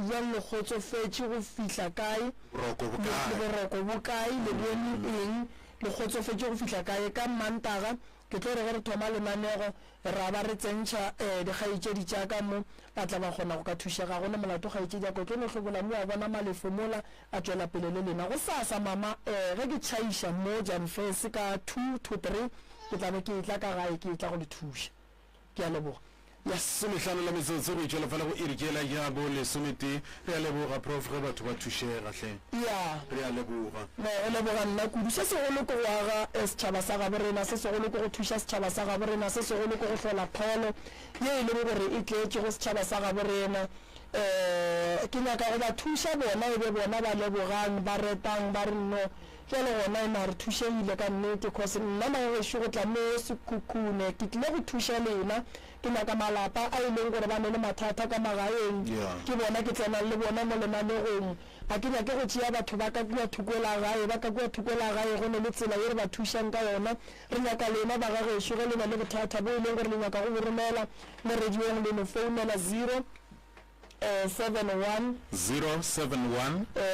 Speaker 1: bjang le kgotsofetše go fihla kae le boroko bokae le bone eng le kgotsofetše go fihla kae ka mantaga ke ke tlo re thoma lenanego ra ba re tsentšha dikgaetšedi tša ka mo ba tla ba kgona go ka thušega gone molato kgaetšedi ako tlo no hlobola mo a bona malefo mola a tšwela pele le lena go sasa mama ge ke tšhaiša mo Janfes ka 2 to 3 ke tla be ke tla ka gae ke tla go le thuša ke a leboga
Speaker 2: ya somehlano la metsotso go itšwela fela go irikela ya bo lesomete re a leboga prof ge batho ba thušega hle
Speaker 1: ya
Speaker 2: re a leboga
Speaker 1: o leboga nna kudu se segolo ko go aga setšhaba sa gabo rena se segolo ko go thuša setšhaba sa gabo rena se segolo ko go hlola pholo ye e leng gore e tletše go setšhaba sa gabo rena ke nyaka go ba thuša bona e be bona ba lebogang ba retang ba re no jalo gona e na re thušegile ka nnete cause nna maegešo go tla mo sekhukhune ke tlile go thuša lena ke nyaka malapa a e leng gore ba ne le mathata ka magaeng ke bona ke tsenang le bona mo lenanegong a ke nyake go tšea batho ba ka kua thukola gae ba ka kua thukola gae go ne le tsela ye re ba thušang ka yona re nyaka lena ba gagešo ge le na le bothata bo e leng gore le nyaka go boromela mo radiong le no founela 071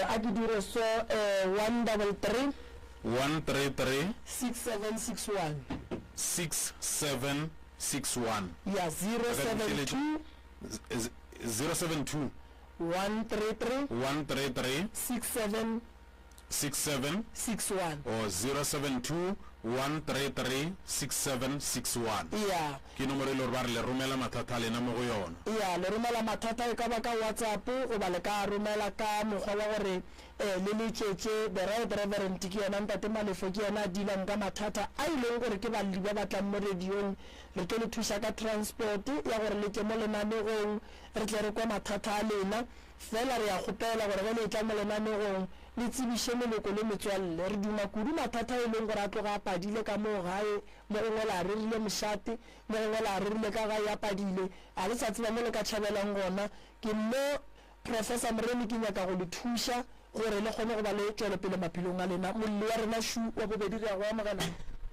Speaker 1: a ke dire so 133
Speaker 2: 6761
Speaker 1: ya 072 133 6761
Speaker 2: or 072 133 6761
Speaker 1: ya
Speaker 2: ke nomoro le ba re le romela mathata le na mo go yona
Speaker 1: ya le romela mathata e ka ba ka WhatsApp go ba le ka romela ka mogwa wa gore le le tšetše the right reverend ke yona ntate malefo ke yona dilang ka mathata a ile gore ke ba le ba batlang mo radiong re tlo le thuša ka transport ya gore le ke mo lenanegong re tle re kwa mathata a lena fela re ya gopela gore ge le tla mo lenanegong le tsebiše meleko le metswalle re duma kudu mathata e leng gore a tloga a padile ka moo gae mo gongwe la rerile mošate mo gongwe la rerile ka gae a padile a le sa tseba mo le ka tšhabelang gona ke mo professor Moremi ke nyaka go le thuša gore le kgone go ba le tšwelopele maphelong a lena mollo wa rena shu wa bobedi re ya go amogela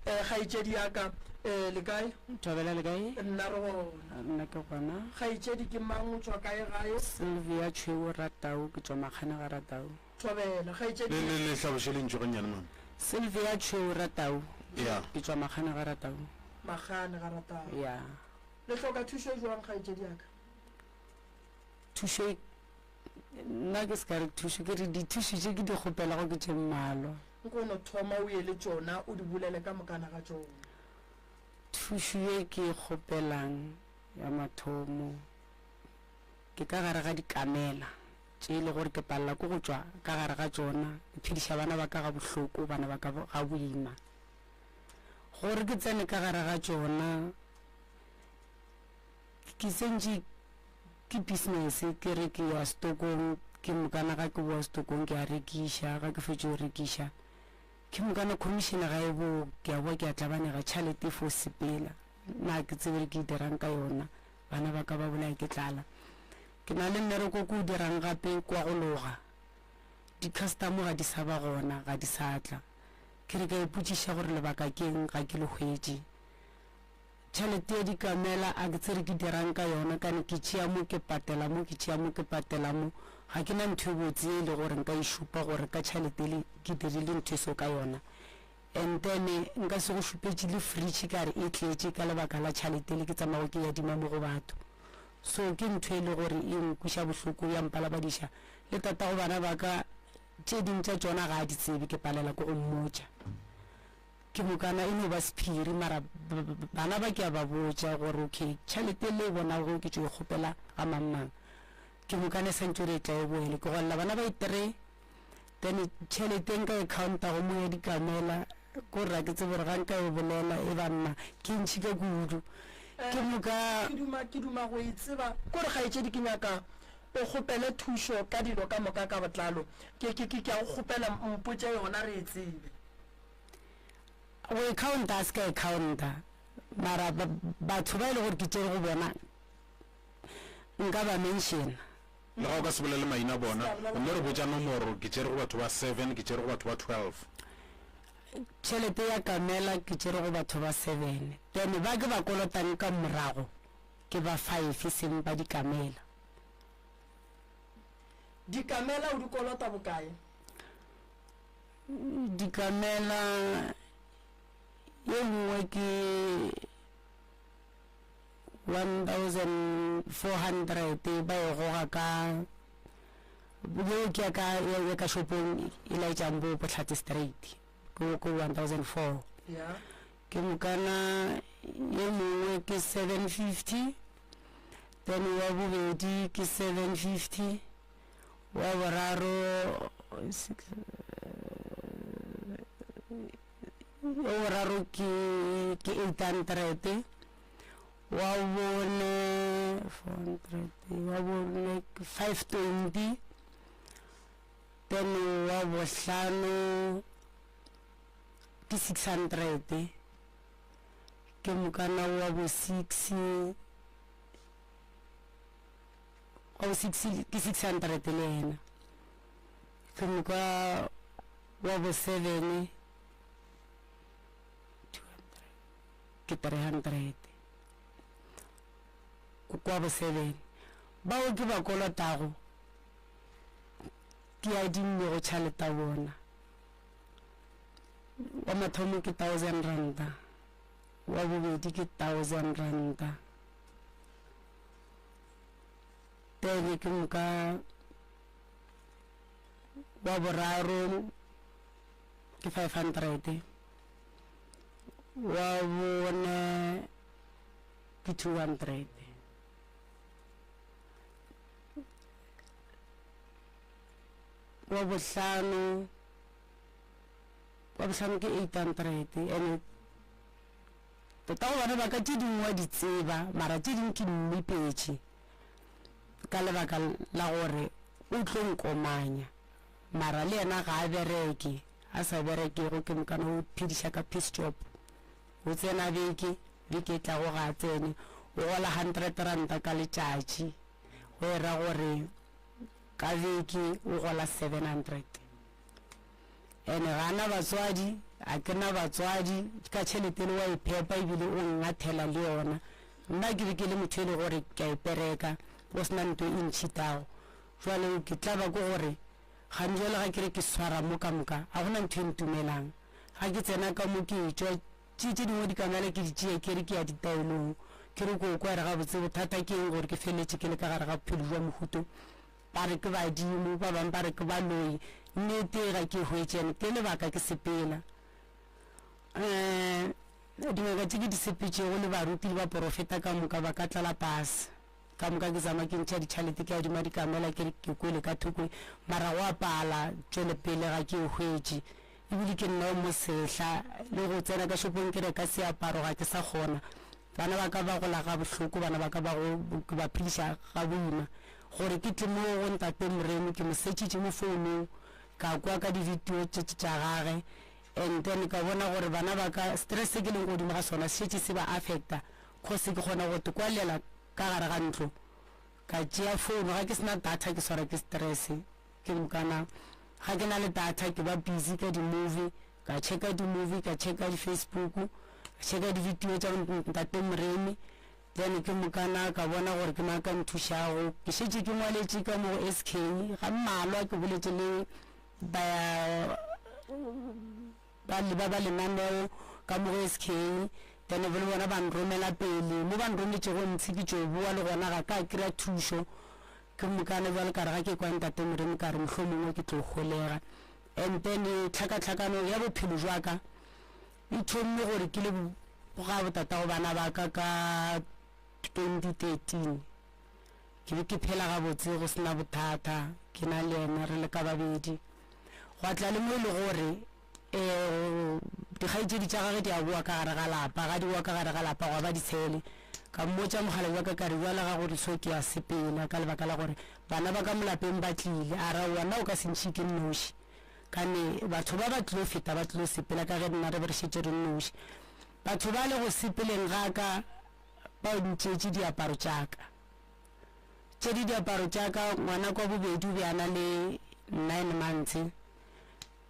Speaker 1: kgaetšedi yaka le kae
Speaker 13: Thobela le kae
Speaker 1: nna re go
Speaker 13: nna ke gona
Speaker 1: kgaetšedi ke mang o tswa kae gae
Speaker 13: Sylvia Chwewo Ratau ke tswa Makgane ga Ratau
Speaker 1: Thobela kgaetšedi
Speaker 2: le tlhaboše le ntšho gannyane mama
Speaker 13: Sylvia Chwewo Ratau
Speaker 2: ya
Speaker 13: ke tswa Makgane ga Ratau
Speaker 1: Makgane ga Ratau
Speaker 13: ya
Speaker 1: le hloka thušo jwang kgaetšedi yaka
Speaker 13: thušo nna ke se ka re thušo ke re dithušo tše ke di kgopelago ke tše mmalwa
Speaker 1: nko no thoma o ye le tšona o di bulele ka mokana ga tšona
Speaker 13: thušo ye ke e kgopelang ya mathomo ke ka gare ga dikamela tše e le gore ke palela ko go tšwa ka gare ga tšona ke phediša bana ba ka ga bohloko bana ba ka ga boima gore ke tsene ka gare ga tšona ke sentše ke business ke re ke ya stokong ke mokana ga ke boa stokong ke a rekiša ga ke fetše go rekiša ke mokana commissiona ga e bo ke a boa ke a tlabanega tšhalete fo sepela nna ke tsebe ke dirang ka yona bana ba ka ba bolaya ke tlala ke na le mmereko ko o dirang gape kwa go loga di-customer ga di sa ba gona ga di sa tla ke re ka ipotšiša gore lebaka keng ga ke le hwetše tšhelete ya dikamela a ke tsere ke dirang ka yona kane ke tšea mo ke patela mo ke tšea mo ke patela mo ga ke na ntho e botse e le gore nka ešupa gore ka tšhelete le ke dirile ntho eso ka yona and then nka se go šupetše le fridge ka re e tletše ka lebaka la tšhelete le ke tsamago ke ya dima mo go batho so ke ntho e le gore e nkwiša bohloko ya mpalabadiša le tata go bana ba ka tše dintša tšona ga a di tsebe ke palela ko go mmotša ke mokana e no ba sephiri mara bana ba ke a ba botša gore okay tšhelete le bonago ke tšo e kgopela ga mangmang ke mokane santse re tla e boele ke golela bana ba itere then tšhelete nka e counta go mo ya dikamela ko rra ke tsebe gore ga nka e bolela e banna ke ntšhi ka kudu ke moka
Speaker 1: ke duma go itseba kore kgaetšedi ke nyaka o kgopele thušo ka dilo ka moka ka botlalo ke a go kgopela mpotše yona re e tsebe
Speaker 13: o e counta a se ka e counta mara batho ba e le gore ke tsere go bona nka ba mentiona
Speaker 2: le ga o ka se bolele maina bona mme re botša nomoro ke tsere go batho ba 7 ke tsere go batho ba 12
Speaker 13: tšhelete ya kamela ke tsere go batho ba 7 then ba ke ba kolotang ka morago ke ba 5 seng ba dikamela
Speaker 1: o di kolota bokae
Speaker 13: dikamela ye nngwe ke 1400 ba e goga ka bjo ke ka shopong ile jambo Botlhati straight ko 1004 ke mokana ye mongwe ke 750 then wa bobedi ke 750 wa boraro ke 800 wa bone 400 wa bone 520 then wa bohlano ke 600 ke mokana wa bo 6 ke 600 le ena ke moka wa bo 7 ke 300 kwa bo 7 bao ke ba kolotago ke a dinne go tšhaleta bona wa mathomo ke 1000 ranta wa bobedi ke 1000 ranta tene ke moka wa boraro ke 500 wa bone ke 200 wa bohlano ke 800 ene tota go bana ba ka tse dingwe di tseba mara tse dingwe ke mmipetše ka lebaka la gore o tlo nkomanya mara le yena ga a bereke a sa bereke go ke mokana o phediša ka piece job o tsena beke e tla go ga tsene o gola 100 ranta ka letšatši go era gore ka beke o gola 700 ene gana batswadi a ke na batswadi ka tšhelete le wa iphepa ebile o ngathela le yona nna ke be ke le motho le gore ke a ipereka go sena nto e ntšhitago jwale ke tla ba ko gore gane jwale ga ke re ke swara mo ka moka a gona ntho e ntumelang ga ke tsena ka mo ke tšwa tše dingwe di kamela ke di tšea ke re ke ya ditaelong ke re ko kwa re ga botse bothata ke eng gore ke feletše ke le ka gare ga bophelo jwa mohuto ba re ke badimo ba bangwe ba re ke baloi nnete ga ke hwetšene ke lebaka ke sepela dingaka tše ke di sepetšego le baruti le ba porofeta ka moka ba ka tlala pase ka moka ke zama ke ntšha ditšhalete ke adima di kamela ke kwele ka thokwe mara go apala tšwele pele ga ke hwetše ebile ke nna mo sehla le go tsena ka shopong ke reka seaparo ga ke sa kgona bana ba ka ba gola ga bohloko bana ba ka ba go ba phediša ga boima gore ke tle mo go ntate Moremi ke mo setšitše mo founung ka kwa ka di-video tša gage and then ka bona gore bana ba ka stress ke leng godimo ga sona setše se ba affecta kgose ke kgona go te kwalela ka gare ga ntlo ka tšea founu ga ke sena data ke swara ke stress ke mokana ga ke na le data ke ba busy ka di-movie ka checka di-movie ka checka di-Facebook ka checka di-video tša ntate Moremi then ke mokana ka bona gore ke maka nthušago ke šetše ke ngwaletše ka mo SK ga mmalwa ke boletše le ba lenaneo ka mo SK then le bona ba nromela pele mo ba nrometšego ntshi ke tšo bua le gona ga ka kry-a thušo ke mokana jwale ka re ga ke kwa ntate Moremi ka re mohlomongwe ke tlo golega and then tlhakatlhakano ya bophelo jwa ka e thomme gore ke le ga botata go bana ba ka 2013 ke be ke phela ga botse go sena bothata ke na le ena re le ka babedi go tla le mo le gore dikgaetšedi tša gage di a boa ka gare ga lapa ga di boa ka gare ga lapa go ba di tshele ka mmotša mogala wa ka ka re jwale ga gore so ke a sepela ka lebaka la gore bana ba ka molapeng ba tlile a ra wona o ka sentšhi ke nnoši kane batho ba ba tlilo feta ba tlilo sepela ka ge nna re be re šetše re nnoši batho ba le go sepeleng ga ka ba ntšetše diaparo tšaka tše diaparo tšaka ngwana kwa bobedi o beana le 9 months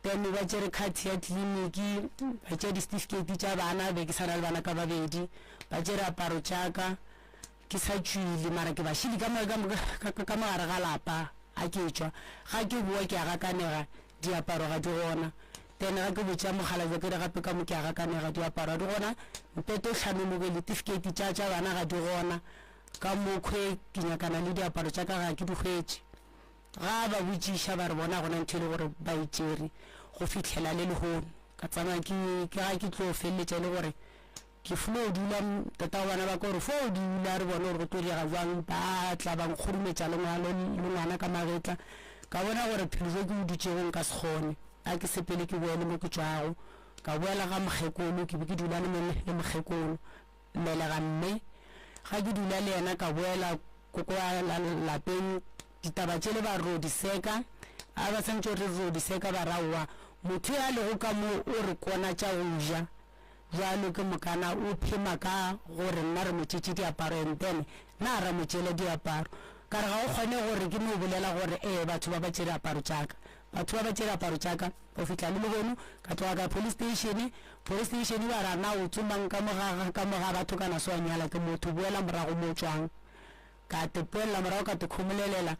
Speaker 13: then ba tšere kgati ya tleliniki ba tšea di-certificate tša bana be ke sana le bana ka babedi ba tšere aparo tšaka ke sa tšwile mara ke ba šili ka mogare ga lapa a ke tšwa ga ke bua ke a gakanega diaparo ga di gona then ga ke botsa mogala ja ke re gape ka mo ke aga kanega diaparo di gona mpeto tlhamelo ke certificate tša bana ga di gona ka mo khwe ke nyakana le diaparo tša ka ga ke di hwetse ga ba botšiša ba re bona gona ntho le gore ba itsere go fitlhela le lehono ka tsamaya ke ga ke tlo felletša le gore ke flo dula tata bana ba gore fo dula re bona gore go tlo diega jwang ba tla bang kgorumetša le ngwana ka magetla ka bona gore phelo jo ke o dutšego ka sekgone a ke sepele ke boele mo ke tšwago ka boela ga mokgekolo ke be ke dula le mokgekolo mmele ga mme ga ke dula le yena ka boela koko wa lapeng ditaba tšele ba rodiseka a ba santse re rodiseka ba raowa motho ya lego ka mo o re kona tša go ja jalo ke mokana o phema ka gore nna re motšetše diaparo entene na ra motšele diaparo ka re ga o kgone gore ke no bolela gore batho ba ba tšere diaparo tšaka batho ba ba tšere diaparo tšaka o fitlha le legono ka tloga ka police station ba rana o tsomang ka moga batho kana se wa nyala ke motho boela morago mo tswang ka te poela morago ka te kgomolelela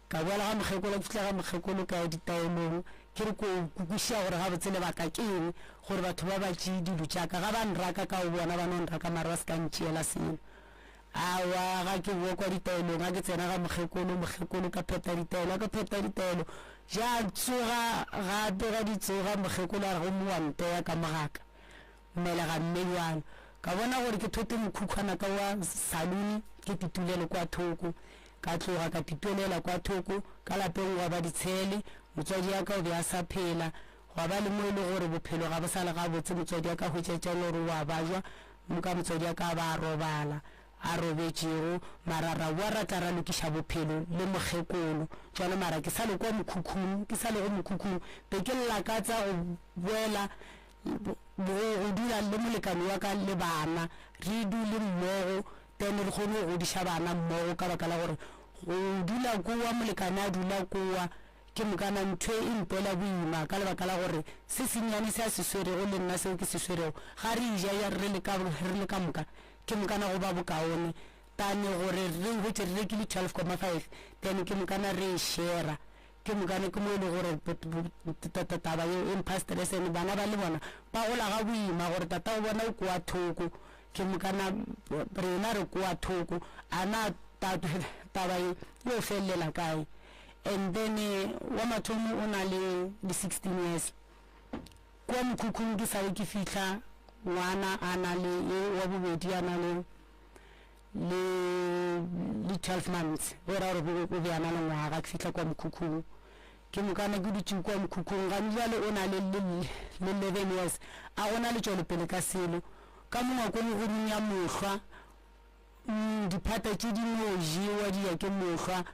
Speaker 13: ka boela ga mokgekolo fitlha ga mokgekolo ka ditaelong ke re ko kukušia gore ga botse lebaka ke eng gore batho ba ba tšee dilo tšaka ga ba nraka ka o bona ba no nraka mare ba se ka ntšeela seno awa ga ke boa kwa ditaelong ga ke tsena ga mokgekolo ka pheta ditaelo ja tsoga gape ga ditsoga mokgekolo a re go mowanteya ka mogaka mmele ga mme jalo ka bona gore ke thote mokhukhwana ka wa saluni ke titulele kwa thoko ka tloga ka tituelela kwa thoko ka lapeng wa ba ditshele motswadi ya ka o be a sa phela go ba le mo e le gore bophelo ga bo sa le ga botse motswadi ya ka hwetšetša le gore wa bajwa mo ka motswadi ya ka ba a robala a robetšego marara wa ratla ra lokiša bophelo le mokgekolo tšwane mara ke sa le kwa mokhukhung ke sa le go mokhukhung be ke lakatsa go boela go dula le molekane wa ka le bana re dule mmogo then re kgone go godiša bana mmogo ka baka la gore go dula kowa molekane a dula kowa ke mokana ntho e impela boima ka lebaka la gore se senyane se a se swerego le nna seo ke se swerego ga re ija ya re le ka moka ke mokana go ba bokaone tane gore re hwetse re rekile 12.5 then ke mokana re share ke mokana ke mo e le gore taba yo impastresene bana ba le bona ba gola ga boima gore tata o bona o kwa thoko ke mokana rena re kwa thoko ana taba yo felela kae and then wa mathomo o na le 16 years kwa mokhukhung ke sabe ke fitla ngwana a na le wa bobedi a na le 12 months gore o be a na le ngwaga ke fitla kwa mokhukhung ke mokana ke dutse kwa mokhukhung ga njale o na le 11 years a gona le tšwele pele ka selo ka mongwakong go dunya mohlwa diphata tše di no jewa di ya ke mohlwa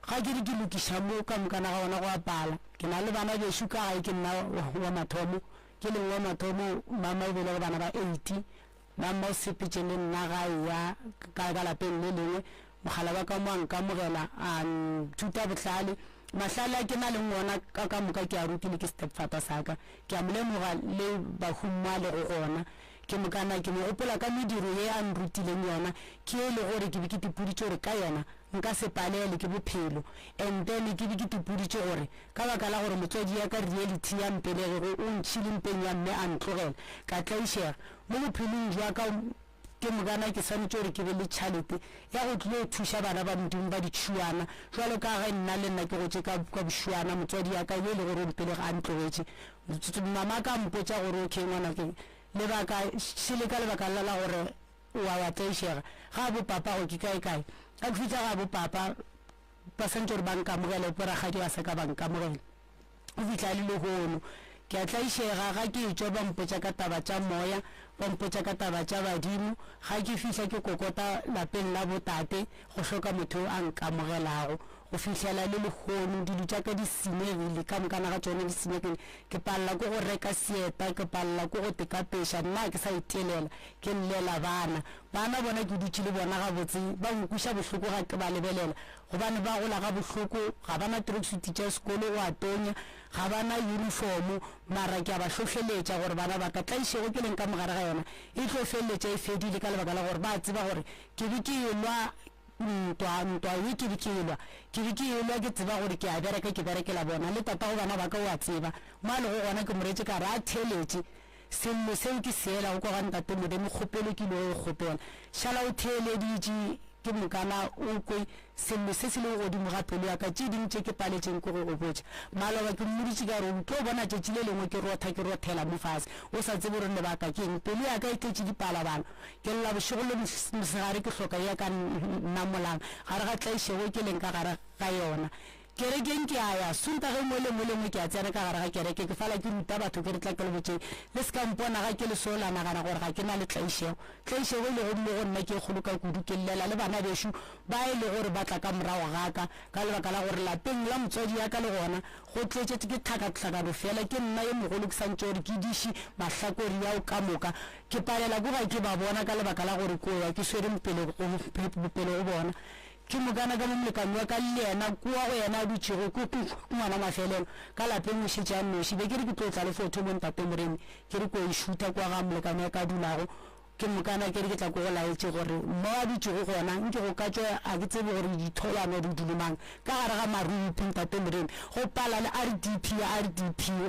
Speaker 13: ga ke di ke lokiša mo ka mokana ga ona go apala ke na le bana bešo ka gae ke nna wa mathomo ke leng wa mathomo mama o bele go bana ba 80 mama o sepetše le nna gae ya ka lapeng le lengwe mogala wa ka mo a nkamogela a nthuta bohlale mahlale a ke na le ngwana ka moka ke a rutile ke stepfather saka ke a molemoga le bahumma le go gona ke mokana ke mo gopola ka mediro ye a nrutileng yona ke e le gore ke be ke tipoditše gore ka yona nka se palele ke bophelo and then ke be ke tipoditše gore ka baka la gore motswadi ya ka reality ya mpelege o ntšhile mpeng ya mme a ntlogela ka tlaišega mo bophelong jwa ka ke mokana ke swanetše gore ke be le tšhalete ya go tlile thuša bana ba modimo ba ditšhuana jwalo ka ge nna le nna ke gotse ka bošuana motswadi ya ka ye le gore o mpele ga a ntlogetše mama ka mpotša gore okay ngwanakeng lebaka šele ka lebaka la gore wa tlaišega ga bo papa go ke kae ka ke fitla ga bo papa ba santse gore ba nkamogele poragadi ba sa ka ba nkamogele o fitla le legono ke a tlaišega ga ke tšwa ba mpotša ka taba tša moya ba mpotša ka taba tša badimo ga ke fihla ke kokota lapeng la botate go hloka motho a nkamogelago go fihlela le legono dilo tša ka di senyegile ka mokana ga tšone di senyegile ke palela ko go reka seeta ke palela ko go tekapeša nna ke sa itelela ke llela bana bona ke dutše le bona gabotse ba nkuša bohloko ga ke ba lebelela gobane ba gola ga bohloko ga bana tracksuit tša sekolo go atonya ga bana uniform mara ke a ba hlohleletša gore bana ba ka tlaišego ke leng ka mogare ga yona e tlo feleletša e fedile ka lebaka la gore ba tseba gore ke be ke elwa ntwa ye ke bikilwa ke tseba gore ke a bereka ke berekela bona le tata go bana ba ka wa tseba mo le go gona ke moretse ka ra theletše sello seo ke seela go ga ntate modimo kgopelo ke lo kgopela shala o theleditše ke mokana o kwe sello se se le godimo ga pelo ya ka tše dintše ke paletšeng ke go botša maloba ke mmoditše ka gore tlo bona tšatši le lengwe ke rothela mo fase o sa tsebe gore lebaka ke eng pelo ya ka e tletše dipalabana ke lla bošego le mosegare ke hloka ya ka nna molang gare ga tlaišego ke leng ka gare ga yona kerekeng ke aya sontage mo le molengwe ke a tsena ka gare ga kereke ke fala ke ruta batho ke re tla ke le botse le ska mpona ga ke le sola nagana gore ga ke na le tlaišego le go mo go nna ke goloka kudu ke llela le bana bešo ba e le gore ba tla ka morago gaka ka lebaka la gore lapeng la motswadi ya ka le gona go tletse ke tlhakatlhakano fela ke nna ye mogolo ke santse gore ke diši mahlakori yao ka moka ke palela ko ga ke ba bona ka lebaka la gore koa ke swere mpele go bona ke mokana ka molekane wa ka le yena kua go yena a dutšego ngwana mafelelo ka lapeng o šetše a noši be ke re ke tlo tla le fotho mo ntate moremi ke re ko e šuta kua ga molekane ya ka dulago ke mokana ke re ke tla ko go laetse gore mo a dutšego gona nke go ka tswa a ke tsebe gore ditholwana di dilemang ka gare ga marupi ntate moremi go pala le RDP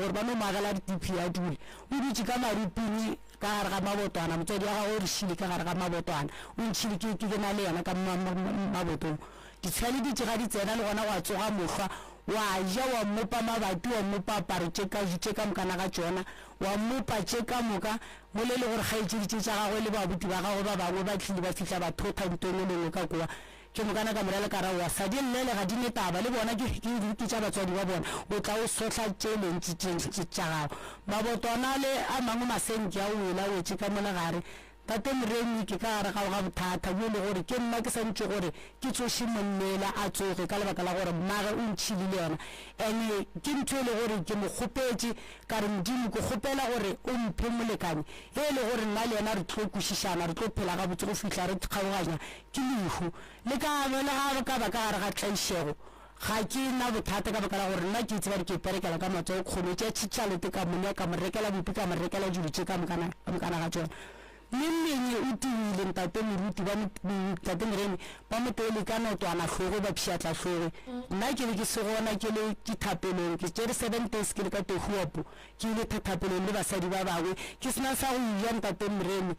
Speaker 13: gore ba no magela RDP a dule o dutše ka maruping ka gare ga mabotwana motswadi wa gago o re šile ka gare ga mabotwana o ntšhile ke na le yena ka mabotong ditshwale di tšega di tsena le gona go a tsoga mohlwa wa ja wa mmopa mabati wa mmopa aparo tše ka mokana ga tšona wa mmopa tše ka moka mo le le gore kgaetšeditše tša gagwe le babuti ba gagwe ba bangwe ba tlile ba fitlha ba thotha ntong e lengwe ka kua ke mokana ka morele ka rawa sa di llele ga di netaba le bona ke tša batswadi ba bona o tla o sotlha tše lentši tša gago mabotwana le a mangwe masenke a o ela wetše ka mole gare tate moremi ke ka gare gago ga bothata jo le gore ke nna ke santse gore ke tsoše monnela a tsoge ka lebaka la gore mmage o ntšhile le yona and ke ntho e le gore ke mo kgopetše ka re modimo ke kgopela gore o mphe molekane e le gore nna le yena re tlo kwešišana re tlo phela ga botse go fitlha re kgaoganya ke lehu le ka ka ba ka gare ga tlaišego ga ke na bothata ka baka la gore nna ke tseba ke perekela ka matsogo kgono tša tšitšhalete ka mone ka mo rekela bopi ka mo rekela dilo tše ka mokana ga tsona mmenge o tiile ntate moruti ntate moremi ba motele ka notwana tlhogo ba phiatla tlhogo nna ke be ke se gona ke le dithapelong ke tsere 7 days ke le ka tehuapo ke ile thapelong le basadi ba bangwe ke sena sa go ja ntate moremi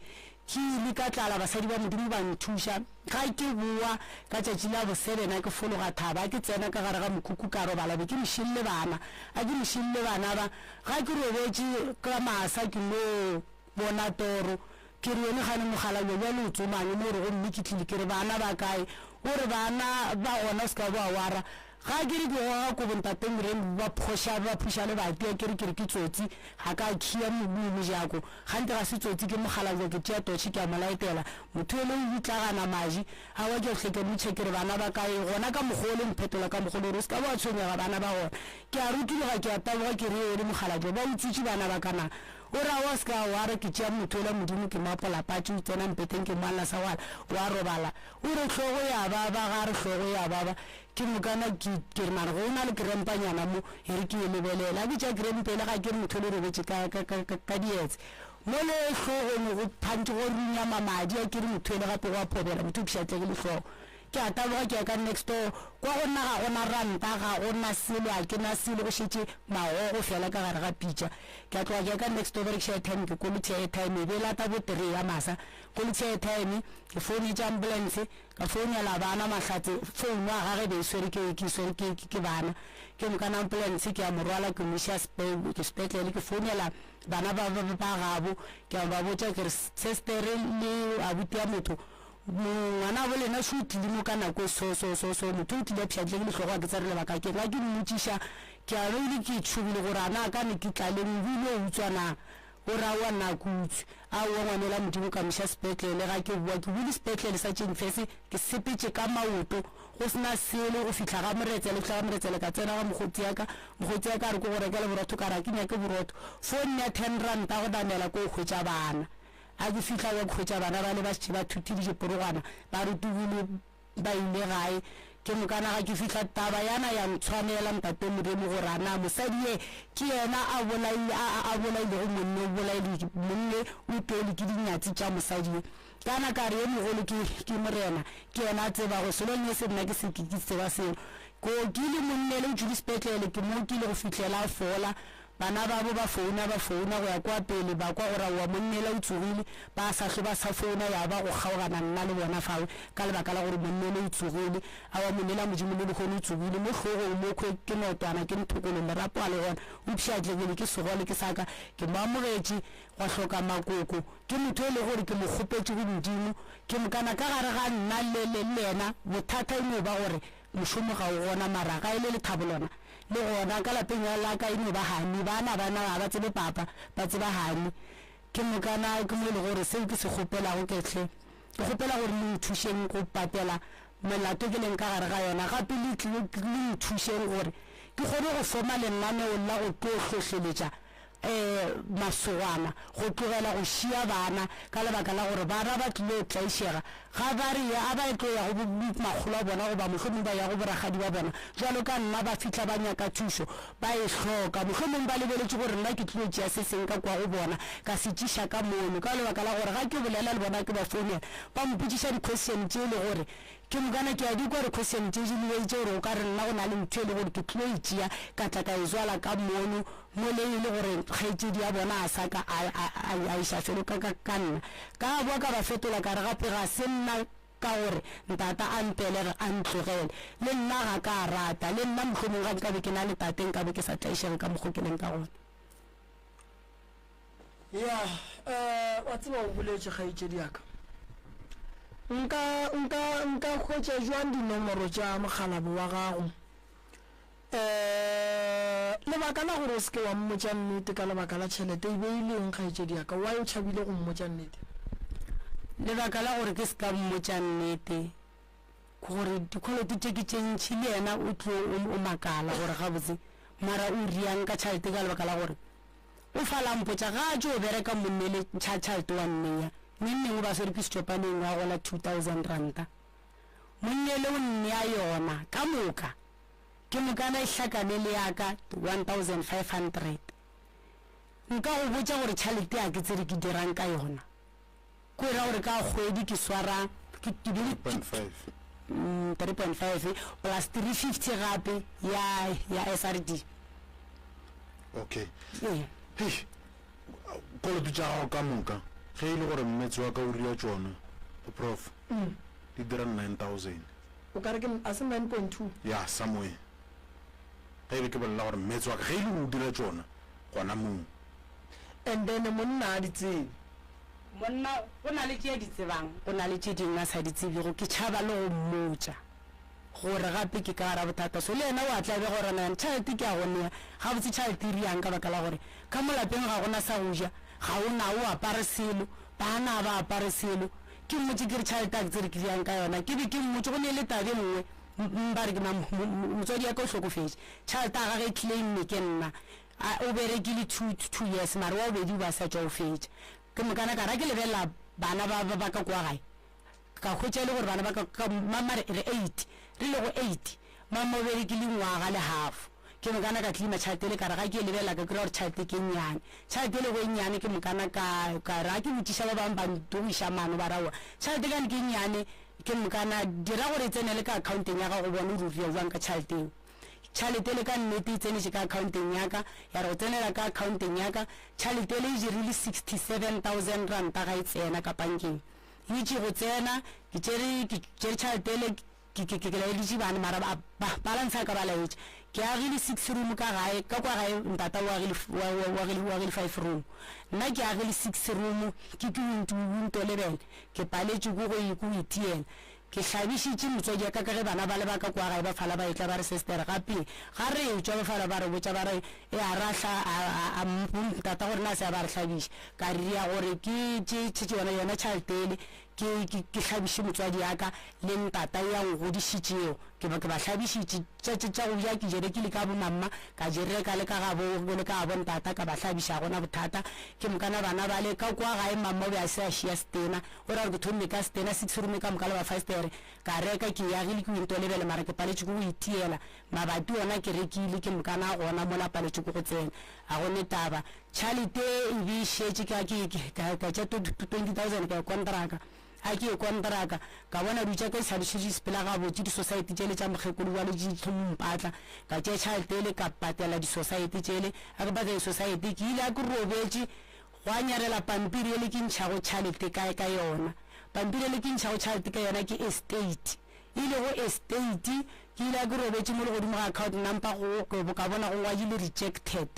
Speaker 13: ke ile ka tlala basadi ba modimo ba nthuša ga ke boa ka tšatši la bo7 ke fologa thaba ke tsena ka gare ga mokhukhu ka robala be ke mošinle bana a ke mošinle bana ba ga ke robetše ka masa ke lo bona toro ke re yone gane mogala bja le o tsomane mo re go mme ke tlile ke re bana ba kae o re bana ba gona se ka boa wara ga ke re ke goga ko bontate moremi ba phuša le batia ke re ke tsotsi ga ka khia mojako gante ga se tsotsi ke mogala bja ke tea totšhe ke a molaetela motho ele o bitlagana maji ga wa ke tlheke motšhe ke re bana ba kae gona ka mogolo mphetola ka mogolo gore se ka boa tshwenyega bana ba gona ke a rutilega ke a taboga ke re yone mogala bja ba utsitše bana ba kana o ra wa ska wa re ke tšea mothola modimo ke mapola patše o tsena mpeteng ke moalla sa wala wa robala o re tlhogo ya baba ga re tlhogo ya baba ke mokana ke re mana go na le kerempanyana mo e re ke e lebelela ke tša kerempele ga ke re mothole robetse ka dietse mo le tlhogong go phantse go runya mamadi a ke re mothole gape go a phobela motho ke šatlege le tlhogo ke a taboga ke ya ka next door kwa go nna ga gona ranta ga gona selo a ke na selo go šetse magogo fela ka gare ga pitša ke a tloga ke ya ka next door berekša airtime ke quality airtime e be lata bo 3 ya masa quality airtime ke founetša ambulance ka founela bana mahlatse founu a gage be ke swere ke bana ke mokana ambulance ke a morwala ke moša sepetlele ke founela bana ba gabo ke a ba botša ke re sestere le abuti ya motho ngwana bo lena se o tlile mo ka nako so motho o tlile pšhatlhe ke letlhogo a ke tsa re lebaka ke ga ke mmotšiša ke a beile ke tšhobile gore ana ka ne ke tlaleng bile o utswana gore a wa nna kutswe a wa ngwanela modimo ka moša sepetlele ga ke bua ke bule sepetlele sa tšengfese ke sepetse ka maoto go sena sele go fitlha ga moretsele ka tsena ga mogotsi ya ka a re ko go rekele borotho ka ra ke nyake borotho phone ya 10 ranta go damela ko o hwetša bana a ke fitlha ya kgwetša bana ba le ba se ba thutile diporogwana ba rutubile ba ile gae ke mokana ga ke fitla taba yana ya ntshwanela ntate Moremi gore ana mosadi ye ke yena a bolaile go monne o bolaile monne o tole ke dinyatsi tša mosadi kana ka re ye mogolo ke morena ke yena a tseba go selong ye se nna ke se ke tseba seno ko ke le monne le o sepetlele ke mo ke le go fitlela a fola bana ba bo ba founa go ya kwa pele ba kwa gore wa monnela o tsogile ba sa hle ba sa founa ya ba go kgaogana nna le bona fao ka lebaka la gore monnela o tsogile a wa monnela modimo le bogone o tsogile mo tlhogong mo kwe ke notwana ke nthokolo lerapo a le gona o pšhatlekele ke segole ke saka ke mo amogetše gwa hloka makoko ke motho e le gore ke mo kgopetse go modimo ke mokana ka gare ga nna le ena bothata e no ba gore mošomo ga o gona mara ga e le lethabolona le gona ka lapeng la ka eno ba hani bana ba tsebe papa ba tseba hani ke mokana ke mo le gore se ke se gopela go ketle ke gopela gore le thusheng go patela melato ke leng ka gare ga yona gape le thusheng gore ke gone go forma lenaneo la go tlohleletša masogana go tlogela go šia bana ka lebaka la gore bana ba tlile o tlaišega ga ba re a ba tlo ya go magolo a bona goba mohlomong ba ya go boragadi ba bona jalo ka nna ba fitlha ba nyaka thušo ba e hloka mohlomong ba lebeletše gore nna ke tlilo tšea se seng ka kwa go bona ka se tšiša ka mono ka lebaka la gore ga ke bolela le bona ke ba founela ba mpotšiša di-question tše e le gore ke mokana ke a di kwa re-question tše di lebeitše gore o ka re nna go na le ntho e le gore ke tlilo e tšea ka tla ka e zwala ka mono mo le e le gore kgaetsedi ya bona a sa ka a iša felo ka nna ka boa ka ba fetola ka re gape ga se nna ka gore ntata a mpele a ntlogele le nna ga ka rata le nna mohlomong ga nkabe ke na le tateng ka be ke sa tlaišege ka mokgokeleng ka gona
Speaker 1: ya wa tseba o boletše kgaetsedi yaka nka hwetša jwang dinomoro tša mogalabo wa gago lebaka la gore o seke wa mmotša nnete ka lebaka la tšhelete e beileng kgaetsedi yaka wa o tšhabile go mmotša nnete
Speaker 13: lebaka la gore ke seka mmotša nnete gore dikoloto tše ke tše ntšhi le yena o tlo o makala gore gabotse mara o riang ka tšhelete ka lebaka la gore o falampotša ga tšo o bereka monnele tšhelete wa nneya nenneng o ba swere ke setšopaneng wa gola 2000 ranta monnele o nnea yona ka moka ke mokana e hlakane le yaka 1500 nka go botša gore tšhelete ya ke tsere ke dirang ka yona ko era gore ka kgwedi ke swara 3.5 plus 350 gape ya SRD
Speaker 2: okay koloto tša gago ka moka ge e le gore mmetse wa ka o ria tšona prof di dira 9000
Speaker 1: o ka re ke a se 9.2
Speaker 2: ya somewhere ge e le ke bolela gore mmetse wa ka ge e le o dira tšona gona moo
Speaker 1: and then monna a di tsebe
Speaker 13: monna go na le tše di tsebang go na le tše dingwe a sa di tsebego ke tšhaba le go mmotša gore gape ke ka gara bothata so le ena o a tlabe gore na tšhelete ke a gonea ga botse tšhelete e riang ka baka la gore ka mo lapeng ga gona sa go ja ga o na o apare selo bana ba apare selo ke mmotse ke re tšhelete a ke tsere ke riang ka yona ke be ke mmotse go ne le tabe nngwe ba re ke motswadi ya ka o hlokofetše tšhelete a gage claim ke nna o berekile 2 years mare wa obedi o ba sa tša o fetša ke mokana ka ra ke lebelela bana ba ka kwa gae ka hwetša le gore bana ba ka mamare re 8 re le go 8 mama o berekile ngwaga le half ke mokana ka tlima tšhelete le ka re ga ke lebelela ka kry gore tšhelete ke nnyane tšhelete le go e nnyane ke mokana ka ra ke botšiša ba bangwe bantogiša mano ba raoa tšhelete kane ke nnyane ke mokana dira gore e tsenele ka accounteng ya gago bone o ruria jwang ka tšhelete eo tšhelete le ka nnete e tsenese ka accounteng yaka ya re go tsenela ka accounteng yaka tšhelete le e dirile 67000 ranta ga e tsena ka bankeng e tše go tsena ke tšere tšhelete le ke laeditše bane mara balance ka ba laetše ke agile 6 room ka gae ka kwa gae ntata wa agile 5 room nna ke agile 6 room ke winto lebele ke paletše ko go itiela ke hlabišitše motswadi ya ka ge bana ba le ba ka kwa gae ba fala ba etla ba re sister gape ga re etšwa ba fala ba re botša ba re e a rahla ntata gore na se a ba re hlabiša ka ria gore ke tšetše yona tšhaletele ke hlabiše motswadi yaka le ntata ya ngodišitšeo ke ba hlabišitše tša go ja ke jere ke le ka bomamma ka jereka le ka gabo le ka gabo ntata ka ba hlabiša gona bothata ke mokana bana ba le ka kwa gae mamma o be a se a šia stena o ra ke thomme ka stena 6 room ka moka le ba fastere ka reka ke yagile ke winto lebele mara ke paletše go itiela mabati ona ke rekile ke mokana gona mo la paletše go tsena a gone taba charity e be šetše ka tša 20,000 ka kontraka a ke kontraka ka bona dutša ka isabišitše sepela gabotse di-society tšele tša mokgekolo wa le ditlhompatla ka tšea tšhalete le ka patela di-society tšele a ke patela di-society ke ile a ke robetše go a nyarela pampiri e le ke ntšhago tšhalete kae ka yona pampiri e le ke ntšhago tšhalete ka yona ke estate ile go estate ke ile a ke robetše mo le godimo ga account number go ka bona go ngwadile rejected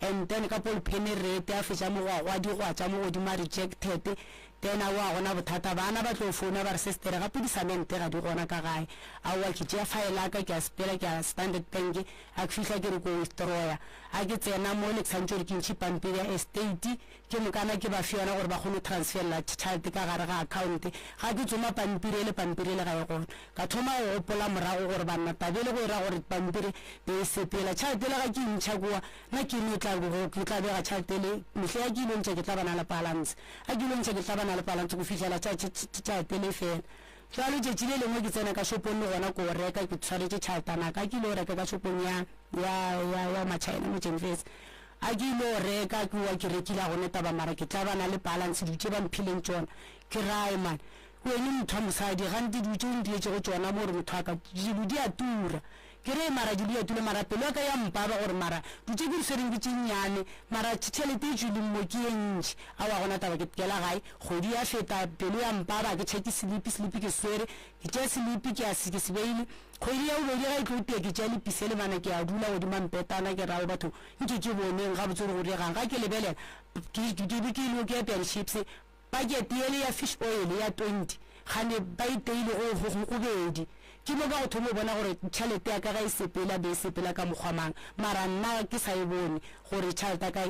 Speaker 13: and then ka polpene rate a fetša mogwagwa di gwa tša mo godimo a rejected then a wa gona bothata bana ba tlo founa ba re sistere gape disamente ga di gona ka gae a wa ke tšea file aka ke a sepela ke a Standard Bank a ke fihla ke re ko withdrawer a ke tsena mo le tsantšo re ke ntšhi pampiri ya estate ke mokana ke ba fiona gore ba kgone transferla tšhalete ka gare ga account ga ke tsoma pampiri le ga e gona ka thoma go gopola morago gore banna tabele go ira gore pampiri be e sepela tšhalete le ga ke ntšha kua nna ke no tla bega tšhalete le mehle ya ke ilo ntša ke tla bana le balance a ke ilo ntša ke tla bana le balance go fihlela tšhalete le fela jalo tšetši le lengwe ke tsena ka shopong le gona ko reka ke tshwaretše tšhaletana ka ke ile reka ka shopong ya machina mo Jenfes a ke ile reka ke wa ke rekile go neta ba mara ke tla bana le balance ditše ba mphileng tšona ke rae man wena motho mosadi gante ditše o ntietse go tšona mo gore motho aka dilo di a tura ke re mara di a tula mara pelo ka ya mpaba gore mara ditše ke di swereng ke tšennyane mara tšhelete e tšweleng mo ke e ntši a wa gona taba ke kela gae kgodi ya feta pelo ya mpaba ke tšheke selipi ke swere ke tšea selipi ke ke sebeile kgwedi ya bobedi ga e tlo tea ke tšea lepise le bana ke a dula godimo mpetana ke rao batho nke ke boneng ga botsore go diregang ga ke lebelela ke be ke ilo ke apea di-chips pakete ele ya fish oil ya 20 gane ba iteile go bedi ke mo ka go thomo bona gore tšhalete ya ka ga e sepela be e sepela ka mokgwamang mara nna ke sa e bone gore tšhalete ka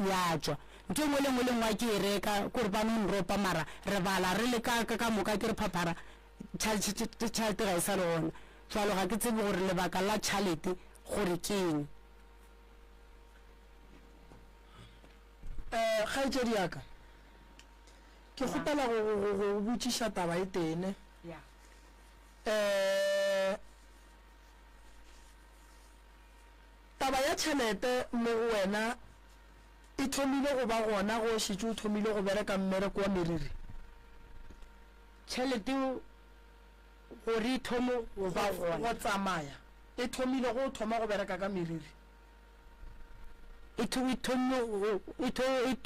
Speaker 13: ya tšwa ntho ngwe le ngwe ke e reka kore bano nropa mara re bala re le ka moka ke re phaphara tšhalete ga e sa le gona jalo ga ke tsebe gore lebaka la tšhalete gore ke eng
Speaker 1: kgaetšedi yaka ke kgopela go botšiša taba e tene taba ya tšhelete mo go wena e thomile go ba gona go šitše o thomile go bereka mmereko wa meriri
Speaker 13: tšhelete gore e thomo go ba gona
Speaker 1: go tsamaya e thomile go thoma go bereka ka meriri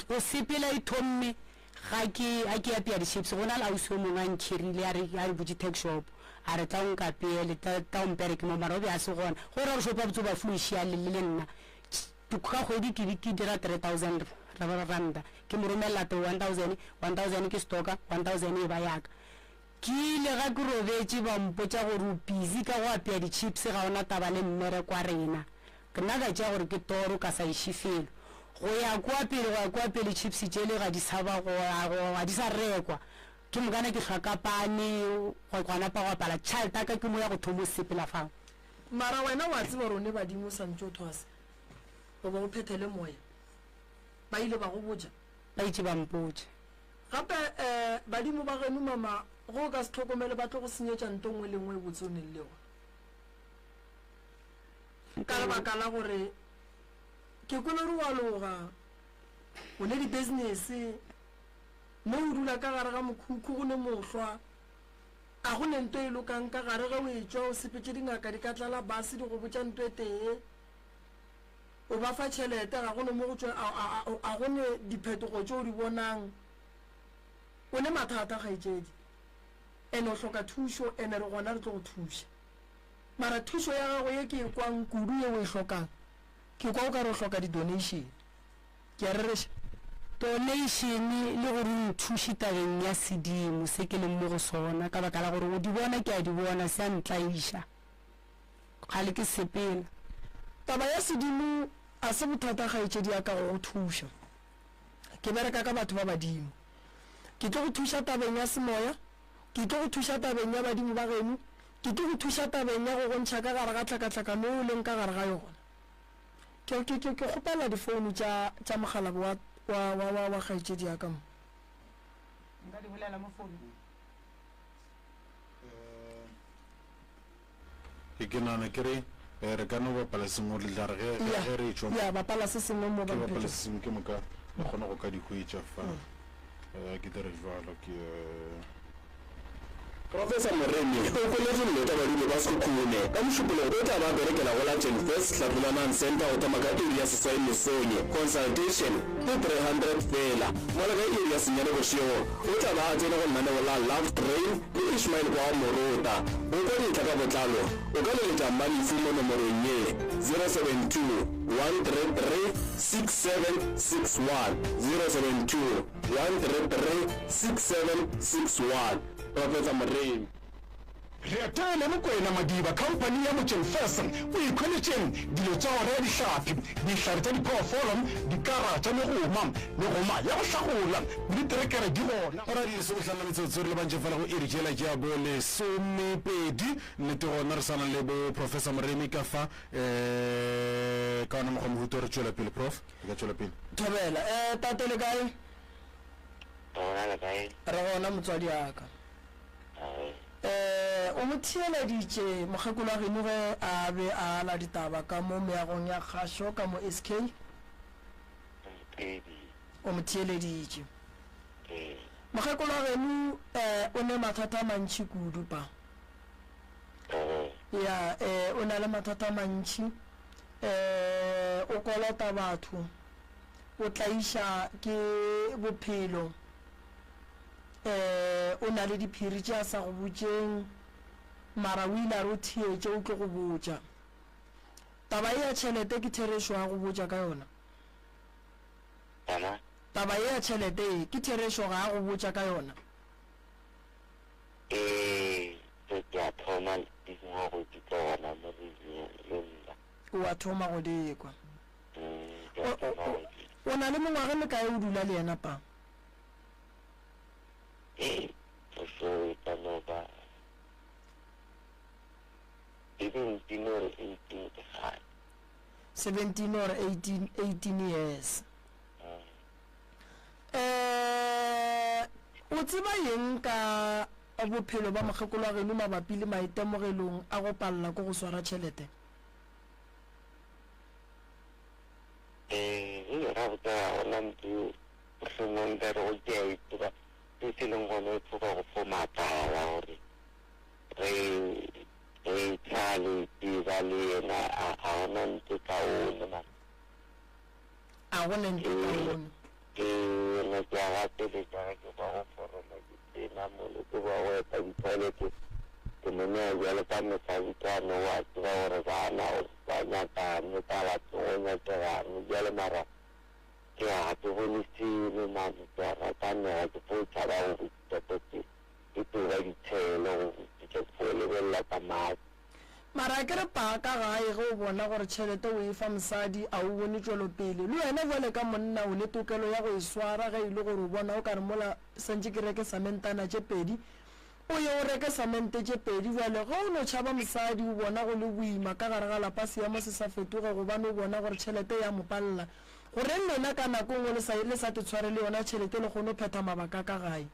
Speaker 13: go sepela e thomme ga ke apea di-chips go na le ausi o mongwe a nkhirile a re botse tech shop a re tla nka peele tla ompereke mo mara o be a se gona go ra re shopa botse ba flušia le nna ka kgwedi ke dira 3,000 randa ke mo romelela 1,000 ke stocka 1,000 e ba yaka ke ile ga ke robetse ba mpotsa gore o busy ka go apea di-chips ga ona taba le mmereko wa rena ke nna ka tšea gore ke toro ka sa išifelo go ya kwa pele chips tšele ga di sa rekwa ke mokana ke hlwakapane go kwana pa go pala tšhalete ka ke mo ya go thomo sepela fao
Speaker 1: mara wena wa tseba rone badimo santse o thwase go ba go phethele moya ba ile ba go botja
Speaker 13: ba itse ba mpotsa
Speaker 1: gape badimo ba geno mama go ka se tlhokomele ba tlo go senyetša nto ngwe le ngwe e botse o neng le go ka lebaka la gore ke kole re wa loga o le di-business mo o dula ka gare ga mokhukhu go ne mohlwa a go ne nto e lokang ka gare ge o e tšwa o sepetse dingaka di ka tlala base di go botša nto e tee o ba fa tšhelete ga go ne mo go tšwa a go ne diphetogo tšeo di bonang o ne mathata kgaetšedi ene o hloka thušo ene re gona re tlo go thuša mara thušo ya gago ye ke e kwang kudu ye o e hlokang ke kwa o ka re o hloka di-donation ke a rereša
Speaker 13: donation le gore o nthuše tabeng ya sedimo se ke leng mo go sona ka baka la gore o di bona ke a di bona se a ntlaiša ga le ke sepela
Speaker 1: taba ya sedimo a se bothata kgaetšedi ya ka go thuša ke bereka ka batho ba badimo ke tlo go thuša tabeng ya semoya ke tlo go thuša tabeng ya badimo ba geno ke tlo go thuša tabeng ya go gontšha ka gare ga tlhakatlhakano o leng ka gare ga yona ke kgopela difounu tša mogala wa kgaetšedi ya ka mo
Speaker 12: nka di bolela mo founung
Speaker 2: ke nana ke re re ka no bapala sengwe le tla re ge re tšwa
Speaker 1: ya bapala se sengwe mo
Speaker 2: bapala se sengwe ke moka le kgona go ka di hwetša fa ke dire jalo ke
Speaker 3: Professor Moremi o koletse le badimo ba sekhukhune ka mošupologo o tla ba berekela go la First Hlabulanang Center o tamaka area sesai lesonye consultation ke 300 fela mola ka area senyane bošego o tla ba a tsene go nnaneo la Love Train le Ishmael kwa Morota o ka dintlha ka botlalo o ka leletša Mmalifu mo nomorong ye 072 133 6761 072 133 6761 Professor Moremi
Speaker 14: re atele Mokoena Madiba company ya Mochel Ferguson o ikhweletseng dilo tsa gore ya dihlapi dihlare tsa diphoofolo dikara tša megoma ya go hlagola le terekere di gona
Speaker 2: ora di se bohlana metsotso re le bantše fela go irijela ja bo le somepedi nnete gona re sana le bo Professor Moremi ka fa ka ona mokgwa mohuto re tšwela pele prof re ka tšwela pele
Speaker 1: Thobela tate le kae re gona motswadi aka o mo thieleditše mokgekolo wa geno ge a be a la ditaba ka mo meagong ya kgašo ka mo SK o mo thieleditše mokgekolo wa geno o ne mathata mantši kudu pa ya o na le mathata mantši o kolota batho o tlaiša ke bophelo o na le diphiri tša sa go botšeng mara o ile a re o thietše o tlo go botša taba e ya tšhelete ke therešo ya go botša ka yona taba e ya tšhelete ke therešo ga ya go botša ka yona o a thoma go dekwa o na le mongwaga le kae o dula le yena pa Seventeen or 18 years. O tseba yeng ka bophelo ba mokgekolo wa geno mabapi le maitemogelong a go palla go swara tšhelete
Speaker 5: ra botsa ona motho mohlomong ka re go ke a ithuba se se leng gone o tlhoka go fomatala gore re tlhale tiba le yena a gona ntse ka one ma
Speaker 1: a gona ntse ka one
Speaker 5: nna ke a gateletša ga ke ba go foroma ke tsena mole ke ba go eta ditšhelete ke monea jalo ka mesabikane wa tseba gore bana ba nyakane ka batho go nyakegane jalo mara ke a ke bone sele mane ke a ratanega ke fo tšhaba go botšitapetse ke toba ditshele go botšitša ke fo lebelela ka mati
Speaker 1: mara ke re pa ka gae ge o bona gore tšhelete o e fa mosadi a o bone tšwelopele le wena jale ka monna o le tokelo ya go e swara ge e le gore o bona o ka re mola sentse ke reke samentana tše pedi o ye o reke samente tše pedi jale ge o no tšhaba mosadi o bona go le boima ka gare ga lapa seemo se sa fetoge gobane o bona gore tšhelete ya mopalela goreng lena ka nako ngwe le sa te tshware le yona tšhelete le kgone o phetha mabaka ka gae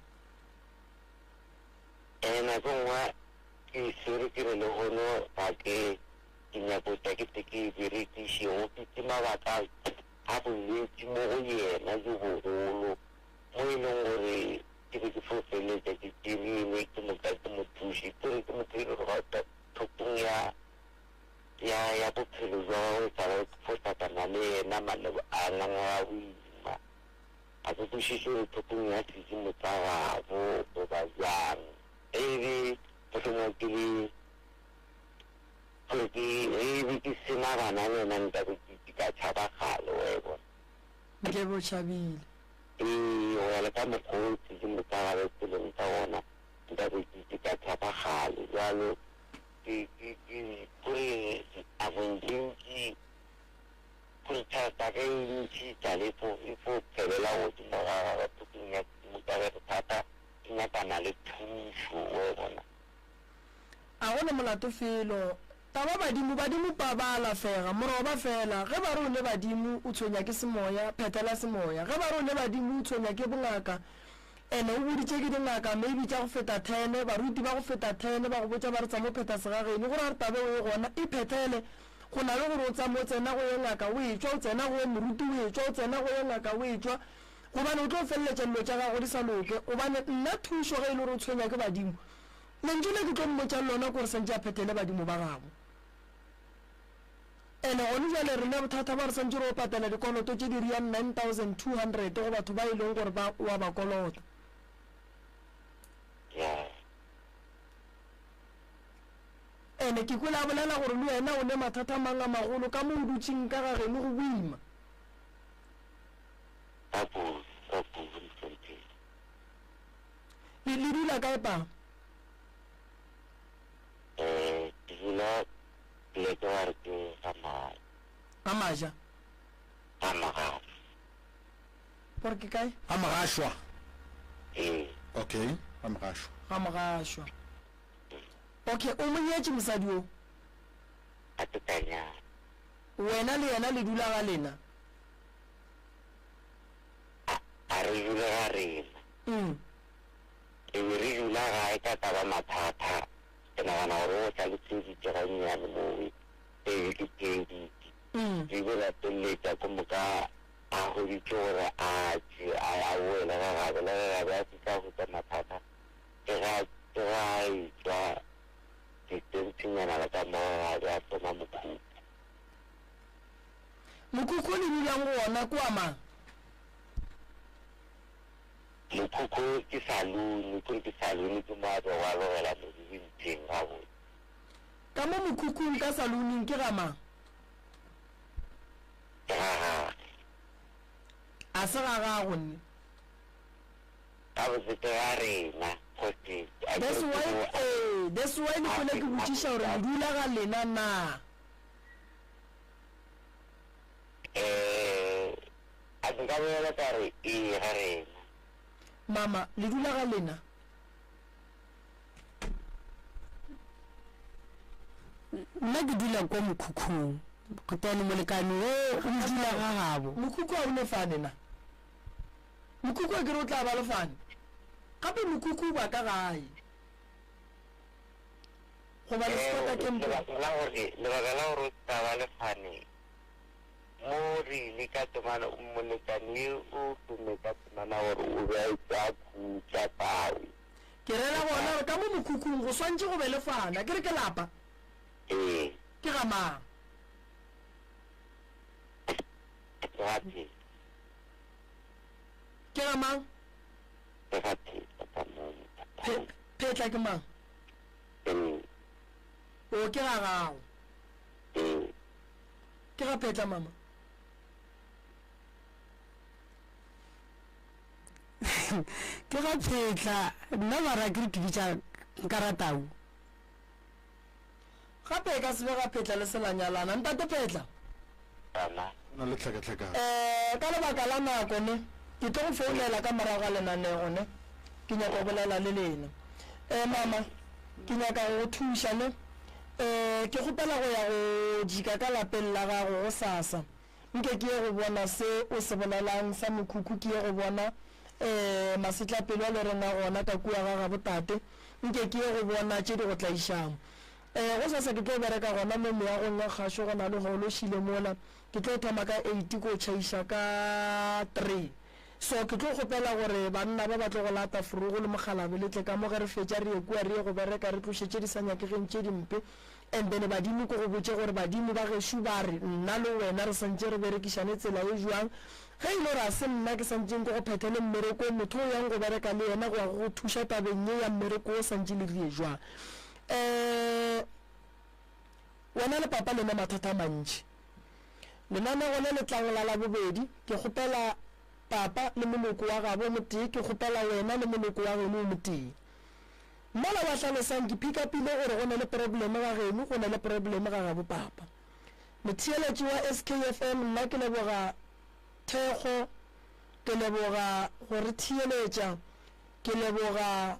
Speaker 5: nako ngwe ke sere ke re le gono ga ke nyakota ke te ke berekiše go fete mabaka a bolwetse mo go yena jo bogolo mo e leng gore ke be ke fofeletša ke dirile ke mothuši kere ke motho e le gore ga thopong ya bophelo jwa go tsaga fosakana le yena malebo a nganga boima a ke kwešiše gore thopong ya sesimo tsa gabo goba jang ebe mohlomong ke sena bana yona nkabe ke ka tšhaba gale wa e bona
Speaker 1: ke bo tšhabile
Speaker 5: go ya le ka mokgwa o sesimo tsa gabe tseleng tsa gona nkabe ke ka tšhaba gale jalo kore abontšintši kore tšhataka e ntšhi tšale e fo phelela godimo ga thoping ya sesimo tsa gere thata mmušo o bona
Speaker 1: a gona molato felo taba badimo pa ba alafega moroba fela ge ba re o le badimo o tshwenya ke semoya phethela semoya ge ba re o le badimo o tshwenya ke bongaka ene o boditse ke dingaka maybe tša go feta 10 baruti ba go feta 10 ba go botsa ba re tsa mo pheta segageng gore re tabe o e gona e phethele go na le gore o tsa mo tsena go ye ngaka o e tšwa o tsena go ye moruti o e tšwa o tsena go ye ngaka o e tšwa gobane o tlo feleletša dilo tša gago di sa loke gobane nna thušo ge e le gore o tshwenya ke badimo lentswe le ke tlo mmotša lona kore santse a phethele badimo ba gago ene gone jale re le bothata ba re santse re o patela dikoloto tše di riang 9200 go batho ba e leng gore wa ba kolota ene ke kwela bolela gore le wena o ne mathata mang a magolo ka mo o dutseng ka gageno go boima le dula kae pa
Speaker 5: ke dula pleke wa re ke
Speaker 1: a maja
Speaker 5: a magašwa
Speaker 1: gore ke kae
Speaker 2: a magašwa
Speaker 5: okay
Speaker 2: a magašwa
Speaker 1: a magašwa okay o monyetše mosadi o
Speaker 5: a tetanyana
Speaker 1: wena le yena le dula ga lena
Speaker 5: a re dula ga rena e be re dula gae ka taba mathata ke nagana gore o tlaletseditse gannyane mo pele ke pedite di be lateletša ko moka a goditse gore a boela ga gabe le ge gabe a fitlha go tsa mathata ke ga etswa ditentsenyana la ka mogo gabe a tsoma
Speaker 1: mokhukhu le dulang go ona kwa mang
Speaker 5: mokhukhu ke salone kore ke salone ke mo a be wa logela modibinteng ga bone
Speaker 1: ka mo mokhukhung ka saloneng ke ga mang
Speaker 5: ke ga gage
Speaker 1: a se ga gago nne
Speaker 5: ka bosete ga rena
Speaker 1: that's why le kgone ke botšiša gore le dula ga lena na
Speaker 5: a nka boela ka re ee ga rena
Speaker 1: mama le dula ga lena
Speaker 13: nna ke dula kwa mokhukhung kotane molekane o dula ga gabo
Speaker 1: mokhukhu a o ne fane na mokhukhu a ke re o tla ba le fane gape mokhukhu ba ka gae goba le sekota kempo
Speaker 5: lebaka la gore o tla ba le fane mo re le ka temana molekane o tume ka temana gore o be a itsa khutsa pao
Speaker 1: ke rela bona gore ka mo mokhukhung go swantse go be le fana ke re ke lapa ke ga mang ke ga mang phetla ke mang o ke ga gago ke ga phetla mama
Speaker 13: ke ga phetla nna bara ke re ke bitša nkaratau
Speaker 1: gape ka se be ga phetla le selanyalana ntate phetla
Speaker 2: na le tlhakatlhakana
Speaker 1: ka lebaka la nako ne ke tlo go foulela ka morago ga lenaneo ne ke nyaka go bolela le lena mama ke nyaka go thuša ne ke gopela go ya go jika ka lapeng la gago go sasa nke ke ye go bona se o se bolelang sa mokhukhu ke ye go bona masetlapelo a le rena gona ka kua ga gabotate nke ke ye go bona tše di go tlaišang go sasa ke tlo bereka gona mo meagong ya kgašo go na le go lošile mola ke tlo thoma ka 8 ko tšhaiša ka 3 so ke tlo gopela gore banna ba tlo go lata furugo le mogalabe letle ka mo ge re fetša re ye kua re ye go bereka re tlošetse di sa nyakegeng tše dimpe and then badimo ko go botse gore badimo ba gešo ba re nna le wena re santse re berekišane tsela e jwang ge e le gore a se nna ke santseng ke go phethele mmereko motho o yang go bereka le yena go ya go thuša tabeng ye ya mmereko o santse le die jwang wena le papa lena mathata mantši lenane gone le tlangela la bobedi ke kgopela papa le moloko wa gabo motee ke kgopela wena le moloko wa geno o motee mola ba hlalosang ke phikapile gore go na le probleme ga geno go na le probleme ga gabo papa motheeletši wa SKFM nna ke leboga thekgo ke leboga gore theeletša ke leboga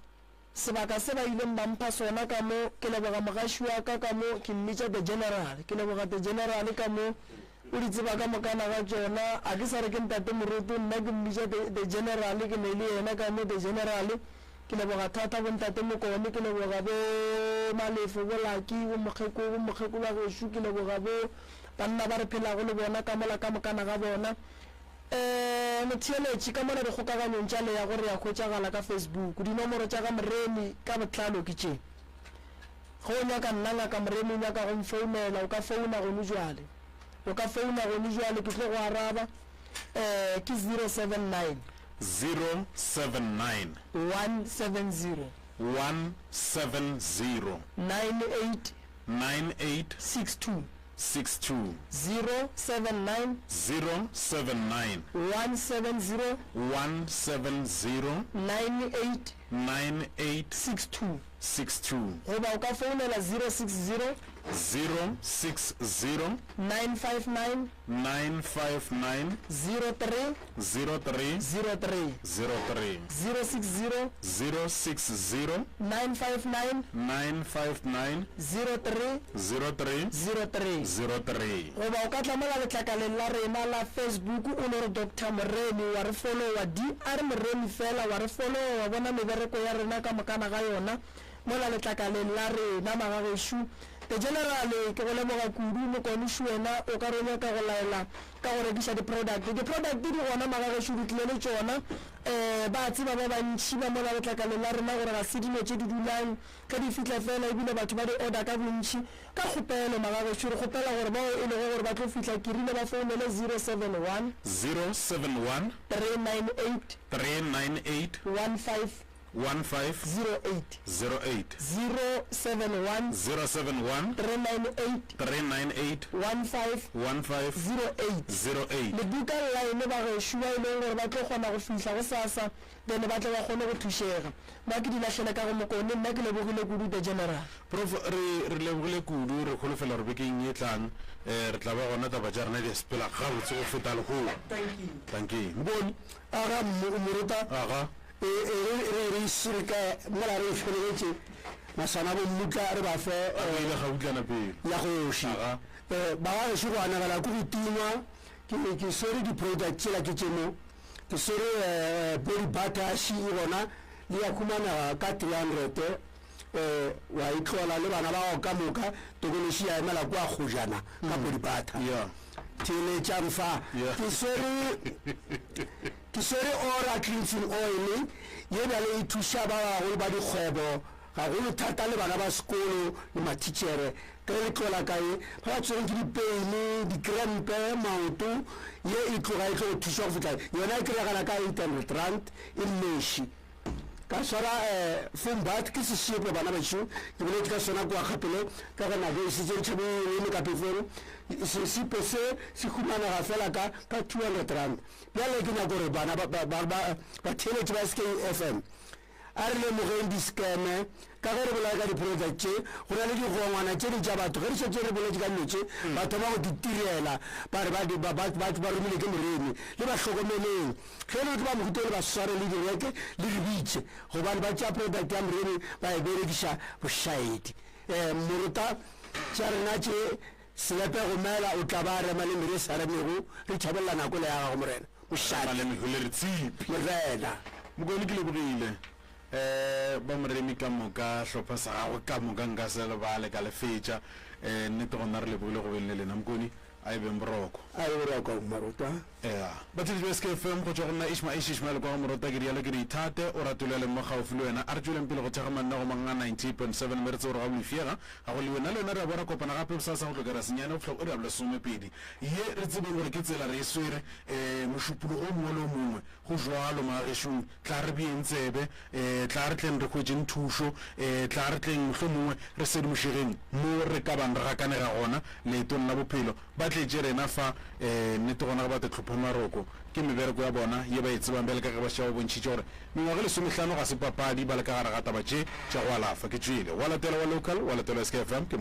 Speaker 1: sebaka se ba ileng ba mpha sona ka mo ke leboga mogaši wa ka mo ke mmitša the general ke leboga the general ka mo o di tseba ka mokana ga tsona a ke sa re ke ntate moroto nna ke mmitša the general ke ne le yena ka mo the general ke leboga thata bo ntate mokone ke leboga bo malefo bo laki bo mokgekolo wa gešo ke leboga bo banna ba re phelago le bona ka mola ka mokana ga bona motheeletši ka mola dikgokaganyong tša le ya gore ya khwetšagala ka Facebook dinomoro tša ka moremi ka botlalo ke tše go o nyaka nna ngaka moremi o nyaka go mfounela o ka founa gone jwale o ka founa gone jwale ke tlo go araba ke 079 170 98 62 079 170 98 62 goba o ka founela 060 959 03 03 060 959 03 goba o ka tlamela letlakaleng la rena la Facebook o le re Dr. Moremi wa re followa DR Moremi fela wa re followa wa bona mebereko ya rena ka mokana ga yona mola letlakaleng la rena magageshu the general ke go leboga kudu mo konishu wena o ka renya ka go laela ka go rekiša di-product di gona magageshu di tlile le tsona ba tseba ba bantši ba mola letlakaleng la rena gore ga se dilo tše di dulang ka di fitlha fela ebile batho ba di order ka bontši ka kgopelo magageshu re kgopela gore bao e lego gore ba tlo fitlha ke rile ba founele 071 398 15 08 071 398 15 08 le buka line ba go shua ile gore ba tlo gona go fihla go sasa then ba tla ba gone go thušega ba ke di lahlele ka go mokone nna ke lebogile kudu the general
Speaker 2: prof re lebogile kudu re kholofela re bekeng e tlang re tla ba gona taba ja rena di spela ga botse go feta le go thank you mboni
Speaker 4: aga moruta
Speaker 2: aga
Speaker 4: re sirika mola re feleletše masana bo mutla re ba fe
Speaker 2: ile ga utlana pele
Speaker 4: ya go shi ba ga se go anagala go tingwa ke sere di product tsela ke tseno ke sere body butter shi gona le ya khumana ka 300 wa itlola le bana ba go ka moka tokoleshi ya emela kwa khojana ka body butter
Speaker 2: yeah
Speaker 4: tele tsamfa ke sere ora cleansing oil ye ba le thusha ba go ba di kgwebo ga go thata le bana ba sekolo le matitšhere ka le tlola kae ba tsweng ke dipeine di crampe maoto ye e tloga e tlo thusha go fitla yona e kry-agala ka 800 rand e meshi ka swara fombat ke se shepe bana ba tšho ke boletse ka sona kwa gapele ka go nako e setse tšhebe le ka pefero se pese se khumana ga fela ka 200 rand bjale ke na gore bana ba theletše ba SKFM a re le mogeng di scam ka ge re bolaya ka di-project tše go na le digongwana tše di tša batho ge di šetse re boletse ka netse batho ba go ditirela ba re ba romile ke moremi le ba hlokomeleng ge le ke ba mohuto le ba sware le direke le re bitše gobane ba tšea product ya moremi ba e berekiša bošaedi moruta tša rena tše selepe go mela o tla ba rema le mere sa remego re tšhabelela nako le ya gago morena morena
Speaker 2: mokone ke lebogile ba moremi ka moka hlopha sa gagwe ka moka nka se lebale ka lefetša nnete gona re lebogile go beng le lena mokone a e beng boroko
Speaker 4: maruta
Speaker 2: batledi ba SKFM go tswa go nna Ishmael kwa morota ke rialo ke di ithate o ratole le mo gaufi le wena a re tsweleng pele go thega manna go manga 90.7 meretse gore ga mo fiega ga go le wena le wena re bona kopana gape sa go tlokera senyane go o re abla somepedi ye re tsebeng gore ke tsela re swere mošupulo o mongwe le mongwe go jwalo magesong tla re bientsebe tla re tleng re khwetseng thušo tla re tleng mohlomongwe mongwe re sedimošegeng mo re ka bang re gakanega gona leetong la bophelo ba tletse rena fa nnete gona ga ba tlhopha maroko ke mebereko ya bona ye ba e tsebang bjale ka ge ba šao bontšhitše gore mengwaga le 15 ga se papadi ba le ka gare ga taba tše tša go alafa ke tšwile wa latela wa local wa latela SKFM ke